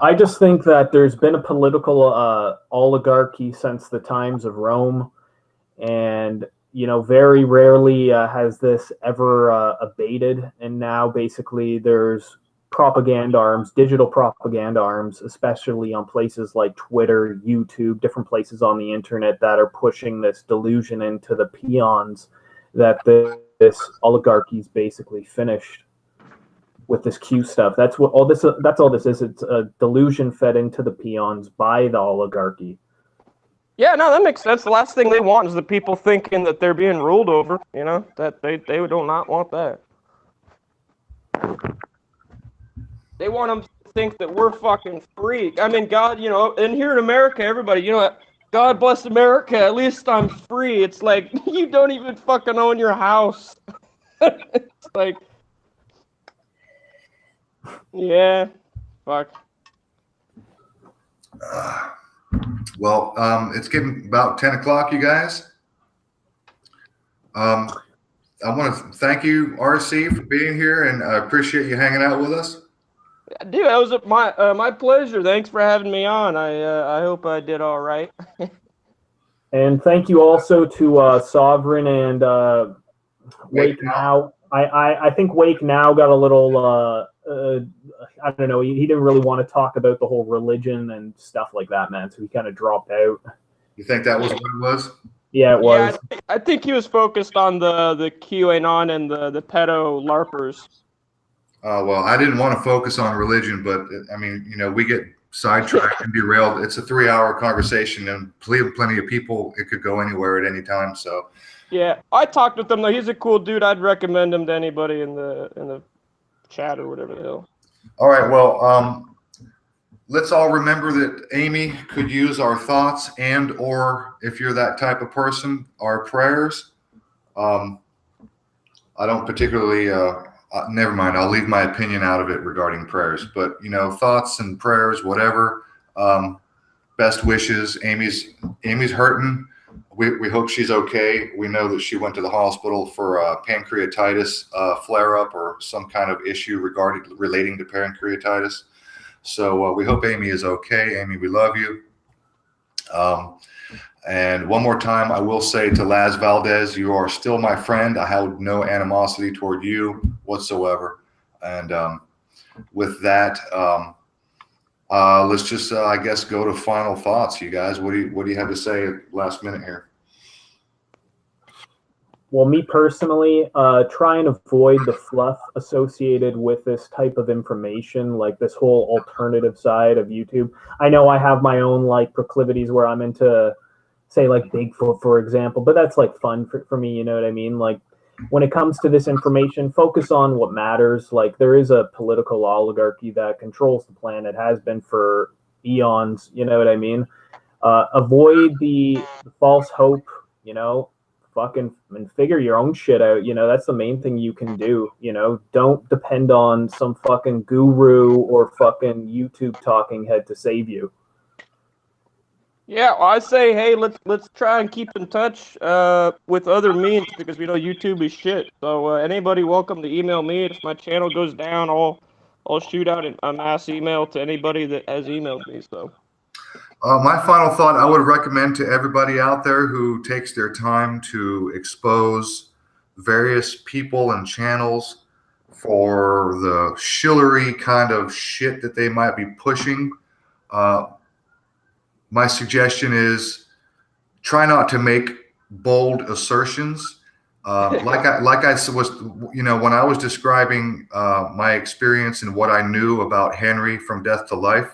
I just think that there's been a political oligarchy since the times of Rome, and very rarely has this ever abated. And now basically there's propaganda arms, digital propaganda arms, especially on places like Twitter, YouTube, different places on the internet that are pushing this delusion into the peons that this oligarchy's basically finished with this Q stuff. That's all this is. It's a delusion fed into the peons by the oligarchy. Yeah, no, that makes sense. The last thing they want is the people thinking that they're being ruled over, that they do not want that. They want them to think that we're fucking free. I mean, God, and here in America, everybody, God bless America, at least I'm free. It's like, you don't even fucking own your house. It's like, yeah, fuck. Well, it's getting about 10 o'clock, you guys. I want to thank you, RC, for being here, and I appreciate you hanging out with us. Dude, that was my pleasure. Thanks for having me on. I hope I did all right. And thank you also to Sovereign and Wake Now. I think Wake Now got a little I don't know. He didn't really want to talk about the whole religion and stuff like that, man. So he kind of dropped out. You think that was what it was? Yeah, it was. Yeah, I think he was focused on the QAnon and the pedo LARPers. Well, I didn't want to focus on religion, but I mean, we get sidetracked and derailed. It's a 3-hour conversation, and plenty of people. It could go anywhere at any time. So, yeah, I talked with him though. He's a cool dude. I'd recommend him to anybody in the chat or whatever the hell. All right. Well, let's all remember that Amy could use our thoughts or if you're that type of person, our prayers. I don't particularly. Never mind. I'll leave my opinion out of it regarding prayers. But thoughts and prayers, whatever. Best wishes. Amy's hurting. We hope she's okay. We know that she went to the hospital for pancreatitis flare-up or some kind of issue relating to pancreatitis. So we hope Amy is okay. Amy, we love you. And one more time, I will say to Laz Valdez, you are still my friend. I have no animosity toward you whatsoever. And with that, let's just, I guess, go to final thoughts. You guys, what do you have to say at last minute here? Well, me personally, try and avoid the fluff associated with this type of information, like this whole alternative side of YouTube. I know I have my own proclivities where I'm into, say, like Bigfoot, for example, but that's fun for me. You know what I mean? When it comes to this information, focus on what matters. There is a political oligarchy that controls the planet, has been for eons. You know what I mean? Avoid the false hope. Fucking and figure your own shit out. That's the main thing you can do. Don't depend on some fucking guru or fucking YouTube talking head to save you. Yeah, well, I say, hey, let's try and keep in touch with other means because YouTube is shit. So anybody welcome to email me. If my channel goes down, I'll shoot out a mass email to anybody that has emailed me. So. My final thought, I would recommend to everybody out there who takes their time to expose various people and channels for the shillery kind of shit that they might be pushing. My suggestion is try not to make bold assertions. Like I was, when I was describing my experience and what I knew about Henry from Death to Life,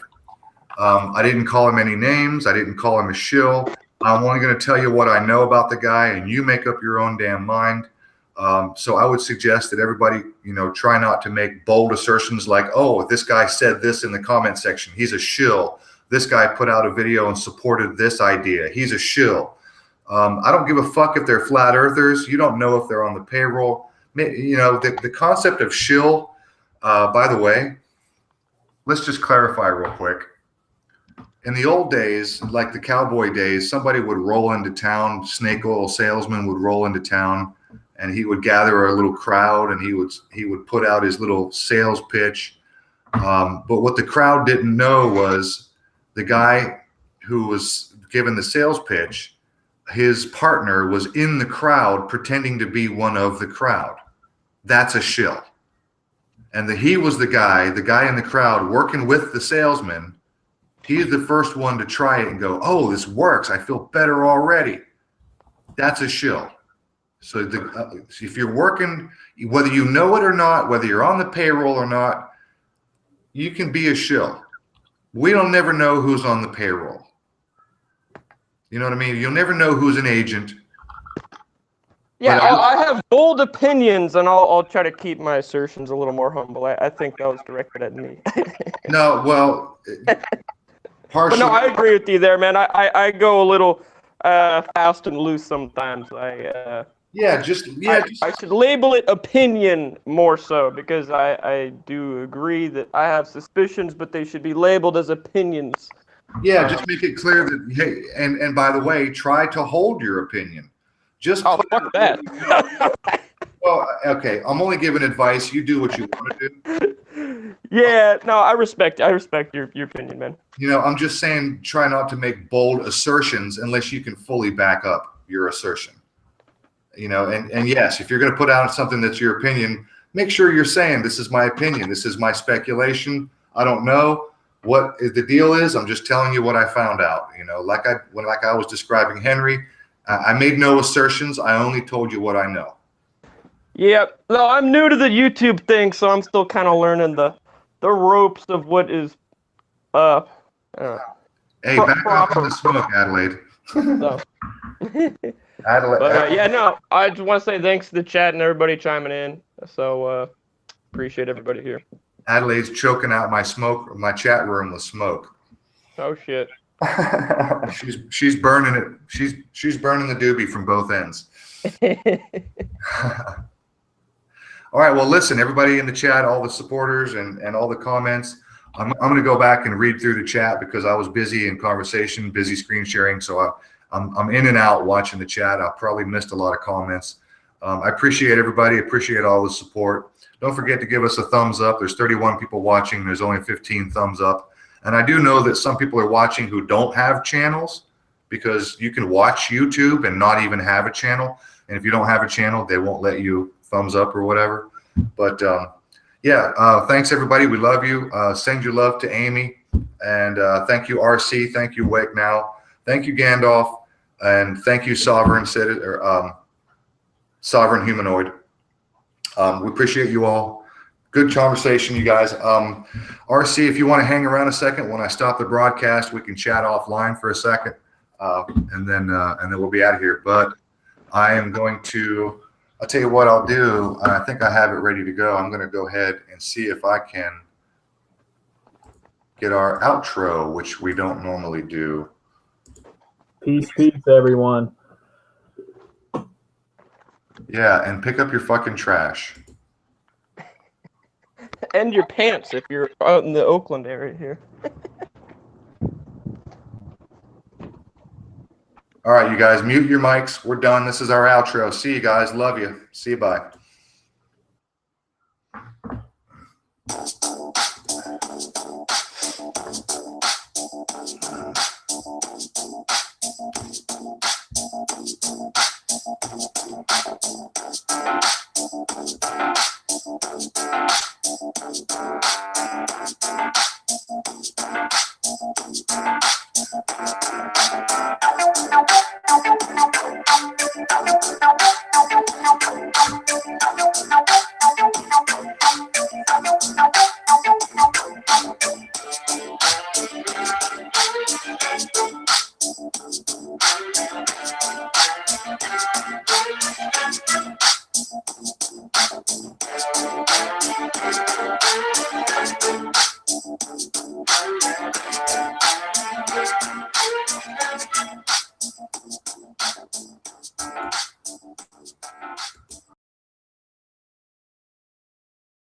I didn't call him any names. I didn't call him a shill. I'm only going to tell you what I know about the guy, and you make up your own damn mind. So I would suggest that everybody, try not to make bold assertions like, oh, this guy said this in the comment section. He's a shill. This guy put out a video and supported this idea. He's a shill. I don't give a fuck if they're flat earthers. You don't know if they're on the payroll. The concept of shill, by the way, let's just clarify real quick. In the old days, like the cowboy days, somebody would roll into town, snake oil salesman would roll into town, and he would gather a little crowd, and he would put out his little sales pitch. But what the crowd didn't know was the guy who was given the sales pitch, his partner was in the crowd pretending to be one of the crowd. That's a shill. And he was the guy in the crowd working with the salesman. He's the first one to try it and go, oh, this works. I feel better already. That's a shill. So if you're working, whether you know it or not, whether you're on the payroll or not, you can be a shill. We don't never know who's on the payroll. You know what I mean? You'll never know who's an agent. Yeah, I have bold opinions, and I'll try to keep my assertions a little more humble. I think that was directed at me. No, well, partially. But no, I agree with you there, man. I go a little fast and loose sometimes. I should label it opinion more so, because I do agree that I have suspicions, but they should be labeled as opinions. Yeah, just make it clear that, hey, and by the way, try to hold your opinion. Fuck that. Well, okay, I'm only giving advice. You do what you want to do. Yeah, no, I respect your opinion, man. You know, I'm just saying, try not to make bold assertions unless you can fully back up your assertion. You know, and yes, if you're going to put out something that's your opinion, make sure you're saying, this is my opinion, this is my speculation. I don't know what the deal is. I'm just telling you what I found out. You know, like I was describing Henry, I made no assertions. I only told you what I know. Yep. No, I'm new to the YouTube thing, so I'm still kind of learning the ropes of what is hey, back off on the smoke, Adelaide. So. Adelaide. But, yeah, no, I just want to say thanks to the chat and everybody chiming in. So appreciate everybody here. Adelaide's choking out my chat room with smoke. Oh shit. she's burning it. She's burning the doobie from both ends. All right. Well, listen, everybody in the chat, all the supporters and all the comments. I'm going to go back and read through the chat because I was busy in conversation, busy screen sharing. So I'm in and out watching the chat. I probably missed a lot of comments. I appreciate everybody. Appreciate all the support. Don't forget to give us a thumbs up. There's 31 people watching. There's only 15 thumbs up. And I do know that some people are watching who don't have channels, because you can watch YouTube and not even have a channel. And if you don't have a channel, they won't let you thumbs up or whatever. But yeah, thanks everybody. We love you. Send your love to Amy. And thank you, RC. Thank you, Wake Now. Thank you, Gandalf. And thank you, Sovereign Humanoid. We appreciate you all. Good conversation, you guys. RC, if you want to hang around a second, when I stop the broadcast, we can chat offline for a second, and then we'll be out of here. But I am going to, I'll tell you what I'll do. I think I have it ready to go. I'm going to go ahead and see if I can get our outro, which we don't normally do. Peace, everyone. Yeah, and pick up your fucking trash. And your pants if you're out in the Oakland area here. All right, you guys, mute your mics. We're done. This is our outro. See you guys. Love you. See you. Bye.